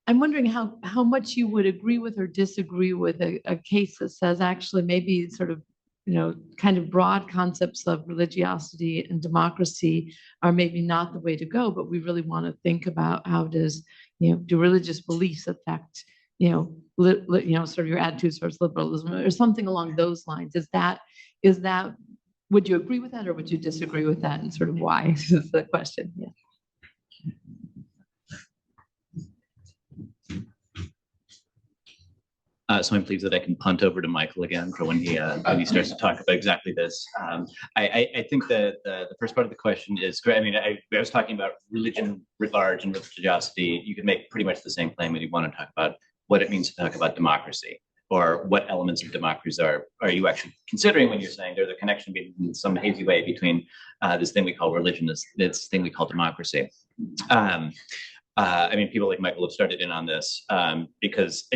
P: I'm wondering how much you would agree with or disagree with a case that says actually maybe sort of, kind of broad concepts of religiosity and democracy are maybe not the way to go, but we really want to think about how does, do religious beliefs affect, sort of your attitudes towards liberalism or something along those lines. Is that, would you agree with that or would you disagree with that, and sort of why is the question? Yeah.
H: So I'm pleased that I can punt over to Michael again for when he starts to talk about exactly this. I think that the first part of the question is great. I mean, I was talking about religion writ large and religiosity. You can make pretty much the same claim when you want to talk about what it means to talk about democracy, or what elements of democracy are you actually considering when you're saying there's a connection in some hazy way between this thing we call religion, this thing we call democracy. I mean, people like Michael have started in on this because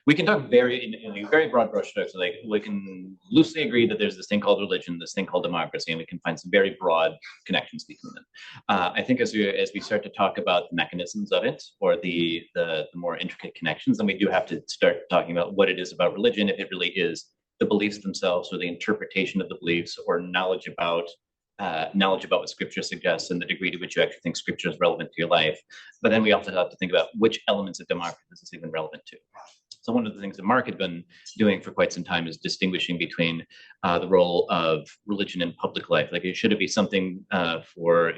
H: we can talk in very broad brushstrokes. Like we can loosely agree that there's this thing called religion, this thing called democracy, and we can find some very broad connections between them. I think as we start to talk about the mechanisms of it, or the more intricate connections, then we do have to start talking about what it is about religion, if it really is the beliefs themselves, or the interpretation of the beliefs, or knowledge about what scripture suggests and the degree to which you actually think scripture is relevant to your life. But then we also have to think about which elements of democracy this is even relevant to. So one of the things that Mark had been doing for quite some time is distinguishing between the role of religion in public life. Like, should it be something for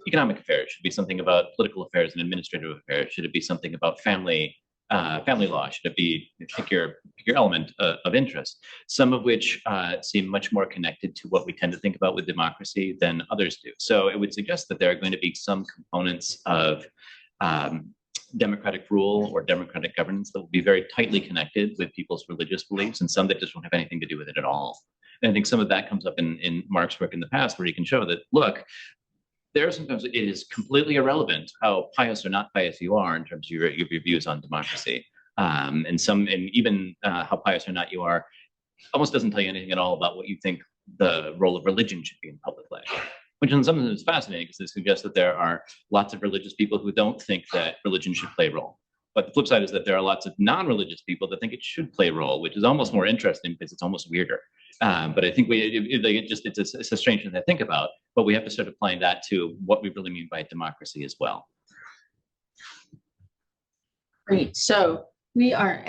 H: economic affairs? Should it be something about political affairs and administrative affairs? Should it be something about family law? Should it be pick your element of interest? Some of which seem much more connected to what we tend to think about with democracy than others do. So it would suggest that there are going to be some components of democratic rule or democratic governance that will be very tightly connected with people's religious beliefs, and some that just won't have anything to do with it at all. And I think some of that comes up in Mark's work in the past, where he can show that, look, there are sometimes it is completely irrelevant how pious or not pious you are in terms of your views on democracy. And even how pious or not you are almost doesn't tell you anything at all about what you think the role of religion should be in public life. Which in some sense is fascinating, because it suggests that there are lots of religious people who don't think that religion should play a role. But the flip side is that there are lots of non-religious people that think it should play a role, which is almost more interesting because it's almost weirder. But I think it's a strange thing to think about, but we have to start applying that to what we really mean by democracy as well.
P: Great. So
E: we are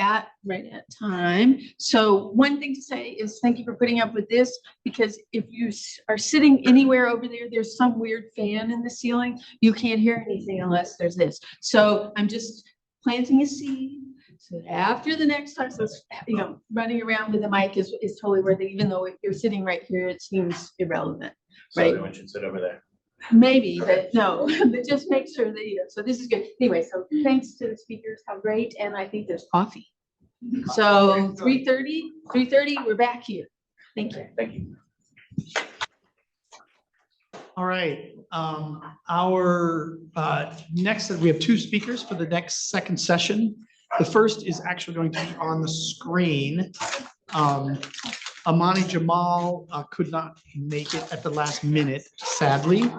E: right at time. So one thing to say is thank you for putting up with this, because if you are sitting anywhere over there, there's some weird fan in the ceiling. You can't hear anything unless there's this. So I'm just planting a seed. So that after the next time, so running around with the mic is totally worth it, even though if you're sitting right here, it seems irrelevant,
H: So
E: right?
H: everyone should sit over there.
E: Maybe, but no, but just make sure that, so this is good. Anyway, so thanks to the speakers, how great, and I think there's coffee. So 3:30, we're back here. Thank you.
H: Thank you.
A: All right, our next, we have two speakers for the next second session. The first is actually going to be on the screen. Amaney Jamal could not make it at the last minute, sadly,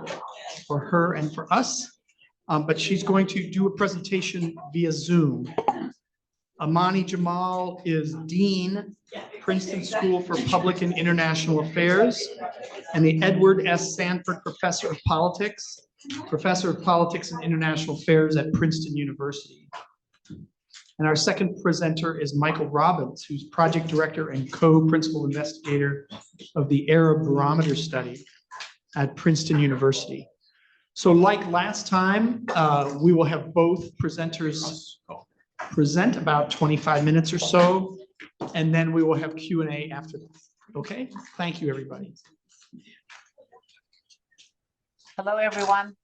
A: for her and for us, but she's going to do a presentation via Zoom. Amaney Jamal is Dean, Princeton School for Public and International Affairs, and the Edward S. Sanford Professor of Politics, Professor of Politics and International Affairs at Princeton University. And our second presenter is Michael Robbins, who's project director and co-principal investigator of the Arab Barometer study at Princeton University. So like last time, we will have both presenters present about 25 minutes or so, and then we will have Q&A after that. Okay, thank you, everybody.
Q: Hello, everyone.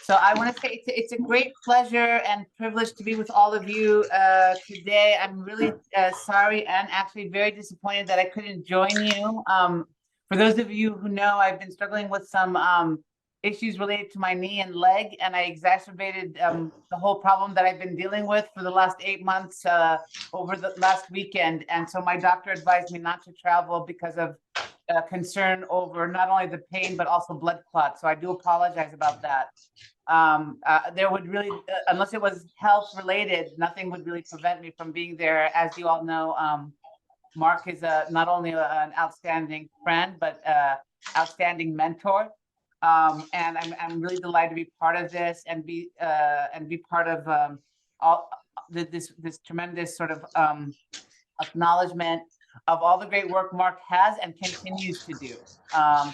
Q: So I want to say it's a great pleasure and privilege to be with all of you today. I'm really sorry and actually very disappointed that I couldn't join you. For those of you who know, I've been struggling with some issues related to my knee and leg, and I exacerbated the whole problem that I've been dealing with for the last 8 months over the last weekend. And so my doctor advised me not to travel because of concern over not only the pain, but also blood clots. So I do apologize about that. There would really, unless it was health related, nothing would really prevent me from being there. As you all know, Mark is not only an outstanding friend, but outstanding mentor. And I'm really delighted to be part of this and be part of all this tremendous sort of acknowledgement of all the great work Mark has and continues to do.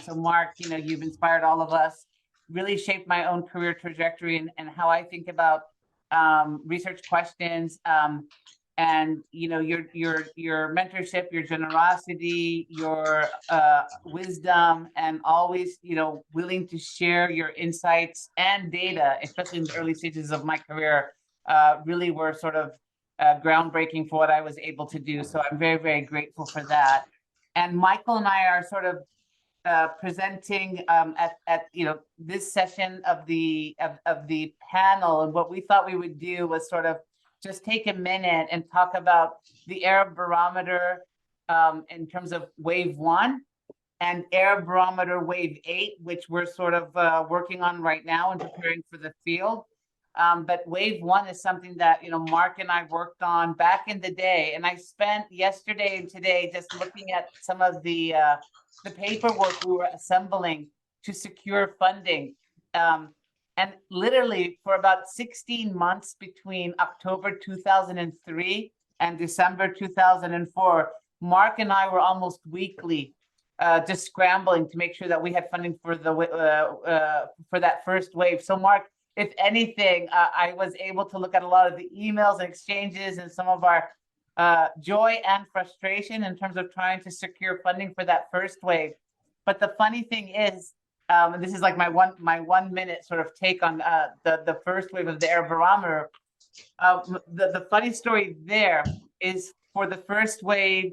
Q: So Mark, you've inspired all of us, really shaped my own career trajectory and how I think about research questions. And your mentorship, your generosity, your wisdom, and always willing to share your insights and data, especially in the early stages of my career, really were sort of groundbreaking for what I was able to do. So I'm very, very grateful for that. And Michael and I are sort of presenting at this session of the panel, and what we thought we would do was sort of just take a minute and talk about the Arab Barometer in terms of wave 1 and Arab Barometer wave 8, which we're sort of working on right now and preparing for the field. But wave 1 is something that Mark and I worked on back in the day, and I spent yesterday and today just looking at some of the paperwork we were assembling to secure funding. And literally for about 16 months between October 2003 and December 2004, Mark and I were almost weekly just scrambling to make sure that we had funding for for that first wave. So Mark, if anything, I was able to look at a lot of the emails and exchanges and some of our joy and frustration in terms of trying to secure funding for that first wave. But the funny thing is, and this is like my 1 minute sort of take on the first wave of the Arab Barometer. The funny story there is, for the first wave,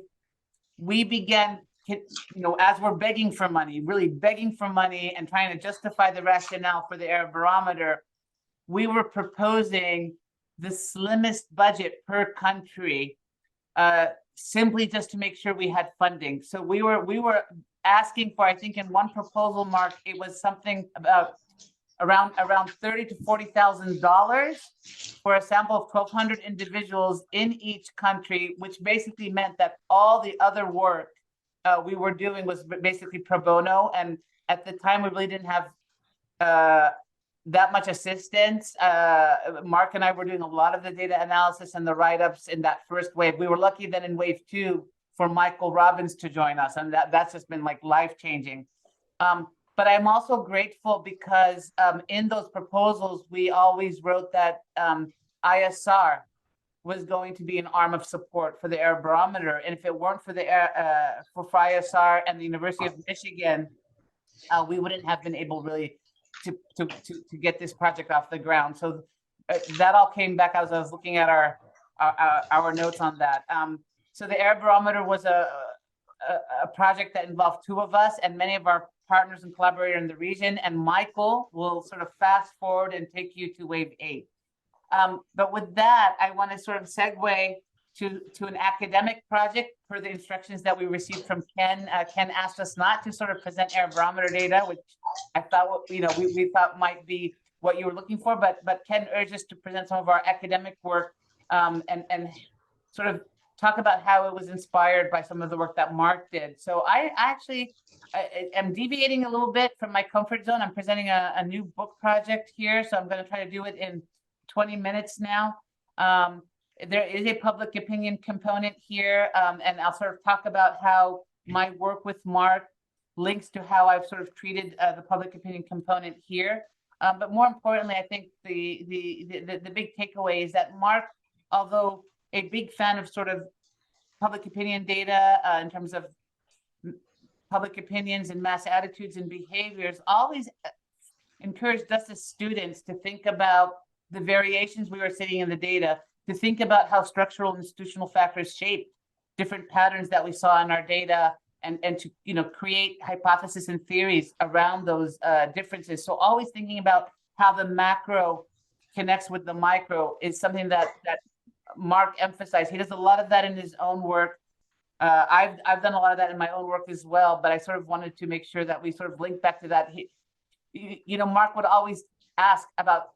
Q: we began, as we're begging for money, really begging for money and trying to justify the rationale for the Arab Barometer, we were proposing the slimmest budget per country, simply just to make sure we had funding. So we were asking for, I think in one proposal, Mark, it was something about around $30,000 to $40,000 for a sample of 1,200 individuals in each country, which basically meant that all the other work we were doing was basically pro bono. And at the time, we really didn't have that much assistance. Mark and I were doing a lot of the data analysis and the write-ups in that first wave. We were lucky then in wave 2 for Michael Robbins to join us, and that's just been like life-changing. But I'm also grateful because in those proposals, we always wrote that ISR was going to be an arm of support for the Error Barometer. And if it weren't for the for ISR and the University of Michigan, we wouldn't have been able really to get this project off the ground. So that all came back as I was looking at our notes on that. So the Error Barometer was a project that involved 2 of us and many of our partners and collaborators in the region. And Michael will sort of fast forward and take you to wave 8. But with that, I want to sort of segue to an academic project per the instructions that we received from Ken. Ken asked us not to sort of present Error Barometer data, which I thought, we thought might be what you were looking for, but Ken urged us to present some of our academic work and sort of talk about how it was inspired by some of the work that Mark did. So I actually am deviating a little bit from my comfort zone. I'm presenting a new book project here, so I'm going to try to do it in 20 minutes now. There is a public opinion component here, and I'll sort of talk about how my work with Mark links to how I've sort of treated the public opinion component here. But more importantly, I think the big takeaway is that Mark, although a big fan of sort of public opinion data in terms of public opinions and mass attitudes and behaviors, always encouraged us as students to think about the variations we were seeing in the data, to think about how structural and institutional factors shape different patterns that we saw in our data, and to create hypotheses and theories around those differences. So always thinking about how the macro connects with the micro is something that Mark emphasized. He does a lot of that in his own work. I've done a lot of that in my own work as well, but I sort of wanted to make sure that we sort of link back to that. Mark would always ask about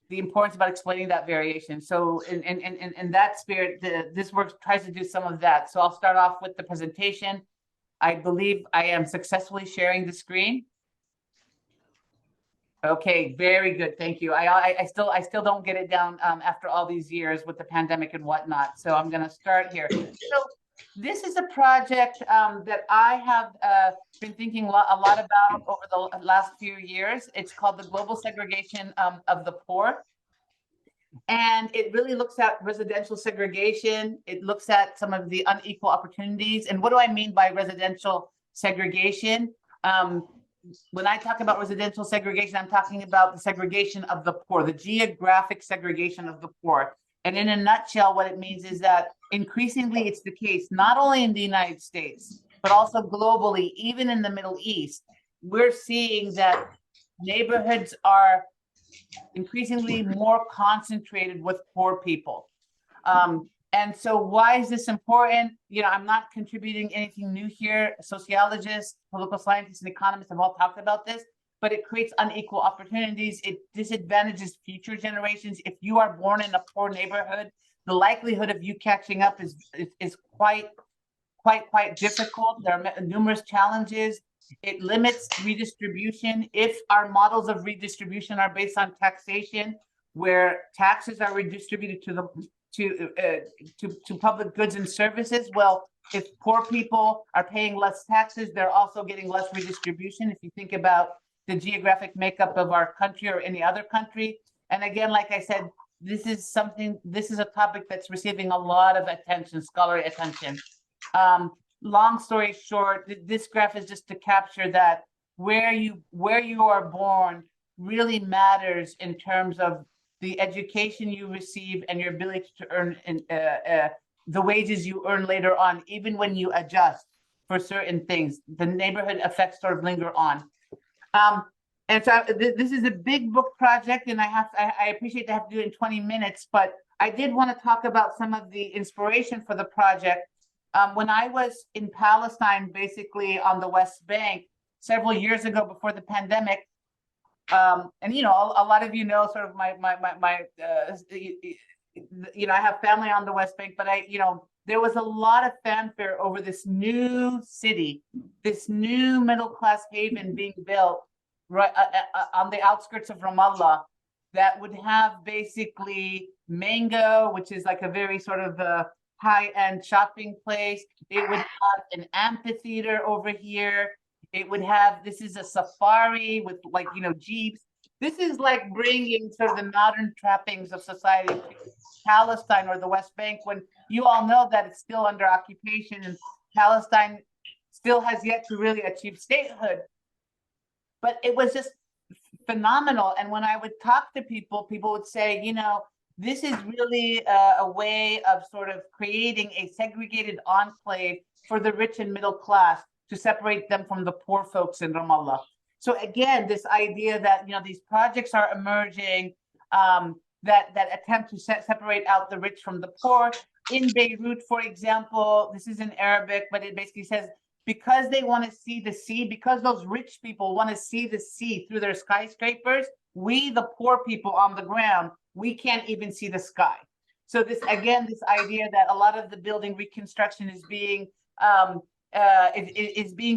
Q: the importance about explaining that variation. So in that spirit, this work tries to do some of that. So I'll start off with the presentation. I believe I am successfully sharing the screen. Okay, very good, thank you. I still don't get it down after all these years with the pandemic and whatnot. So I'm gonna start here. So this is a project that I have been thinking a lot about over the last few years. It's called the Global Segregation of the Poor. And it really looks at residential segregation. It looks at some of the unequal opportunities. And what do I mean by residential segregation? When I talk about residential segregation, I'm talking about the segregation of the poor, the geographic segregation of the poor. And in a nutshell, what it means is that increasingly it's the case, not only in the United States, but also globally, even in the Middle East, we're seeing that neighborhoods are increasingly more concentrated with poor people. And so why is this important? I'm not contributing anything new here. Sociologists, political scientists, and economists have all talked about this, but it creates unequal opportunities. It disadvantages future generations. If you are born in a poor neighborhood, the likelihood of you catching up is quite difficult. There are numerous challenges. It limits redistribution. If our models of redistribution are based on taxation, where taxes are redistributed to public goods and services, well, if poor people are paying less taxes, they're also getting less redistribution. If you think about the geographic makeup of our country or any other country. And again, like I said, this is a topic that's receiving a lot of attention, scholarly attention. Long story short, this graph is just to capture that where you are born really matters in terms of the education you receive and your ability to earn the wages you earn later on, even when you adjust for certain things. The neighborhood effects sort of linger on. And so this is a big book project, and I appreciate to have to do it in 20 minutes, but I did want to talk about some of the inspiration for the project. When I was in Palestine, basically on the West Bank, several years ago before the pandemic, and a lot of sort of my I have family on the West Bank, but there was a lot of fanfare over this new city, this new middle-class haven being built right on the outskirts of Ramallah that would have basically Mango, which is like a very sort of high-end shopping place. It would have an amphitheater over here. It would have, this is a safari with like, you know, jeeps. This is like bringing sort of the modern trappings of society to Palestine or the West Bank, when you all know that it's still under occupation and Palestine still has yet to really achieve statehood. But it was just phenomenal. And when I would talk to people, people would say, you know, this is really a way of sort of creating a segregated enclave for the rich and middle class to separate them from the poor folks in Ramallah. So again, this idea that, you know, these projects are emerging that attempt to separate out the rich from the poor. In Beirut, for example, this is in Arabic, but it basically says, because they want to see the sea, because those rich people want to see the sea through their skyscrapers, we, the poor people on the ground, we can't even see the sky. So this, again, this idea that a lot of the building reconstruction is being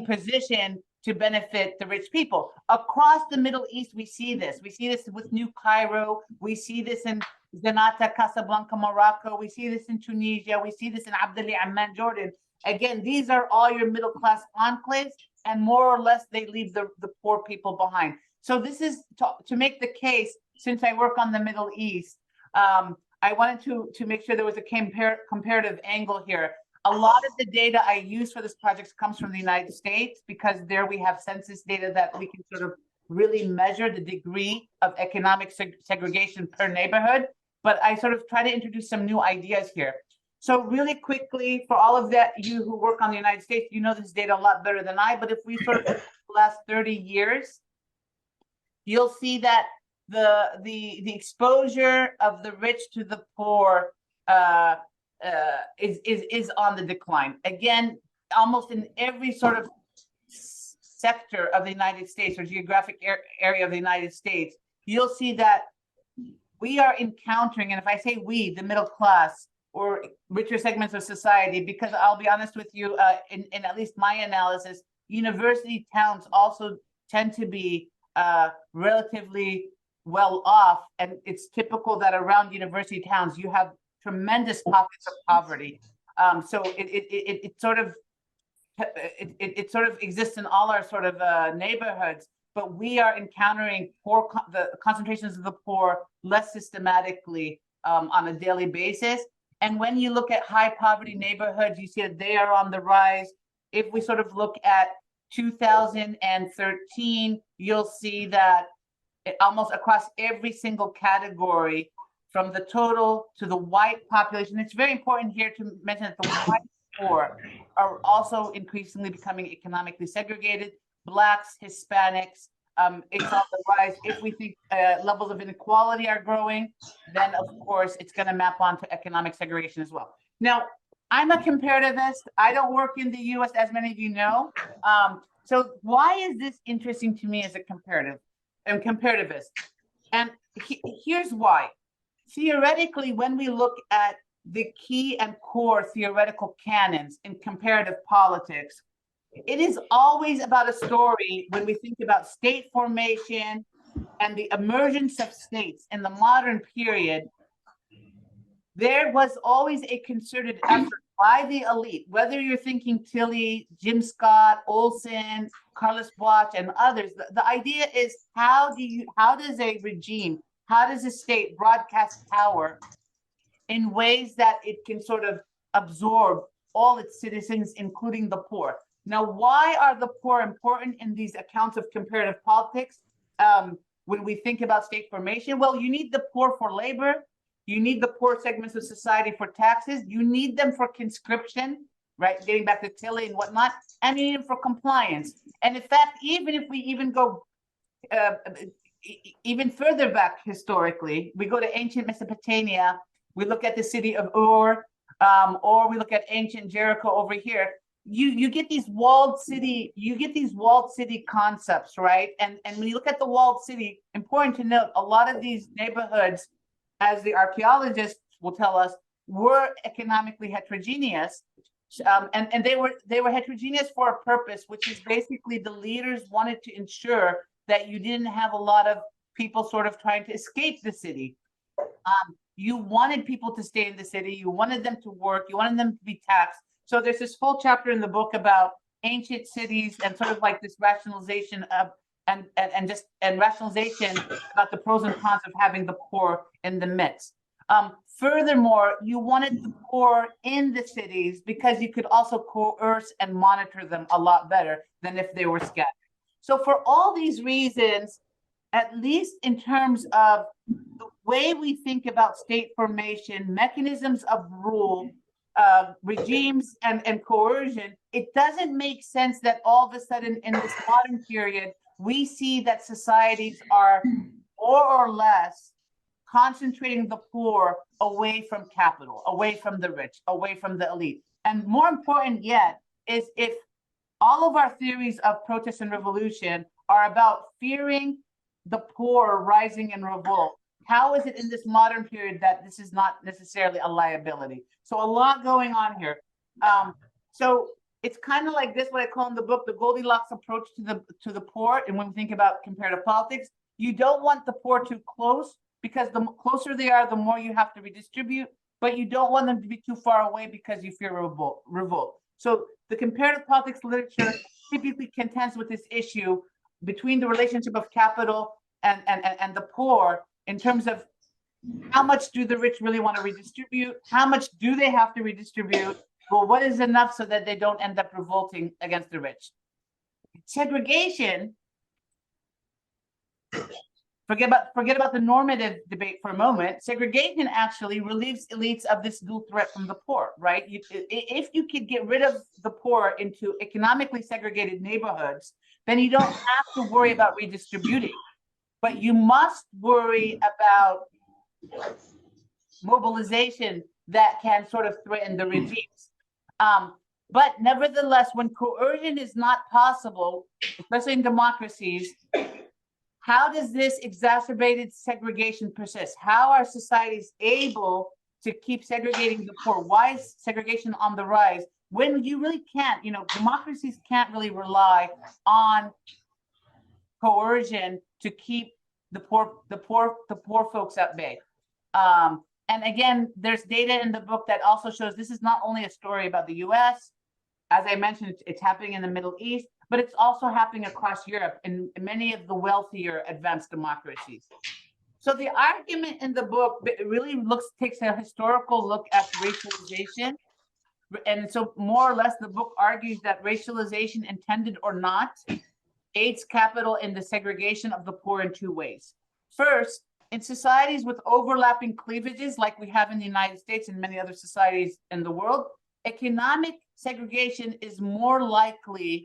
Q: positioned to benefit the rich people. Across the Middle East, we see this. We see this with New Cairo. We see this in Zanata, Casablanca, Morocco. We see this in Tunisia. We see this in Abdali, Amman, Jordan. Again, these are all your middle-class enclaves, and more or less they leave the poor people behind. So this is to make the case, since I work on the Middle East, I wanted to make sure there was a comparative angle here. A lot of the data I use for this project comes from the United States, because there we have census data that we can sort of really measure the degree of economic segregation per neighborhood. But I sort of try to introduce some new ideas here. So really quickly, for all of that, you who work on the United States, you know this data a lot better than I, but if we sort of look at the last 30 years, you'll see that the exposure of the rich to the poor is on the decline. Again, almost in every sort of sector of the United States or geographic area of the United States, you'll see that we are encountering, and if I say we, the middle class or richer segments of society, because I'll be honest with you, in at least my analysis, university towns also tend to be relatively well off, and it's typical that around university towns you have tremendous pockets of poverty. So it sort of exists in all our sort of neighborhoods, but we are encountering the concentrations of the poor less systematically on a daily basis. And when you look at high poverty neighborhoods, you see that they are on the rise. If we sort of look at 2013, you'll see that almost across every single category, from the total to the white population, it's very important here to mention that the white poor are also increasingly becoming economically segregated. Blacks, Hispanics, it's on the rise. If we think levels of inequality are growing, then of course it's going to map onto economic segregation as well. Now, I'm a comparativist. I don't work in the US, as many of you know. So why is this interesting to me as a comparativist? And here's why. Theoretically, when we look at the key and core theoretical canons in comparative politics, it is always about a story when we think about state formation and the emergence of states in the modern period. There was always a concerted effort by the elite, whether you're thinking Tilly, Jim Scott, Olson, Carlos Bosch, and others. The idea is how does a regime, how does a state broadcast power in ways that it can sort of absorb all its citizens, including the poor? Now, why are the poor important in these accounts of comparative politics? When we think about state formation, well, you need the poor for labor. You need the poor segments of society for taxes. You need them for conscription, right? Getting back to Tilly and whatnot, and you need them for compliance. And in fact, even if we even go even further back historically, we go to ancient Mesopotamia, we look at the city of Ur, or we look at ancient Jericho over here. You get these walled city, concepts, right? And when you look at the walled city, important to note, a lot of these neighborhoods, as the archaeologists will tell us, were economically heterogeneous. And they were heterogeneous for a purpose, which is basically the leaders wanted to ensure that you didn't have a lot of people sort of trying to escape the city. You wanted people to stay in the city. You wanted them to work. You wanted them to be taxed. So there's this whole chapter in the book about ancient cities and sort of like this rationalization of and rationalization about the pros and cons of having the poor in the midst. Furthermore, you wanted the poor in the cities because you could also coerce and monitor them a lot better than if they were scattered. So for all these reasons, at least in terms of the way we think about state formation, mechanisms of rule, regimes and coercion, it doesn't make sense that all of a sudden in this modern period, we see that societies are more or less concentrating the poor away from capital, away from the rich, away from the elite. And more important yet is if all of our theories of protest and revolution are about fearing the poor rising in revolt, how is it in this modern period that this is not necessarily a liability? So a lot going on here. So it's kind of like this, what I call in the book, the Goldilocks approach to the poor. And when we think about comparative politics, you don't want the poor too close, because the closer they are, the more you have to redistribute, but you don't want them to be too far away because you fear revolt. So the comparative politics literature typically contends with this issue between the relationship of capital and the poor in terms of how much do the rich really want to redistribute? How much do they have to redistribute? Well, what is enough so that they don't end up revolting against the rich? Segregation, forget about the normative debate for a moment. Segregation actually relieves elites of this dual threat from the poor, right? If you could get rid of the poor into economically segregated neighborhoods, then you don't have to worry about redistributing, but you must worry about mobilization that can sort of threaten the regimes. But nevertheless, when coercion is not possible, especially in democracies, how does this exacerbated segregation persist? How are societies able to keep segregating the poor? Why is segregation on the rise when you really can't? Democracies can't really rely on coercion to keep the poor folks at bay. And again, there's data in the book that also shows this is not only a story about the US. As I mentioned, it's happening in the Middle East, but it's also happening across Europe in many of the wealthier advanced democracies. So the argument in the book really takes a historical look at racialization. And so more or less, the book argues that racialization, intended or not, aids capital in the segregation of the poor in two ways. First, in societies with overlapping cleavages like we have in the United States and many other societies in the world, economic segregation is more likely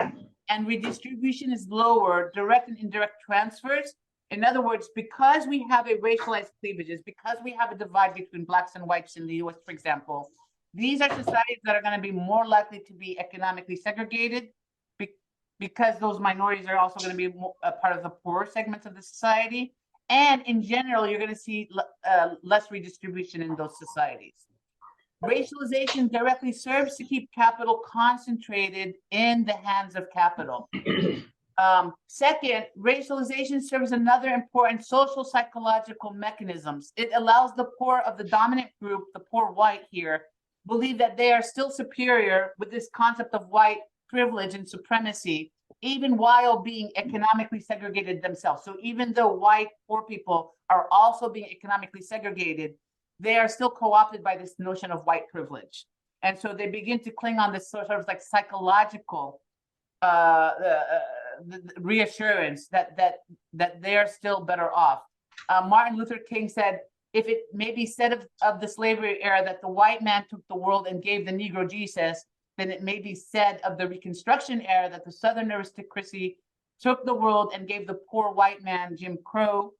Q: and redistribution is lower, direct and indirect transfers. In other words, because we have a racialized cleavages, because we have a divide between blacks and whites in the US, for example, these are societies that are going to be more likely to be economically segregated because those minorities are also going to be a part of the poorer segments of the society. And in general, you're going to see less redistribution in those societies. Racialization directly serves to keep capital concentrated in the hands of capital. Second, racialization serves another important social psychological mechanisms. It allows the poor of the dominant group, the poor white here, believe that they are still superior with this concept of white privilege and supremacy, even while being economically segregated themselves. So even though white poor people are also being economically segregated, they are still co-opted by this notion of white privilege. And so they begin to cling on this sort of like psychological reassurance that they are still better off. Martin Luther King said, if it may be said of the slavery era that the white man took the world and gave the Negro Jesus, then it may be said of the Reconstruction era that the Southern aristocracy took the world and gave the poor white man Jim Crow.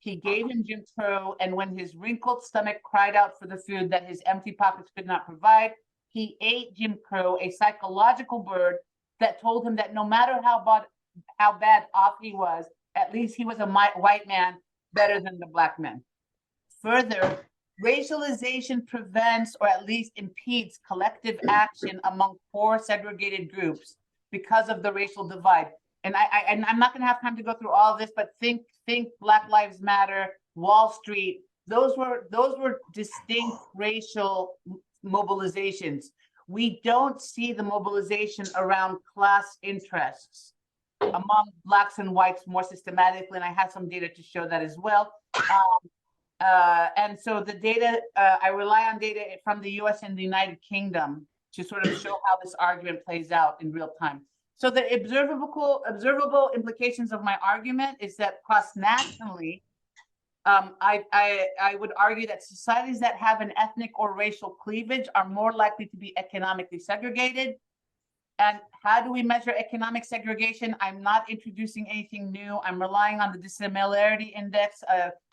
Q: He gave him Jim Crow, and when his wrinkled stomach cried out for the food that his empty pockets could not provide, he ate Jim Crow, a psychological bird that told him that no matter how bad off he was, at least he was a white man better than the black men. Further, racialization prevents or at least impedes collective action among poor segregated groups because of the racial divide. and I'm not going to have time to go through all of this, but think Black Lives Matter, Wall Street. Those were distinct racial mobilizations. We don't see the mobilization around class interests among Blacks and whites more systematically, and I have some data to show that as well. And so the data, I rely on data from the US and the United Kingdom to sort of show how this argument plays out in real time. So the observable implications of my argument is that cross-nationally, I would argue that societies that have an ethnic or racial cleavage are more likely to be economically segregated. And how do we measure economic segregation? I'm not introducing anything new. I'm relying on the dissimilarity index,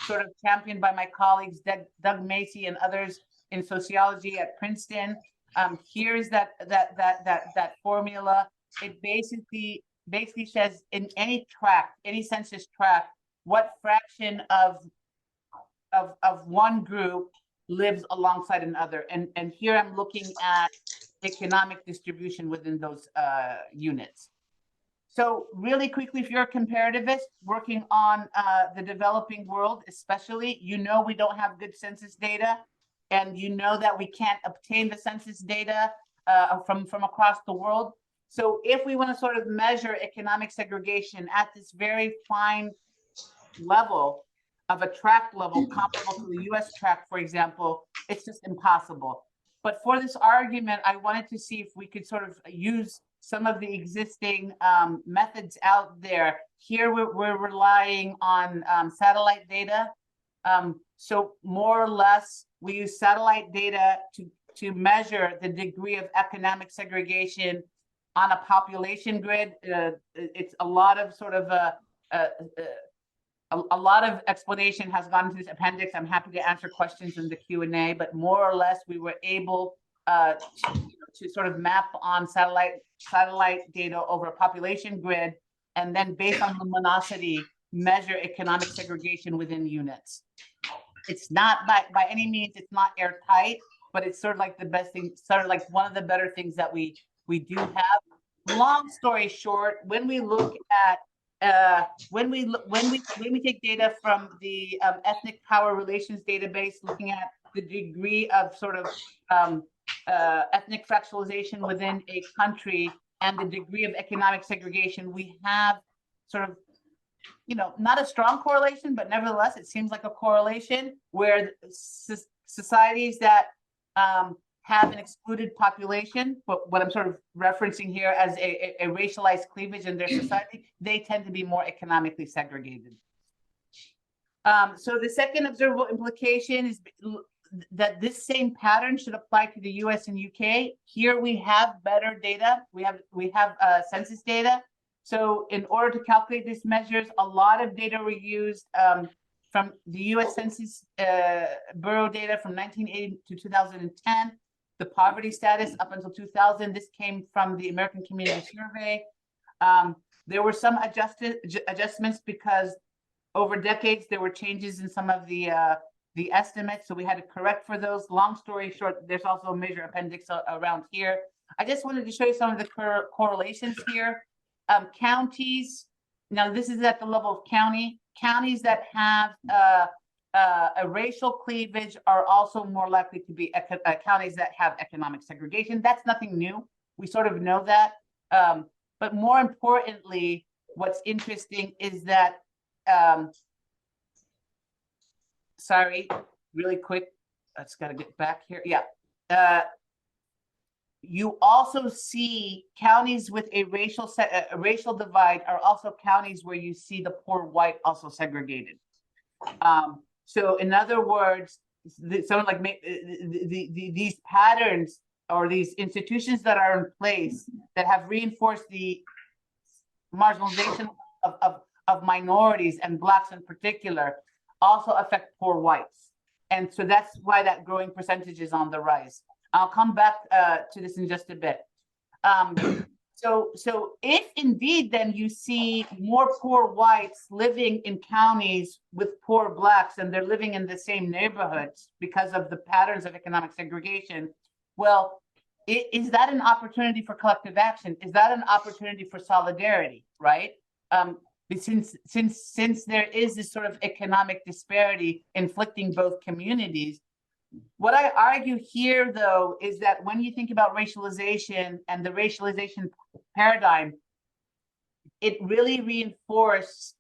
Q: sort of championed by my colleagues, Doug Macy and others in sociology at Princeton. Here's that formula. It basically says in any tract, any census tract, what fraction of one group lives alongside another. And here I'm looking at economic distribution within those units. So really quickly, if you're a comparativist working on the developing world, especially, you know we don't have good census data, and you know that we can't obtain the census data from across the world. So if we want to sort of measure economic segregation at this very fine level of a tract level comparable to the US tract, for example, it's just impossible. But for this argument, I wanted to see if we could sort of use some of the existing methods out there. Here we're relying on satellite data. So more or less, we use satellite data to measure the degree of economic segregation on a population grid. It's a lot of sort of a lot of explanation has gone into this appendix. I'm happy to answer questions in the Q&A, but more or less we were able to sort of map on satellite data over a population grid, and then based on luminosity, measure economic segregation within units. It's not by any means, it's not airtight, but it's sort of like the best thing, sort of like one of the better things that we do have. Long story short, when we look at when we take data from the ethnic power relations database, looking at the degree of sort of ethnic fractalization within a country and the degree of economic segregation, we have sort of, you know, not a strong correlation, but nevertheless, it seems like a correlation where societies that have an excluded population, but what I'm sort of referencing here as a racialized cleavage in their society, they tend to be more economically segregated. So the second observable implication is that this same pattern should apply to the US and UK. Here we have better data. We have census data. So in order to calculate these measures, a lot of data were used from the US Census Bureau data from 1980 to 2010. The poverty status up until 2000, this came from the American Community Survey. There were some adjustments because over decades, there were changes in some of the estimates, so we had to correct for those. Long story short, there's also a major appendix around here. I just wanted to show you some of the correlations here. Counties, now this is at the level of counties that have a racial cleavage are also more likely to be counties that have economic segregation. That's nothing new. We sort of know that. But more importantly, what's interesting is that, sorry, really quick, I just gotta get back here. Yeah. You also see counties with a racial divide are also counties where you see the poor white also segregated. So in other words, someone like these patterns or these institutions that are in place that have reinforced the marginalization of minorities and Blacks in particular also affect poor whites. And so that's why that growing percentage is on the rise. I'll come back to this in just a bit. So if indeed then you see more poor whites living in counties with poor Blacks and they're living in the same neighborhoods because of the patterns of economic segregation, well, is that an opportunity for collective action? Is that an opportunity for solidarity, right? since there is this sort of economic disparity inflicting both communities. What I argue here, though, is that when you think about racialization and the racialization paradigm, it really forces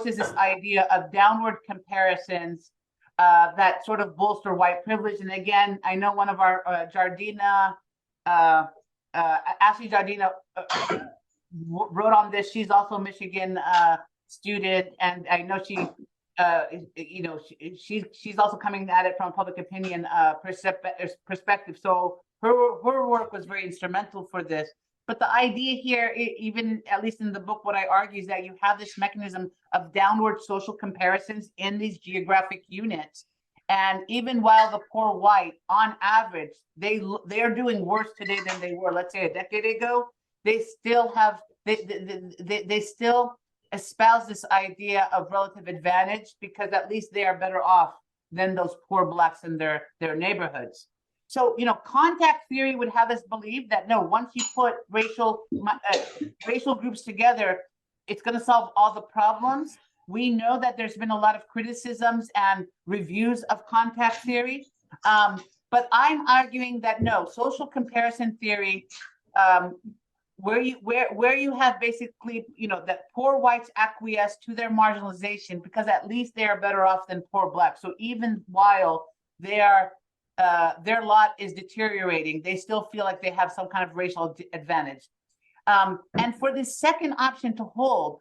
Q: this idea of downward comparisons that sort of bolster white privilege. And again, I know one of our Jardina, Ashley Jardina wrote on this. She's also a Michigan student, and I know she, she's also coming at it from a public opinion perspective. So her work was very instrumental for this. But the idea here, even at least in the book, what I argue is that you have this mechanism of downward social comparisons in these geographic units. And even while the poor white, on average, they are doing worse today than they were, let's say, a decade ago, they still have, they still espouse this idea of relative advantage because at least they are better off than those poor blacks in their neighborhoods. So, contact theory would have us believe that no, once you put racial groups together, it's going to solve all the problems. We know that there's been a lot of criticisms and reviews of contact theory, but I'm arguing that no, social comparison theory, where you have basically, that poor whites acquiesce to their marginalization because at least they are better off than poor blacks. So even while they are their lot is deteriorating, they still feel like they have some kind of racial advantage. And for the second option to hold,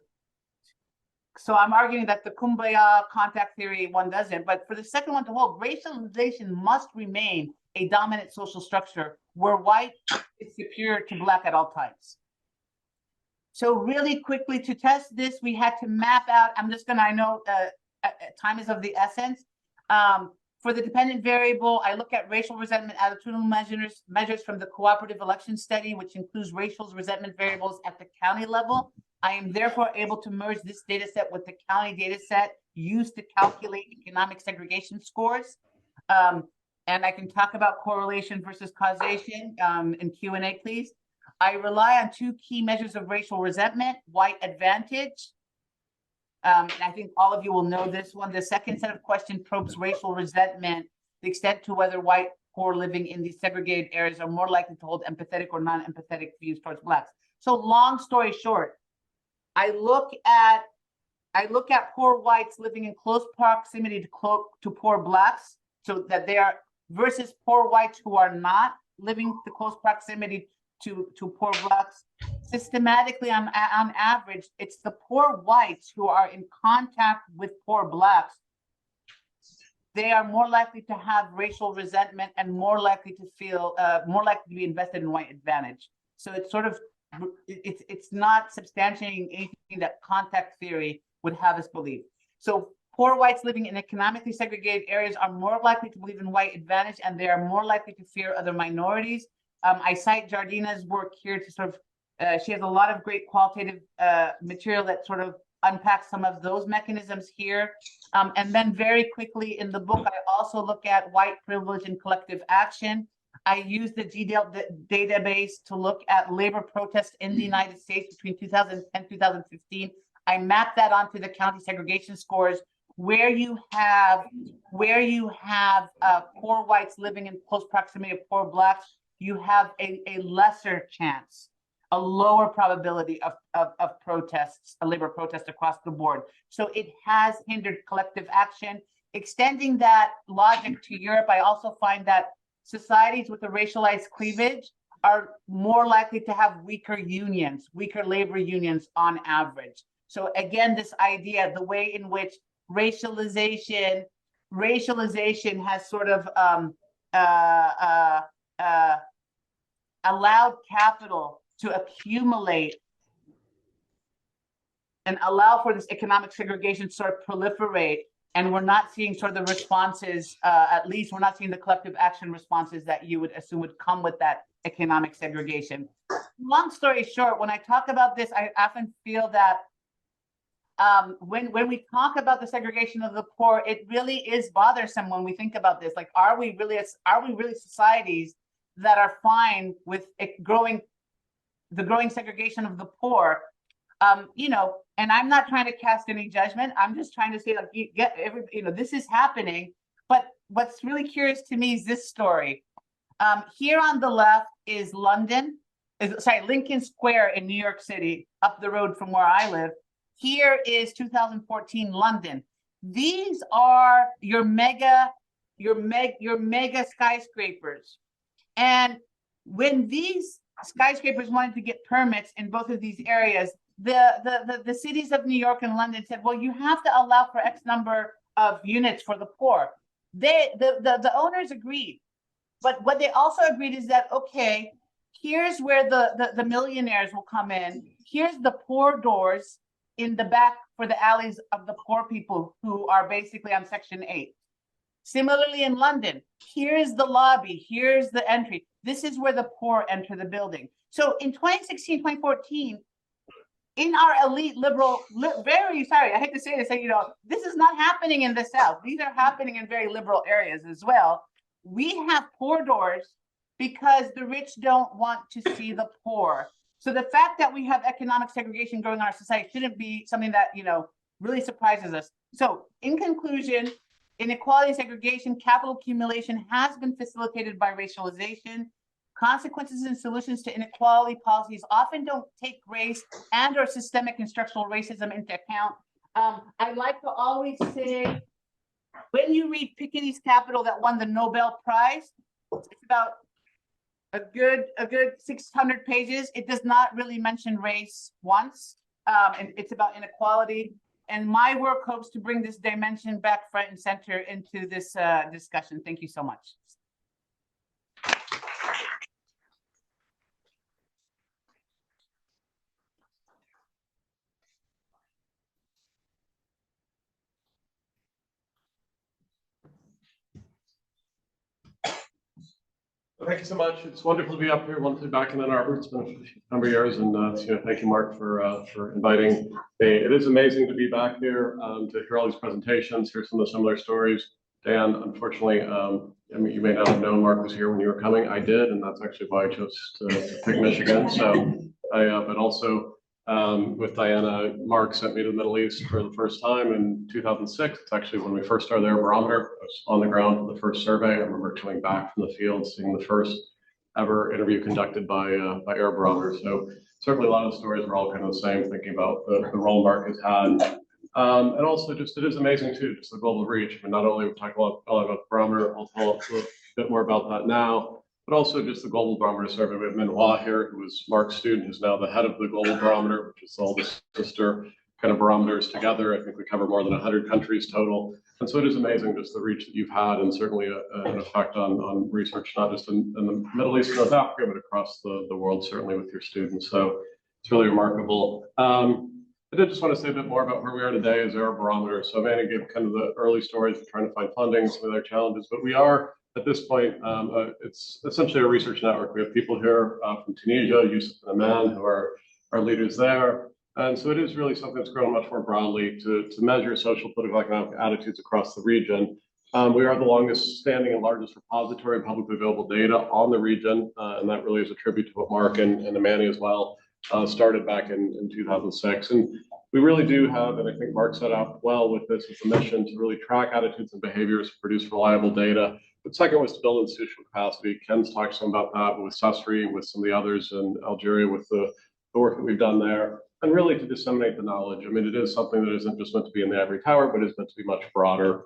Q: so I'm arguing that the Kumbaya contact theory one doesn't, but for the second one to hold, racialization must remain a dominant social structure where white is superior to black at all times. So really quickly to test this, we had to map out, I know time is of the essence. For the dependent variable, I look at racial resentment attitudinal measures from the cooperative election study, which includes racial resentment variables at the county level. I am therefore able to merge this data set with the county data set used to calculate economic segregation scores. And I can talk about correlation versus causation in Q&A, please. I rely on two key measures of racial resentment, white advantage. And I think all of you will know this one. The second set of questions probes racial resentment, the extent to whether white poor living in these segregated areas are more likely to hold empathetic or non-empathetic views towards blacks. So long story short, I look at poor whites living in close proximity to poor blacks, so that they are versus poor whites who are not living in close proximity to poor blacks. Systematically, on average, it's the poor whites who are in contact with poor blacks. They are more likely to have racial resentment and more likely to feel, more likely to be invested in white advantage. So it's sort of, it's not substantiating anything that contact theory would have us believe. So poor whites living in economically segregated areas are more likely to believe in white advantage, and they are more likely to fear other minorities. I cite Jardina's work here to sort of, she has a lot of great qualitative material that sort of unpacks some of those mechanisms here. And then very quickly in the book, I also look at white privilege and collective action. I use the GDL database to look at labor protests in the United States between 2010 and 2015. I map that onto the county segregation scores where you have poor whites living in close proximity of poor blacks. You have a lesser chance, a lower probability of protests, a labor protest across the board. So it has hindered collective action. Extending that logic to Europe, I also find that societies with a racialized cleavage are more likely to have weaker unions, weaker labor unions on average. So again, this idea, the way in which racialization has sort of allowed capital to accumulate and allow for this economic segregation to sort of proliferate. And we're not seeing sort of the responses, at least we're not seeing the collective action responses that you would assume would come with that economic segregation. Long story short, when I talk about this, I often feel that when we talk about the segregation of the poor, it really is bothersome when we think about this. Like, are we really societies that are fine with the growing segregation of the poor? You know, and I'm not trying to cast any judgment. I'm just trying to say, like, this is happening. But what's really curious to me is this story. Here on the left is Lincoln Square in New York City, up the road from where I live. Here is 2014 London. These are your mega skyscrapers. And when these skyscrapers wanted to get permits in both of these areas, the cities of New York and London said, well, you have to allow for X number of units for the poor. The owners agreed. But what they also agreed is that, okay, here's where the millionaires will come in. Here's the poor doors in the back for the alleys of the poor people who are basically on Section 8. Similarly in London, here's the lobby, here's the entry. This is where the poor enter the building. So in 2016, 2014, in our elite liberal, I hate to say this, you know, this is not happening in the South. These are happening in very liberal areas as well. We have poor doors because the rich don't want to see the poor. So the fact that we have economic segregation going on in our society shouldn't be something that, you know, really surprises us. So in conclusion, inequality and segregation, capital accumulation has been facilitated by racialization. Consequences and solutions to inequality policies often don't take race and or systemic and structural racism into account. I like to always say, when you read Piketty's Capital that won the Nobel Prize, it's about a good 600 pages. It does not really mention race once, and it's about inequality. And my work hopes to bring this dimension back front and center into this discussion. Thank you so much.
R: Thank you so much. It's wonderful to be up here. Wonderful to be back in Ann Arbor. It's been a number of years, and thank you, Mark, for inviting me. It is amazing to be back here to hear all these presentations, hear some of the similar stories. Dan, unfortunately, I mean, you may not have known Mark was here when you were coming. I did, and that's actually why I chose to pick Michigan. So, but also with Diana, Mark sent me to the Middle East for the first time in 2006. It's actually when we first started the Eurobarometer. I was on the ground for the first survey. I remember coming back from the field, seeing the first ever interview conducted by Eurobarometer. So certainly a lot of the stories were all kind of the same, thinking about the role Mark has had. And also just, it is amazing too, just the global reach. I mean, not only we talk a lot about the barometer, I'll tell a little bit more about that now, but also just the global barometer survey. We have Minhua here, who was Mark's student, who's now the head of the global barometer, which is all the sister kind of barometers together. I think we cover more than 100 countries total. And so it is amazing just the reach that you've had, and certainly an effect on research, not just in the Middle East and North Africa, but across the world, certainly with your students. So it's really remarkable. I did just want to say a bit more about where we are today as Eurobarometer. So Amaney gave kind of the early stories of trying to find funding, some of their challenges, but we are at this point, it's essentially a research network. We have people here from Tunisia, Yusuf and Aman, who are our leaders there. And so it is really something that's grown much more broadly to measure social, political, economic attitudes across the region. We are the longest standing and largest repository of publicly available data on the region. And that really is a tribute to what Mark and Amaney as well started back in 2006. And we really do have, and I think Mark set out well with this, as a mission to really track attitudes and behaviors, produce reliable data. The second was to build institutional capacity. Ken's talked some about that with Sasri, with some of the others in Algeria, with the work that we've done there, and really to disseminate the knowledge. I mean, it is something that isn't just meant to be in the ivory tower, but is meant to be much broader.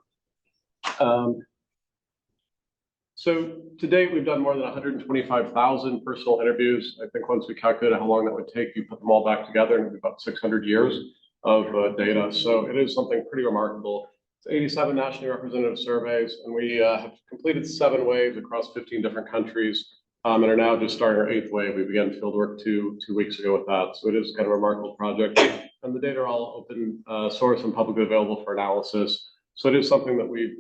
R: So to date, we've done more than 125,000 personal interviews. I think once we calculated how long that would take, you put them all back together, and it'd be about 600 years of data. So it is something pretty remarkable. It's 87 nationally representative surveys, and we have completed 7 waves across 15 different countries, and are now just starting our 8th wave. We began fieldwork two weeks ago with that. So it is kind of a remarkable project. And the data are all open source and publicly available for analysis. So it is something that we've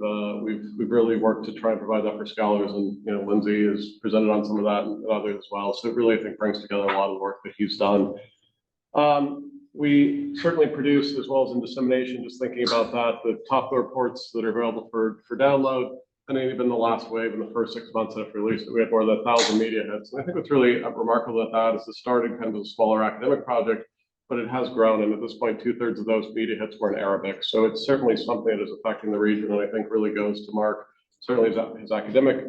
R: really worked to try and provide that for scholars, and Lindsay has presented on some of that and others as well. So it really, I think, brings together a lot of the work that he's done. We certainly produce, as well as in dissemination, just thinking about that, the top reports that are available for download. And then even the last wave in the first 6 months after release, we had more than 1,000 media hits. And I think what's really remarkable about that is it started kind of as a smaller academic project, but it has grown. And at this point, 2/3 of those media hits were in Arabic. So it's certainly something that is affecting the region, and I think really goes to Mark, certainly his academic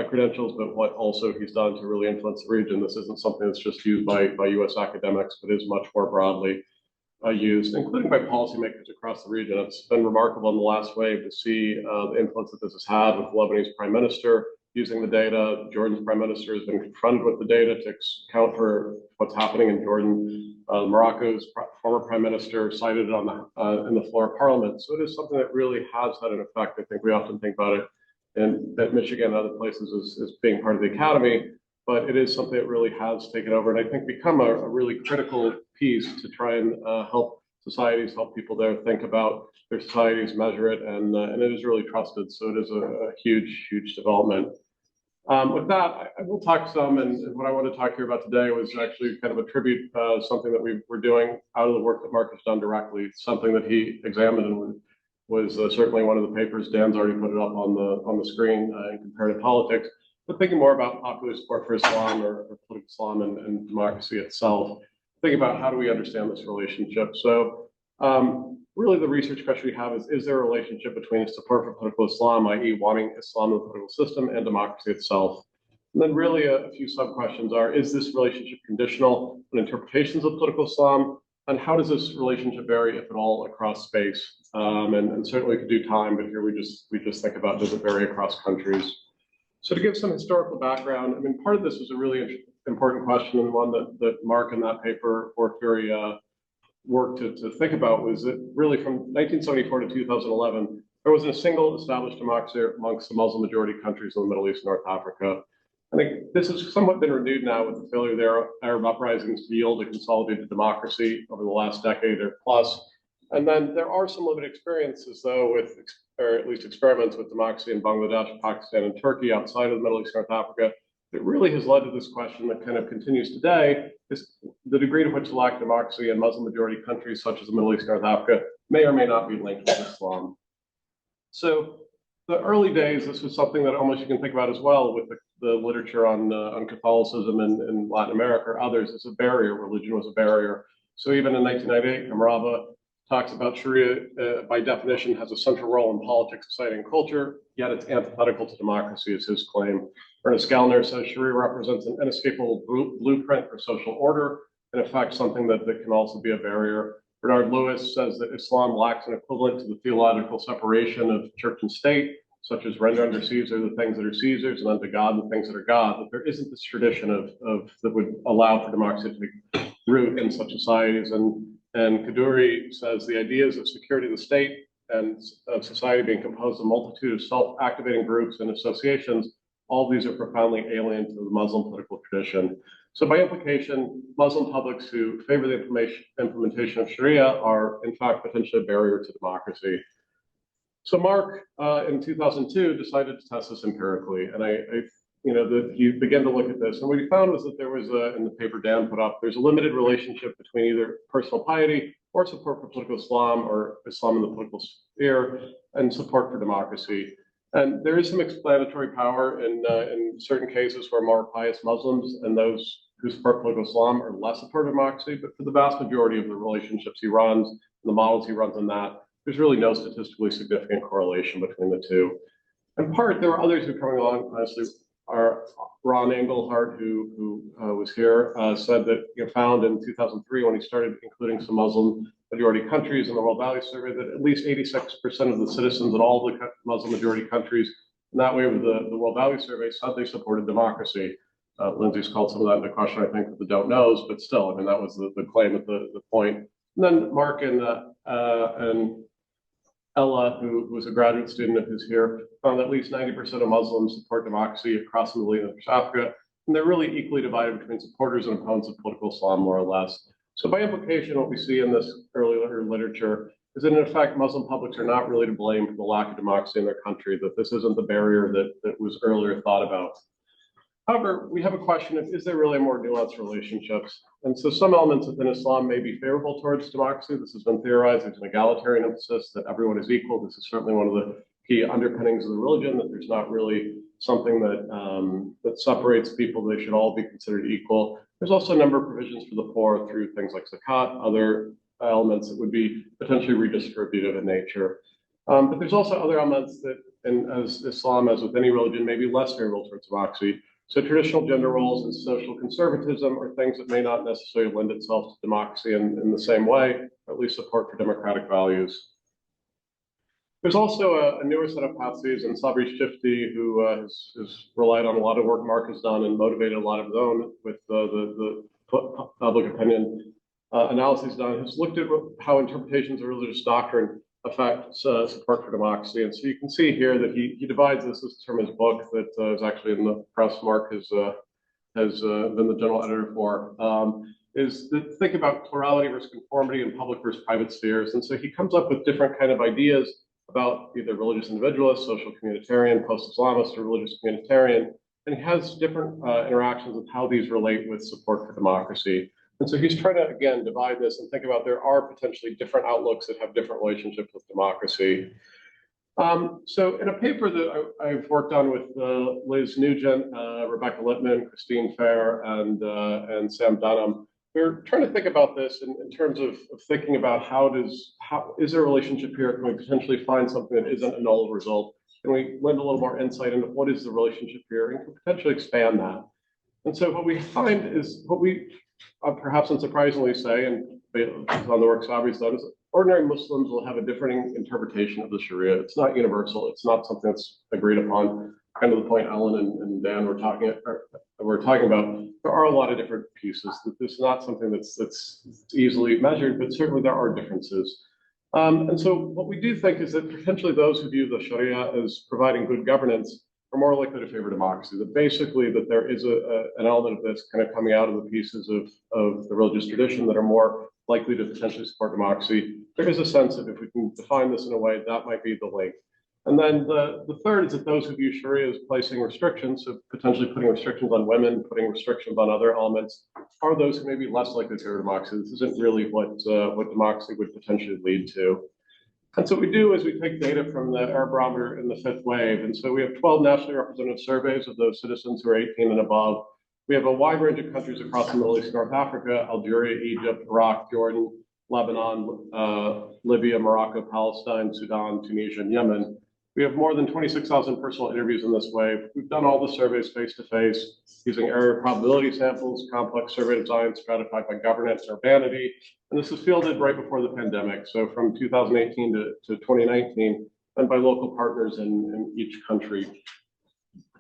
R: credentials, but what also he's done to really influence the region. This isn't something that's just used by US academics, but is much more broadly used, including by policymakers across the region. It's been remarkable in the last wave to see the influence that this has had with the Lebanese prime minister using the data. Jordan's prime minister has been confronted with the data to account for what's happening in Jordan. Morocco's former prime minister cited it on the in the floor of parliament. So it is something that really has had an effect. I think we often think about it and that Michigan and other places as being part of the academy, but it is something that really has taken over and I think become a really critical piece to try and help societies, help people there think about their societies, measure it, and it is really trusted. So it is a huge, huge development. With that, I will talk some, and what I want to talk here about today was actually kind of a tribute, something that we're doing out of the work that Mark has done directly, something that he examined and was certainly one of the papers. Dan's already put it up on the screen in comparative politics, but thinking more about popular support for Islam or political Islam and democracy itself, thinking about how do we understand this relationship. So really the research question we have is there a relationship between support for political Islam, i.e. wanting Islam in the political system, and democracy itself? And then really a few sub-questions are, is this relationship conditional on interpretations of political Islam? And how does this relationship vary, if at all, across space? And certainly we could do time, but here we just think about, does it vary across countries? So to give some historical background, I mean, part of this was a really important question, and one that Mark in that paper worked very work to think about, was that really from 1974 to 2011, there wasn't a single established democracy amongst the Muslim majority countries in the Middle East and North Africa. I think this has somewhat been renewed now with the failure of the Arab uprisings to yield a consolidated democracy over the last decade or plus. And then there are some limited experiences, though, with, or at least experiments with democracy in Bangladesh, Pakistan, and Turkey outside of the Middle East and North Africa. It really has led to this question that kind of continues today, is the degree to which the lack of democracy in Muslim majority countries such as the Middle East and North Africa may or may not be linked with Islam. So the early days, this was something that almost you can think about as well with the literature on Catholicism in Latin America or others. It's a barrier. Religion was a barrier. So even in 1998, Amrava talks about Sharia, by definition, has a central role in politics, society, and culture, yet it's antithetical to democracy, is his claim. Ernest Gellner says Sharia represents an inescapable blueprint for social order, in effect, something that can also be a barrier. Bernard Lewis says that Islam lacks an equivalent to the theological separation of church and state, such as render unto Caesar the things that are Caesar's and unto God the things that are God. But there isn't this tradition of that would allow for democracy to take root in such societies. And Kaduri says the ideas of security of the state and of society being composed of a multitude of self-activating groups and associations, all these are profoundly alien to the Muslim political tradition. So by implication, Muslim publics who favor the implementation of Sharia are in fact potentially a barrier to democracy. So Mark, in 2002, decided to test this empirically, and you begin to look at this, and what he found was that there was in the paper Dan put up, there's a limited relationship between either personal piety or support for political Islam or Islam in the political sphere and support for democracy. And there is some explanatory power in certain cases where more pious Muslims and those who support political Islam are less supportive of democracy, but for the vast majority of the relationships he runs, and the models he runs on that, there's really no statistically significant correlation between the two. In part, there were others who coming along, honestly, our Ron Engelhardt, who was here, said that found in 2003 when he started including some Muslim majority countries in the World Value Survey that at least 86% of the citizens in all the Muslim majority countries, in that way with the World Value Survey, said they supported democracy. Lindsay's called some of that into question, I think, with the don't knows, but still, I mean, that was the claim at the point. And then Mark and Ella, who was a graduate student of his here, found that at least 90% of Muslims support democracy across the Middle East and North Africa, and they're really equally divided between supporters and opponents of political Islam, more or less. So by implication, what we see in this earlier literature is that in effect, Muslim publics are not really to blame for the lack of democracy in their country, that this isn't the barrier that was earlier thought about. However, we have a question of, is there really more nuanced relationships? And so some elements within Islam may be favorable towards democracy. This has been theorized. There's an egalitarian emphasis that everyone is equal. This is certainly one of the key underpinnings of the religion, that there's not really something that separates people. They should all be considered equal. There's also a number of provisions for the poor through things like zakat, other elements that would be potentially redistributive in nature. But there's also other elements that, and as Islam, as with any religion, may be less favorable towards democracy. So traditional gender roles and social conservatism are things that may not necessarily lend itself to democracy in the same way, or at least support for democratic values. There's also a newer set of pathways, and Sabri Shifty, who has relied on a lot of work Mark has done and motivated a lot of his own with the public opinion analysis done, has looked at how interpretations of religious doctrine affect support for democracy. And so you can see here that he divides this from his book that is actually in the press. Mark has been the general editor for. Is to think about plurality versus conformity and public versus private spheres. And so he comes up with different kind of ideas about either religious individualist, social communitarian, post-Islamist, or religious communitarian. And he has different interactions with how these relate with support for democracy. And so he's trying to, again, divide this and think about there are potentially different outlooks that have different relationships with democracy. So in a paper that I've worked on with Liz Nugent, Rebecca Littman, Christine Fair, and Sam Dunham, we're trying to think about this in terms of thinking about how is there a relationship here? Can we potentially find something that isn't a null result? Can we lend a little more insight into what is the relationship here and can potentially expand that? And so what we find is what we perhaps unsurprisingly say, and on the work Sabri's done, is ordinary Muslims will have a differing interpretation of the Sharia. It's not universal. It's not something that's agreed upon. Kind of the point Ellen and Dan were talking about. There are a lot of different pieces. This is not something that's easily measured, but certainly there are differences. And so what we do think is that potentially those who view the Sharia as providing good governance are more likely to favor democracy. That basically that there is an element of this kind of coming out of the pieces of the religious tradition that are more likely to potentially support democracy. There is a sense of if we can define this in a way, that might be the link. And then the third is that those who view Sharia as placing restrictions, so potentially putting restrictions on women, putting restrictions on other elements, are those who may be less likely to favor democracy. This isn't really what democracy would potentially lead to. And so what we do is we take data from the Arab Barometer in the fifth wave. And so we have 12 nationally representative surveys of those citizens who are 18 and above. We have a wide range of countries across the Middle East and North Africa, Algeria, Egypt, Iraq, Jordan, Lebanon, Libya, Morocco, Palestine, Sudan, Tunisia, and Yemen. We have more than 26,000 personal interviews in this wave. We've done all the surveys face-to-face using area probability samples, complex survey design stratified by governance and urbanity. And this was fielded right before the pandemic. So from 2018 to 2019, and by local partners in each country.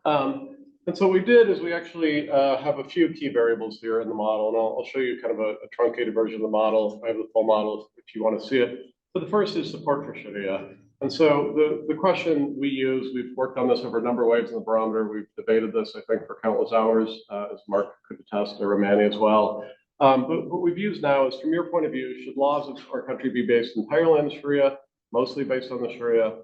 R: And so what we did is we actually have a few key variables here in the model, and I'll show you kind of a truncated version of the model. I have the full model if you want to see it. But the first is support for Sharia. And so the question we use, we've worked on this over a number of waves in the barometer. We've debated this, I think, for countless hours, as Mark could attest, or Amaney as well. But what we've used now is, from your point of view, should laws of our country be based entirely on the Sharia, mostly based on the Sharia,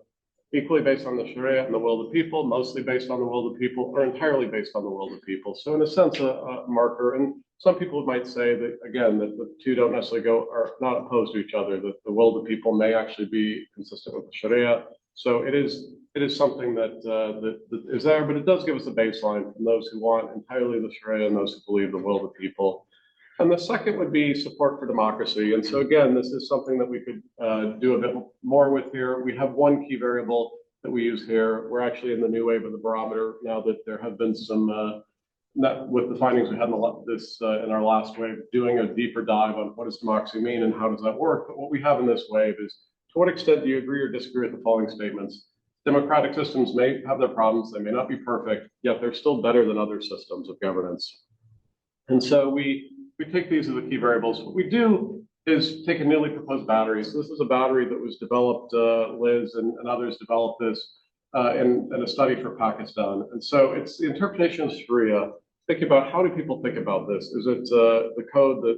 R: equally based on the Sharia and the will of the people, mostly based on the will of the people, or entirely based on the will of the people? So in a sense, a marker. And some people might say that, again, that the two don't necessarily are not opposed to each other, that the will of the people may actually be consistent with the Sharia. So it is something that is there, but it does give us a baseline from those who want entirely the Sharia and those who believe the will of the people. And the second would be support for democracy. And so again, this is something that we could do a bit more with here. We have one key variable that we use here. We're actually in the new wave of the barometer now that there have been some, with the findings we had in our last wave, doing a deeper dive on what does democracy mean and how does that work. But what we have in this wave is, to what extent do you agree or disagree with the following statements? Democratic systems may have their problems, they may not be perfect, yet they're still better than other systems of governance. And so we take these as the key variables. What we do is take a newly proposed battery. So this is a battery that was developed, Liz and others developed this in a study for Pakistan. And so it's the interpretation of Sharia. Think about, how do people think about this? Is it the code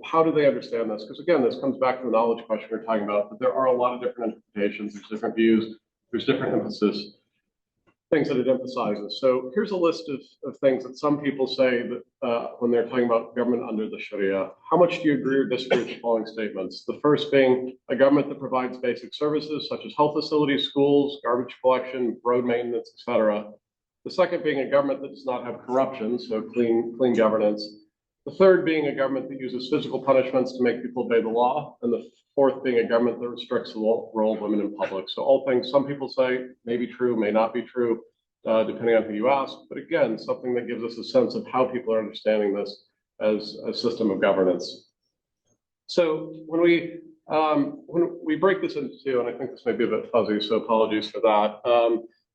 R: how do they understand this? Because again, this comes back to the knowledge question we're talking about, that there are a lot of different interpretations, there's different views, there's different emphasis. things that it emphasizes. So here's a list of things that some people say that when they're talking about government under the Sharia. How much do you agree or disagree with the following statements? The first being a government that provides basic services such as health facilities, schools, garbage collection, road maintenance, etc. The second being a government that does not have corruption, so clean governance. The third being a government that uses physical punishments to make people obey the law. And the fourth being a government that restricts the role of women in public. So all things some people say may be true, may not be true, depending on who you ask. But again, something that gives us a sense of how people are understanding this as a system of governance. So when we break this into two, and I think this may be a bit fuzzy, so apologies for that.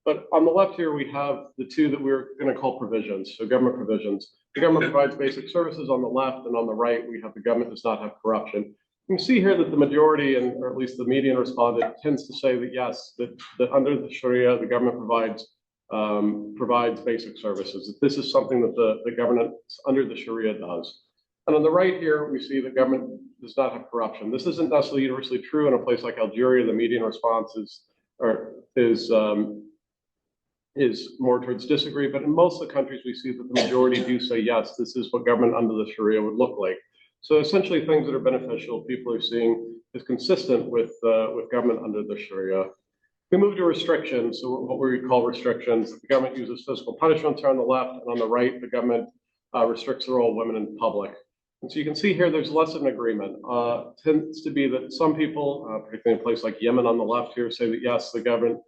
R: But on the left here, we have the two that we're going to call provisions, so government provisions. The government provides basic services on the left, and on the right, we have the government does not have corruption. You can see here that the majority, or at least the median respondent, tends to say that yes, that under the Sharia, the government provides basic services. That this is something that the government under the Sharia does. And on the right here, we see the government does not have corruption. This isn't necessarily universally true in a place like Algeria. The median response is more towards disagree, but in most of the countries we see that the majority do say yes, this is what government under the Sharia would look like. So essentially things that are beneficial, people are seeing is consistent with government under the Sharia. We move to restrictions, so what we call restrictions. The government uses physical punishments on the left, and on the right, the government restricts the role of women in public. And so you can see here there's less of an agreement. Tends to be that some people, particularly in a place like Yemen on the left here, say that yes, the government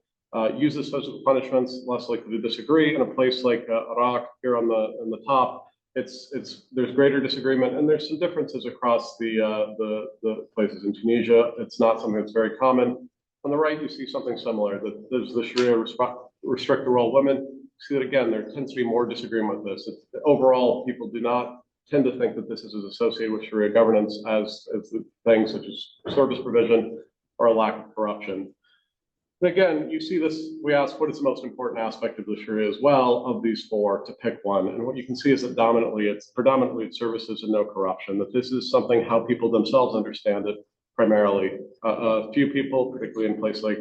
R: uses physical punishments, less likely to disagree. In a place like Iraq here on the top, there's greater disagreement, and there's some differences across the places. In Tunisia, it's not something that's very common. On the right, you see something similar, that does the Sharia restrict the role of women? You see that again, there tends to be more disagreement with this. Overall, people do not tend to think that this is as associated with Sharia governance as the things such as service provision or a lack of corruption. And again, you see this, we ask what is the most important aspect of the Sharia as well of these four, to pick one. And what you can see is that predominantly it's services and no corruption, that this is something how people themselves understand it primarily. A few people, particularly in places like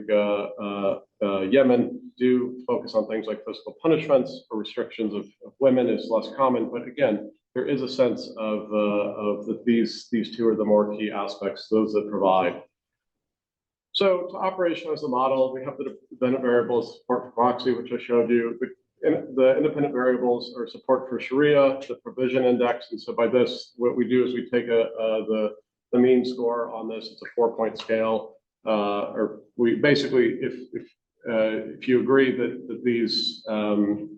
R: Yemen, do focus on things like physical punishments or restrictions of women is less common. But again, there is a sense of that these two are the more key aspects, those that provide. So to operationalize the model, we have the dependent variables, support for proxy, which I showed you. The independent variables are support for Sharia, the provision index. And so by this, what we do is we take the mean score on this. It's a 4-point scale. Or we basically, if you agree that these, that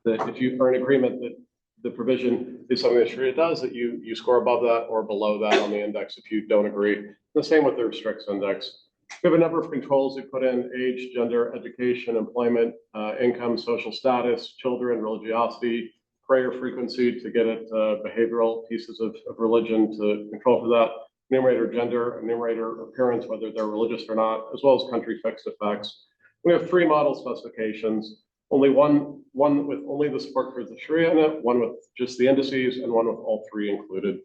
R: if you are in agreement that the provision is something that Sharia does, that you score above that or below that on the index if you don't agree. The same with the restricts index. We have a number of controls we put in: age, gender, education, employment, income, social status, children, religiosity, prayer frequency to get at behavioral pieces of religion to control for that, numerator gender, numerator appearance, whether they're religious or not, as well as country fixed effects. We have 3 model specifications. Only one with only the support for the Sharia in it, one with just the indices, and one with all 3 included.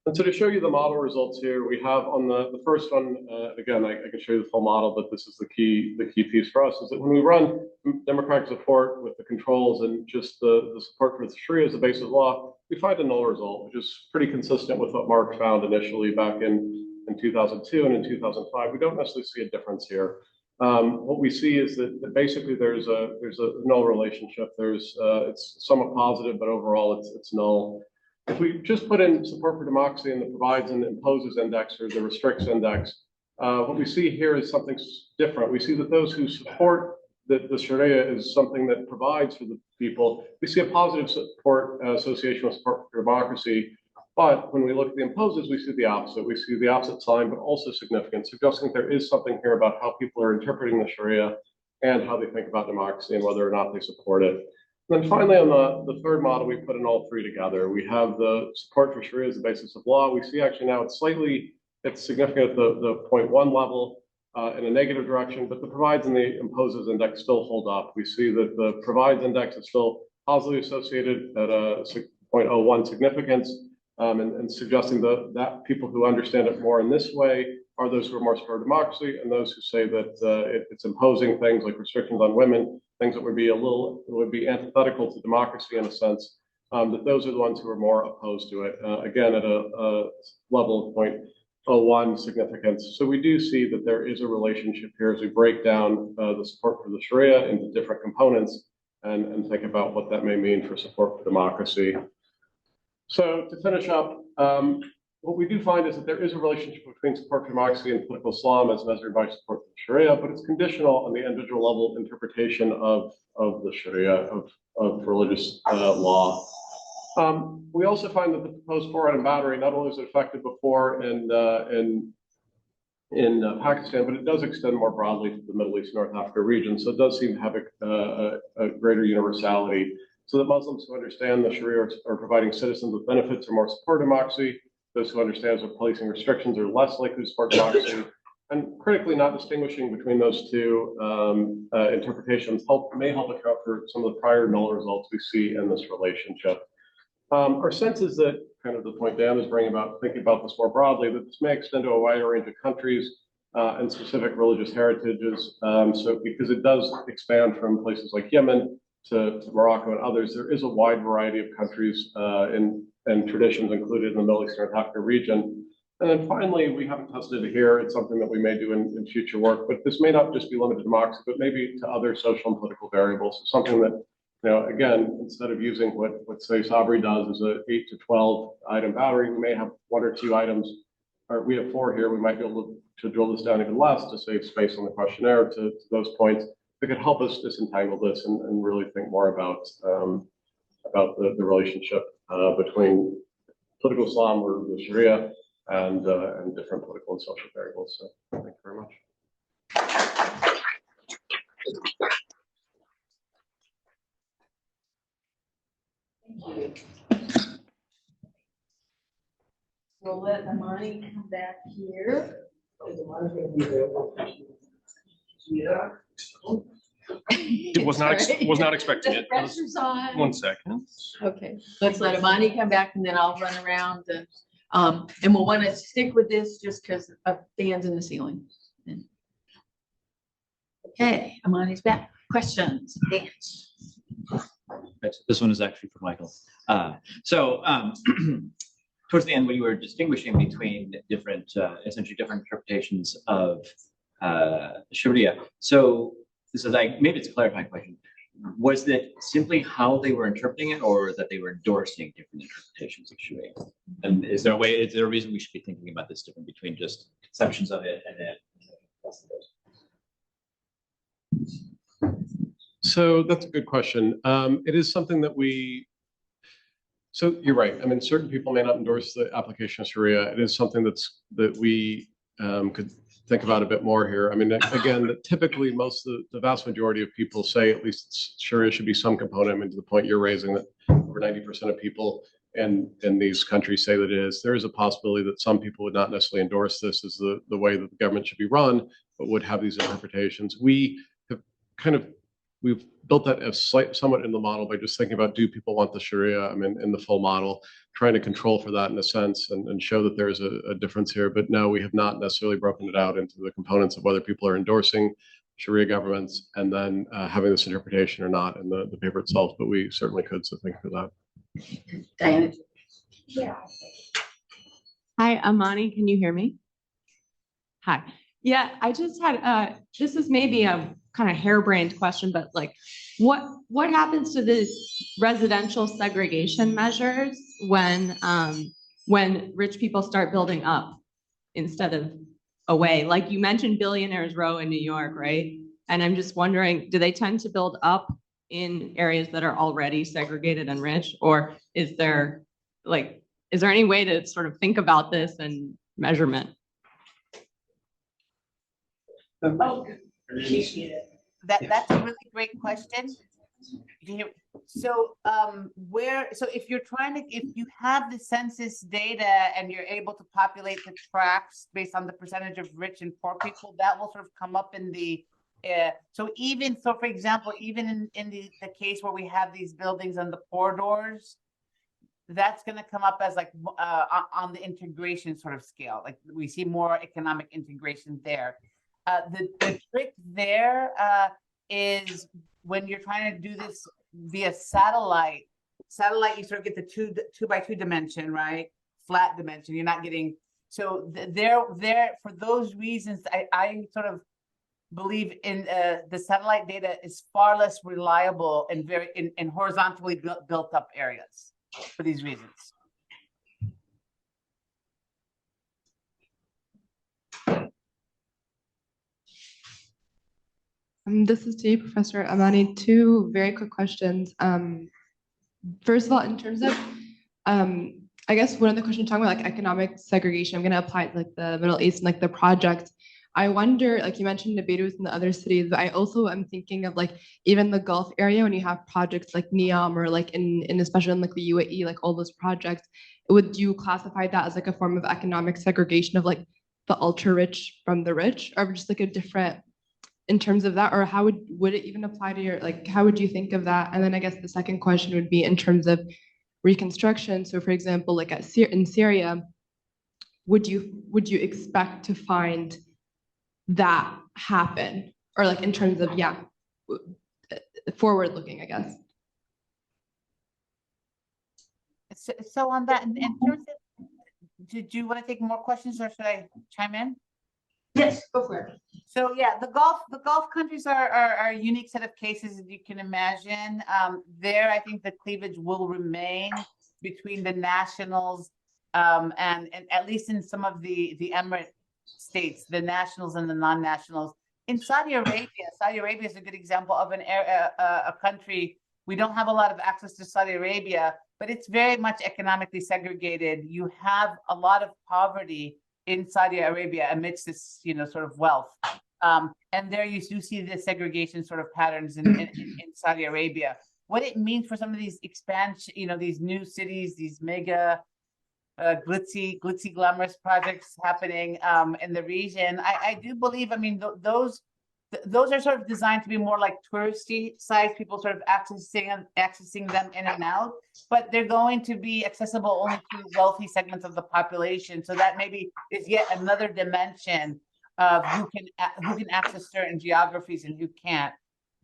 R: And so to show you the model results here, we have on the first one, again, I can show you the full model, but this is the key piece for us, is that when we run democratic support with the controls and just the support for the Sharia as the base of law, we find a null result, which is pretty consistent with what Mark found initially back in 2002 and in 2005. We don't necessarily see a difference here. What we see is that basically there's a null relationship. It's somewhat positive, but overall it's null. If we just put in support for democracy in the provides and imposes index or the restricts index, what we see here is something different. We see that those who support that the Sharia is something that provides for the people, we see a positive support association with support for democracy. But when we look at the imposes, we see the opposite. We see the opposite sign, but also significant, suggesting there is something here about how people are interpreting the Sharia and how they think about democracy and whether or not they support it. And then finally, on the third model, we put in all 3 together. We have the support for Sharia as the basis of law. We see actually now it's significant at the 0.1 level in a negative direction, but the provides and the imposes index still hold up. We see that the provides index is still positively associated at a 0.01 significance, and suggesting that people who understand it more in this way are those who are more supportive of democracy and those who say that it's imposing things like restrictions on women, things that would be antithetical to democracy in a sense, that those are the ones who are more opposed to it, again, at a level of 0.01 significance. So we do see that there is a relationship here as we break down the support for the Sharia into different components and think about what that may mean for support for democracy. So to finish up, what we do find is that there is a relationship between support for democracy and political Islam as measured by support for Sharia, but it's conditional on the individual level interpretation of the Sharia, of religious law. We also find that the proposed 4-item battery not only was effective before in Pakistan, but it does extend more broadly to the Middle East, North Africa region. So it does seem to have a greater universality, so that Muslims who understand the Sharia are providing citizens with benefits or more support democracy. Those who understand that placing restrictions are less likely to support democracy. And critically, not distinguishing between those two interpretations may help account for some of the prior null results we see in this relationship. Our sense is that, kind of the point Dan is bringing about, thinking about this more broadly, that this may extend to a wider range of countries and specific religious heritages. So because it does expand from places like Yemen to Morocco and others, there is a wide variety of countries and traditions included in the Middle East North Africa region. And then finally, we haven't tested it here. It's something that we may do in future work, but this may not just be limited to democracy, but maybe to other social and political variables. So something that, you know, again, instead of using what say Sabri does as a 8 to 12 item battery, we may have 1 or 2 items, or we have 4 here. We might be able to drill this down even less to save space on the questionnaire to those points that could help us disentangle this and really think more about the relationship between political Islam or the Sharia and different political and social variables. So thank you very much.
B: Thank you. We'll let Amaney come back here.
R: It was not expecting it.
E: Pressure's on.
R: 1 second.
E: Okay, let's let Amaney come back and then I'll run around and we'll want to stick with this just because of fans in the ceiling. Okay, Amaney's back. Questions? Dance.
H: This one is actually for Michael. Towards the end, when you were distinguishing between different, essentially different interpretations of Sharia. So this is like, maybe it's a clarifying question. Was that simply how they were interpreting it, or that they were endorsing different interpretations of Sharia? And is there a reason we should be thinking about this different between just conceptions of it and then?
R: So that's a good question. It is something that so you're right. I mean, certain people may not endorse the application of Sharia. It is something that we could think about a bit more here. I mean, again, typically the vast majority of people say at least Sharia should be some component. I mean, to the point you're raising that over 90% of people in these countries say that it is. There is a possibility that some people would not necessarily endorse this as the way that the government should be run, but would have these interpretations. We have we've built that as somewhat in the model by just thinking about, do people want the Sharia? I mean, in the full model, trying to control for that in a sense and show that there's a difference here. But no, we have not necessarily broken it out into the components of whether people are endorsing Sharia governments and then having this interpretation or not in the paper itself. But we certainly could, so thank you for that.
E: Diana.
B: Yeah.
S: Hi, Amaney, can you hear me? Hi. Yeah, I just had, this is maybe a kind of harebrained question, but like, what happens to the residential segregation measures when rich people start building up instead of away? Like you mentioned Billionaires Row in New York, right? And I'm just wondering, do they tend to build up in areas that are already segregated and rich? Or is there any way to sort of think about this and measurement?
Q: That's a really great question. So if you have the census data and you're able to populate the tracts based on the percentage of rich and poor people, that will sort of come up in the so for example, even in the case where we have these buildings on the corridors, that's going to come up as like on the integration sort of scale. Like we see more economic integration there. The trick there is when you're trying to do this via satellite, you sort of get the two by two dimension, right? Flat dimension. You're not getting, so there for those reasons, I sort of believe in the satellite data is far less reliable and very in horizontally built up areas for these reasons.
J: This is to you, Professor Amaney. Two very quick questions. First of all, in terms of, I guess one of the questions talking about like economic segregation, I'm going to apply it to like the Middle East and like the project. I wonder, like you mentioned, Beirut and the other cities, but I also am thinking of like even the Gulf area when you have projects like NEOM or like in especially in like the UAE, like all those projects. Would you classify that as like a form of economic segregation of like the ultra rich from the rich, or just like a different in terms of that, or how would it even apply to your, like, how would you think of that? And then I guess the second question would be in terms of reconstruction. So for example, like in Syria, would you expect to find that happen, or like in terms of, yeah, forward looking, I guess.
Q: So on that, in terms of, did you want to take more questions or should I chime in?
B: Yes, go for it.
Q: So yeah, the Gulf countries are a unique set of cases, as you can imagine. There, I think the cleavage will remain between the nationals and at least in some of the Emirate states, the nationals and the non-nationals. In Saudi Arabia is a good example of a country. We don't have a lot of access to Saudi Arabia, but it's very much economically segregated. You have a lot of poverty in Saudi Arabia amidst this, sort of wealth. And there you do see the segregation sort of patterns in Saudi Arabia. What it means for some of these expansion, these new cities, these mega glitzy, glamorous projects happening in the region. I do believe, those are sort of designed to be more like touristy sites, people sort of accessing them in and out, but they're going to be accessible only to wealthy segments of the population. So that maybe is yet another dimension of who can access certain geographies and who can't.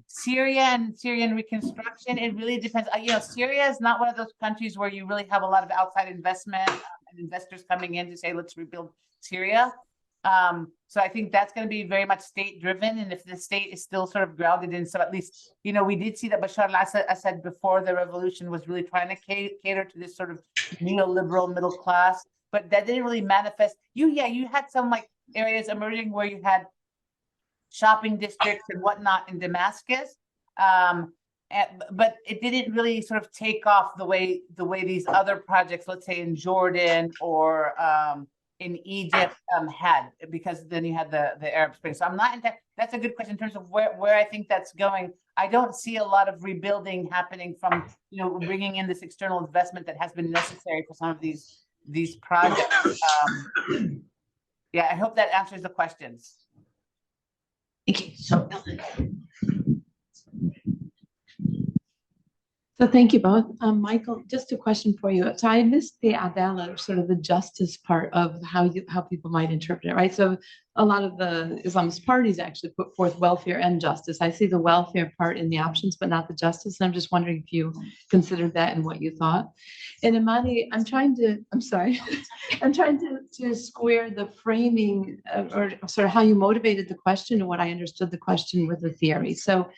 Q: Syria and Syrian reconstruction, it really depends. Syria is not one of those countries where you really have a lot of outside investment and investors coming in to say, let's rebuild Syria. So I think that's going to be very much state driven. And if the state is still sort of grounded in, so at least, we did see that Bashar al-Assad before the revolution was really trying to cater to this sort of neoliberal middle class, but that didn't really manifest. You had some like areas emerging where you had shopping districts and whatnot in Damascus, but it didn't really sort of take off the way these other projects, let's say in Jordan or in Egypt, had, because then you had the Arab Spring. So I'm not in that. That's a good question in terms of where I think that's going. I don't see a lot of rebuilding happening from bringing in this external investment that has been necessary for some of these projects. Yeah, I hope that answers the questions.
E: Thank you. So
P: thank you both. Michael, just a question for you. So I missed the adala, sort of the justice part of how people might interpret it, right? So a lot of the Islamist parties actually put forth welfare and justice. I see the welfare part in the options, but not the justice. And I'm just wondering if you considered that and what you thought. And Amaney, I'm trying to square the framing or sort of how you motivated the question and what I understood the question with the theory. So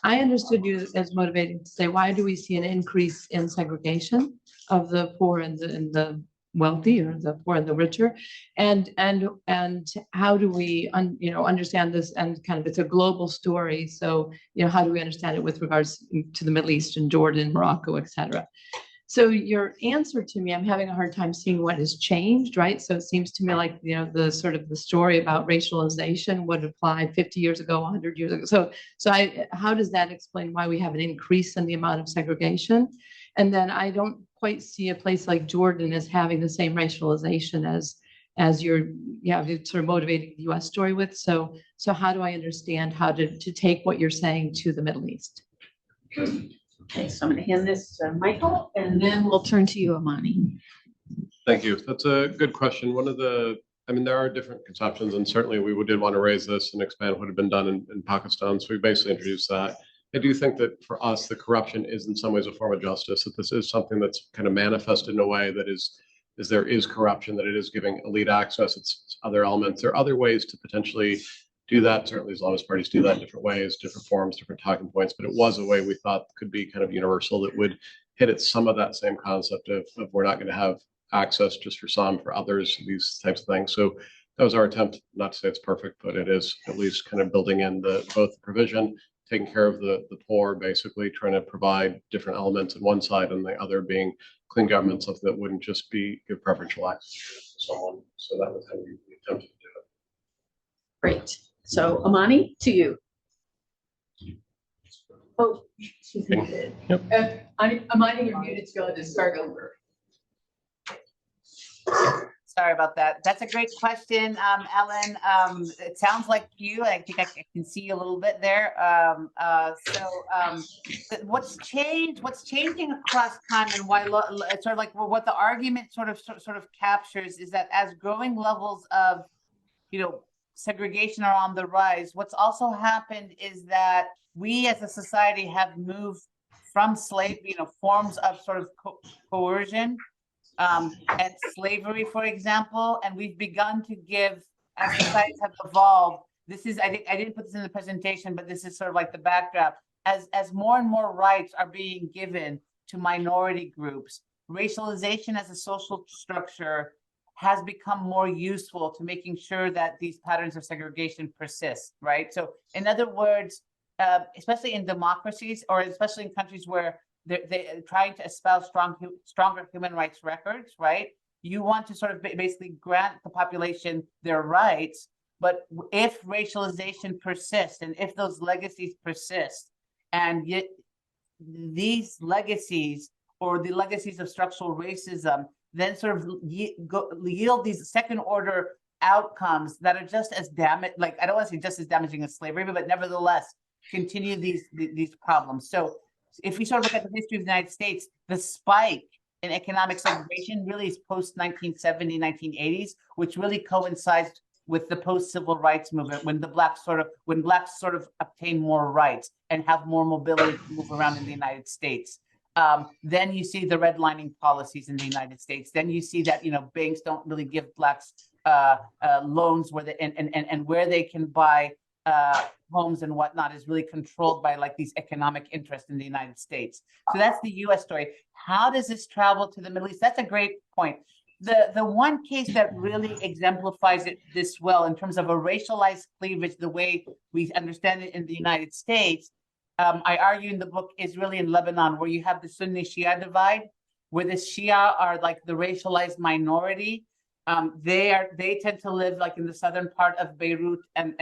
P: I understood you as motivating to say, why do we see an increase in segregation of the poor and the wealthy, or the poor and the richer, and how do we understand this, and kind of it's a global story, so how do we understand it with regards to the Middle East and Jordan, Morocco, etc. So your answer to me, I'm having a hard time seeing what has changed, right? So it seems to me like, the sort of the story about racialization would apply 50 years ago, 100 years ago. So how does that explain why we have an increase in the amount of segregation? And then I don't quite see a place like Jordan as having the same racialization as you're sort of motivating the US story with. So how do I understand how to take what you're saying to the Middle East?
E: Okay, so I'm going to hand this to Michael, and then we'll turn to you, Amaney.
R: Thank you. That's a good question. I mean, there are different conceptions, and certainly we did want to raise this and expand what had been done in Pakistan. So we basically introduced that. I do think that for us, the corruption is in some ways a form of justice, that this is something that's kind of manifested in a way that is there is corruption, that it is giving elite access, it's other elements. There are other ways to potentially do that. Certainly Islamist parties do that in different ways, different forms, different talking points, but it was a way we thought could be kind of universal that would hit at some of that same concept of we're not going to have access just for some, for others, these types of things. So that was our attempt, not to say it's perfect, but it is at least kind of building in both the provision, taking care of the poor, basically trying to provide different elements on one side, and the other being clean government, something that wouldn't just give preferential access to someone. So that was how we attempted to do it.
E: Great. So Amaney, to you. Oh, she's muted.
R: Yep.
E: Amaney, you're muted, so to start over.
Q: Sorry about that. That's a great question, Ellen. It sounds like you. I think I can see you a little bit there. What's changed? What's changing across time, and why? It's sort of like what the argument sort of captures is that as growing levels of, segregation are on the rise. What's also happened is that we as a society have moved from forms of sort of coercion. And slavery, for example, and we've begun to give, as societies have evolved, this is, I didn't put this in the presentation, but this is sort of like the backdrop, as more and more rights are being given to minority groups, racialization as a social structure has become more useful to making sure that these patterns of segregation persist, right? So in other words, especially in democracies, or especially in countries where they're trying to espouse stronger human rights records, right? You want to sort of basically grant the population their rights, but if racialization persists and if those legacies persist, and yet these legacies or the legacies of structural racism then sort of yield these second order outcomes that are just as like I don't want to say just as damaging as slavery, but nevertheless continue these problems. So if we sort of look at the history of the United States, the spike in economic segregation really is post 1970, 1980s, which really coincides with the post-civil rights movement, when blacks sort of obtain more rights and have more mobility to move around in the United States. Then you see the redlining policies in the United States. Then you see that banks don't really give blacks loans where and where they can buy homes and whatnot is really controlled by like these economic interests in the United States. So that's the U.S. story. How does this travel to the Middle East? That's a great point. The one case that really exemplifies it this well in terms of a racialized cleavage, the way we understand it in the United States, I argue in the book, is really in Lebanon, where you have the Sunni Shia divide, where the Shia are like the racialized minority. They tend to live like in the southern part of Beirut and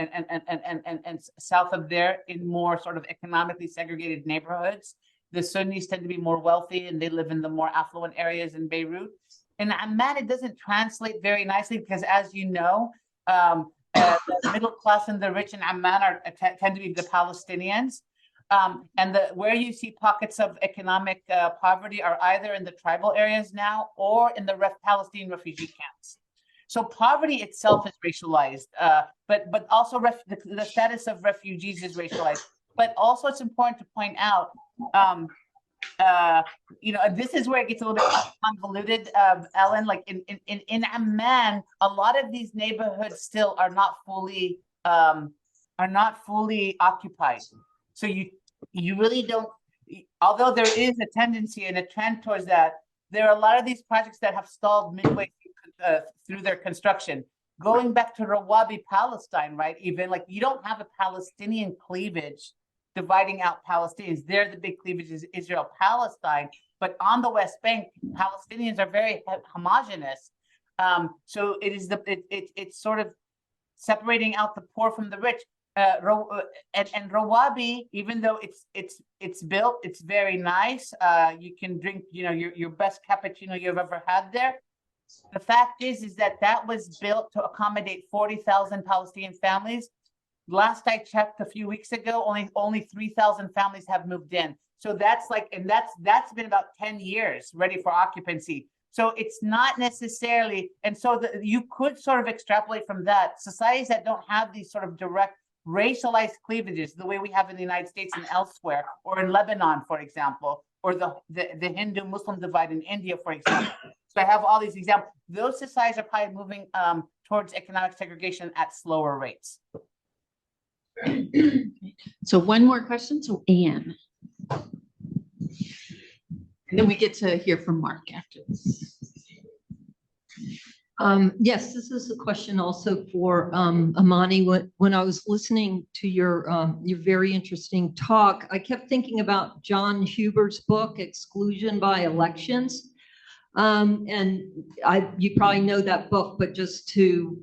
Q: south of there in more sort of economically segregated neighborhoods. The Sunnis tend to be more wealthy and they live in the more affluent areas in Beirut. In Amman, it doesn't translate very nicely because, as you know, the middle class and the rich in Amman tend to be the Palestinians. And where you see pockets of economic poverty are either in the tribal areas now or in the Palestinian refugee camps. So poverty itself is racialized, but also the status of refugees is racialized. But also it's important to point out, this is where it gets a little bit convoluted, Ellen. Like in Amman, a lot of these neighborhoods still are not fully occupied. So you really don't, although there is a tendency and a trend towards that, there are a lot of these projects that have stalled midway through their construction. Going back to Rawabi, Palestine, right? Even like you don't have a Palestinian cleavage dividing out Palestinians. There, the big cleavage is Israel-Palestine, but on the West Bank, Palestinians are very homogenous. So it is it's sort of separating out the poor from the rich. And Rawabi, even though it's built, it's very nice. You can drink, your best cappuccino you've ever had there. The fact is that was built to accommodate 40,000 Palestinian families. Last I checked a few weeks ago, only 3,000 families have moved in. So that's like, and that's been about 10 years ready for occupancy. So it's not necessarily, and so you could sort of extrapolate from that. Societies that don't have these sort of direct racialized cleavages, the way we have in the United States and elsewhere, or in Lebanon, for example, or the Hindu-Muslim divide in India, for example. So I have all these examples. Those societies are probably moving towards economic segregation at slower rates.
E: So one more question, so Anne. And then we get to hear from Mark after this.
T: Yes, this is a question also for Amaney. When I was listening to your very interesting talk, I kept thinking about John Huber's book, Exclusion by Elections. And you probably know that book, but just to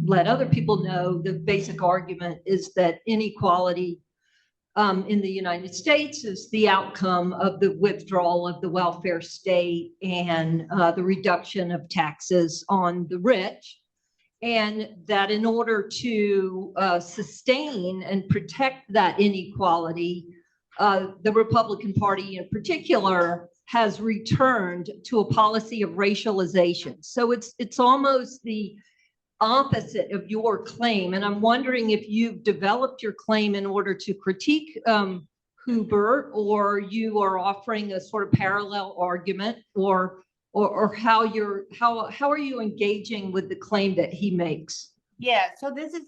T: let other people know, the basic argument is that inequality in the United States is the outcome of the withdrawal of the welfare state and the reduction of taxes on the rich. And that in order to sustain and protect that inequality, the Republican Party in particular has returned to a policy of racialization. So it's almost the opposite of your claim. And I'm wondering if you've developed your claim in order to critique Huber, or you are offering a sort of parallel argument, or how are you engaging with the claim that he makes?
Q: Yeah, so this is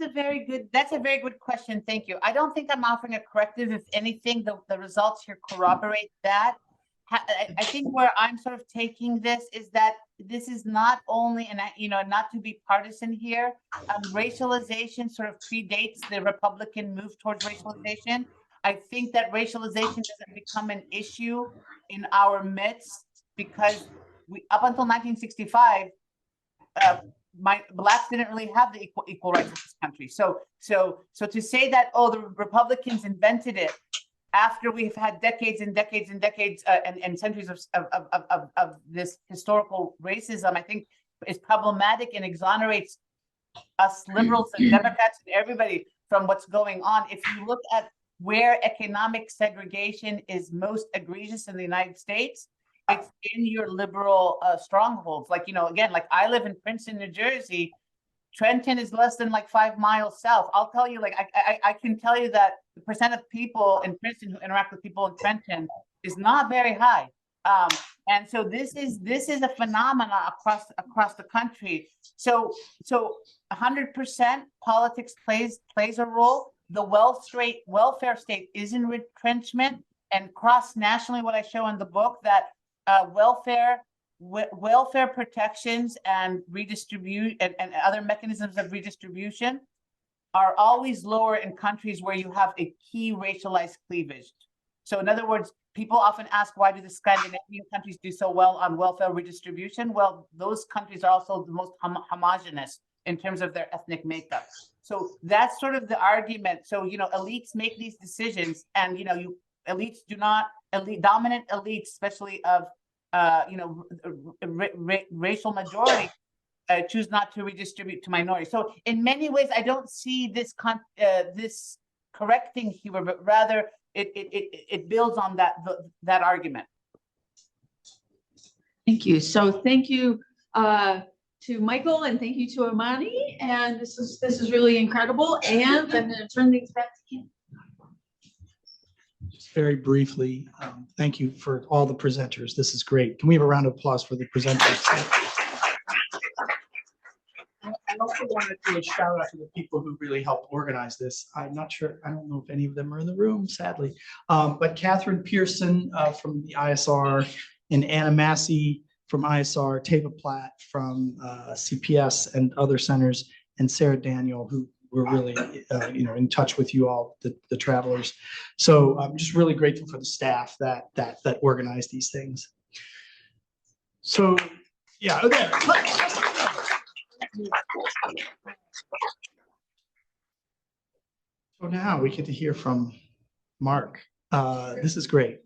Q: that's a very good question. Thank you. I don't think I'm offering a corrective. If anything, the results here corroborate that. I think where I'm sort of taking this is that this is not only, and not to be partisan here, racialization sort of predates the Republican move towards racialization. I think that racialization doesn't become an issue in our midst because up until 1965, Blacks didn't really have the equal rights in this country. So to say that, oh, the Republicans invented it after we've had decades and decades and decades and centuries of this historical racism, I think is problematic and exonerates us liberals and Democrats and everybody from what's going on. If you look at where economic segregation is most egregious in the United States, it's in your liberal strongholds. Like, again, like I live in Princeton, New Jersey. Trenton is less than like 5 miles south. I'll tell you, like, I can tell you that the percent of people in Princeton who interact with people in Trenton is not very high. And so this is a phenomena across the country. So 100% politics plays a role. The welfare state is in retrenchment, and cross nationally, what I show in the book, that welfare protections and redistribute and other mechanisms of redistribution are always lower in countries where you have a key racialized cleavage. So in other words, people often ask, why do the Scandinavian countries do so well on welfare redistribution? Well, those countries are also the most homogenous in terms of their ethnic makeup. So that's sort of the argument. So, elites make these decisions, and, elites do not, dominant elites, especially of racial majority, choose not to redistribute to minorities. So in many ways, I don't see this correcting Huber, but rather it builds on that argument.
E: Thank you. So thank you to Michael, and thank you to Amaney. And this is really incredible. And I'm going to turn things back to Kim.
A: Just very briefly, thank you for all the presenters. This is great. Can we have a round of applause for the presenters? I also wanted to do a shout out to the people who really helped organize this. I'm not sure, I don't know if any of them are in the room, sadly. But Catherine Pearson from the ISR, and Anna Massey from ISR, Tava Platt from CPS and other centers, and Sarah Daniel, who were really in touch with you all, the travelers. So I'm just really grateful for the staff that organized these things. So yeah, there. So now we get to hear from Mark. This is great.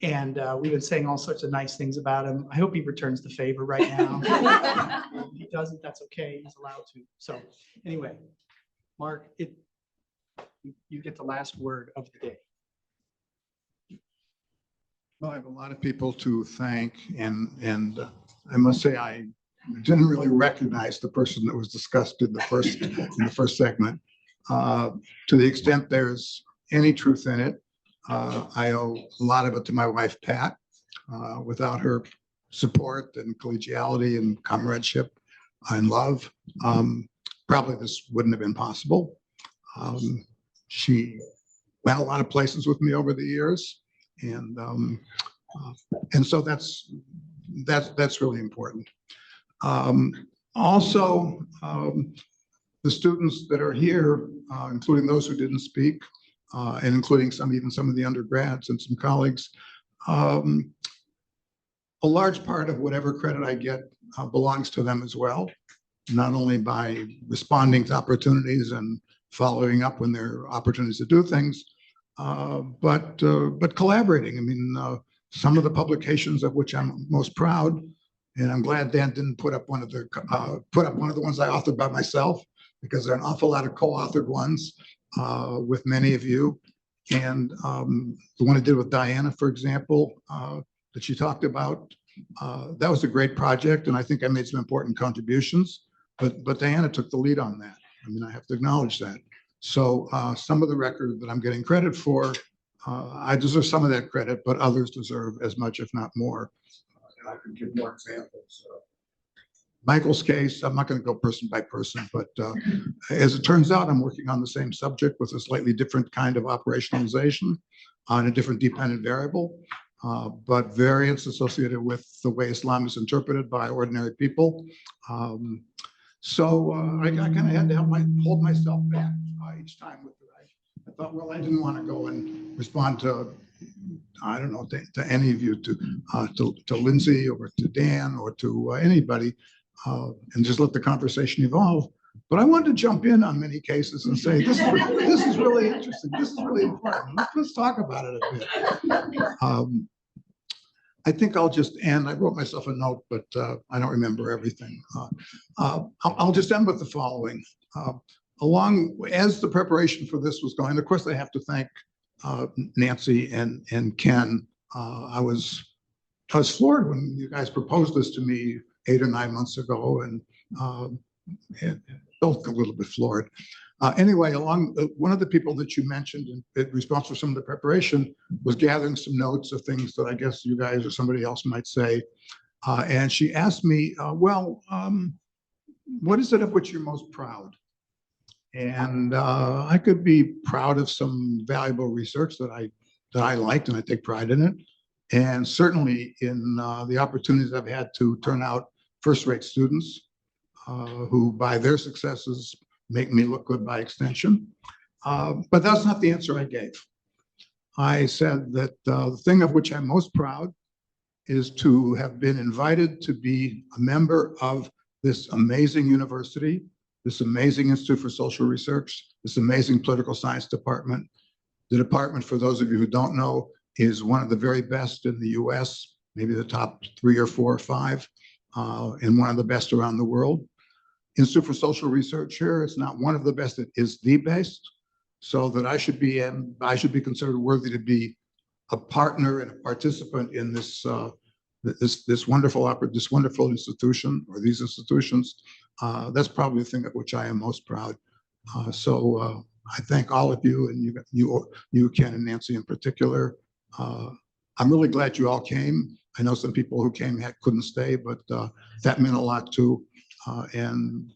A: And we've been saying all sorts of nice things about him. I hope he returns the favor right now. If he doesn't, that's okay. He's allowed to. So anyway, Mark, you get the last word of the day.
U: Well, I have a lot of people to thank, and I must say I didn't really recognize the person that was discussed in the first segment. To the extent there's any truth in it, I owe a lot of it to my wife, Pat. Without her support and collegiality and comradeship and love, probably this wouldn't have been possible. She went a lot of places with me over the years, and so that's really important. Also, the students that are here, including those who didn't speak, and including even some of the undergrads and some colleagues, a large part of whatever credit I get belongs to them as well, not only by responding to opportunities and following up when there are opportunities to do things, but collaborating. I mean, some of the publications of which I'm most proud, and I'm glad Dan didn't put up one of the ones I authored by myself, because there are an awful lot of co-authored ones with many of you. And the one I did with Diana, for example, that she talked about, that was a great project, and I think I made some important contributions. But Diana took the lead on that. I mean, I have to acknowledge that. So some of the record that I'm getting credit for, I deserve some of that credit, but others deserve as much, if not more. And I could give more examples. Michael's case, I'm not going to go person by person, but as it turns out, I'm working on the same subject with a slightly different kind of operationalization on a different dependent variable, but variance associated with the way Islam is interpreted by ordinary people. So I kind of had to hold myself back each time with it. I thought, well, I didn't want to go and respond to, I don't know, to any of you, to Lindsay or to Dan or to anybody, and just let the conversation evolve. But I wanted to jump in on many cases and say, this is really interesting. This is really important. Let's talk about it a bit. I think I'll just end. I wrote myself a note, but I don't remember everything. I'll just end with the following. As the preparation for this was going, of course, I have to thank Nancy and Ken. I was floored when you guys proposed this to me 8 or 9 months ago, and both a little bit floored. Anyway, one of the people that you mentioned in response for some of the preparation was gathering some notes of things that I guess you guys or somebody else might say. And she asked me, what is it of which you're most proud? And I could be proud of some valuable research that I liked and I take pride in it. And certainly in the opportunities I've had to turn out first-rate students who by their successes make me look good by extension. But that's not the answer I gave. I said that the thing of which I'm most proud is to have been invited to be a member of this amazing university, this amazing Institute for Social Research, this amazing political science department. The department, for those of you who don't know, is one of the very best in the US, maybe the top 3 or 4 or 5, and one of the best around the world. Institute for Social Research here, it's not one of the best, it is the best, so that I should be considered worthy to be a partner and a participant in this this wonderful institution, or these institutions. That's probably the thing of which I am most proud. So I thank all of you, and you Ken and Nancy in particular. I'm really glad you all came. I know some people who came couldn't stay, but that meant a lot too. And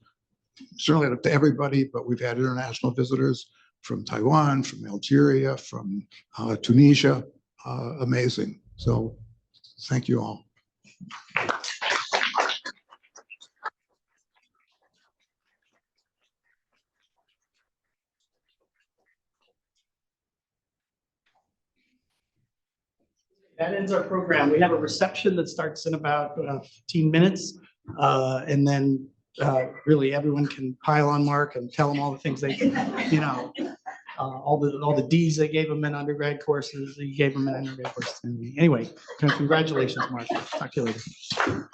U: certainly to everybody, but we've had international visitors from Taiwan, from Algeria, from Tunisia. Amazing. So thank you all.
A: That ends our program. We have a reception that starts in about 15 minutes. And then really everyone can pile on Mark and tell him all the things they, all the D's they gave him in undergrad courses, he gave him in undergrad courses. Anyway, congratulations, Mark. Talk to you later.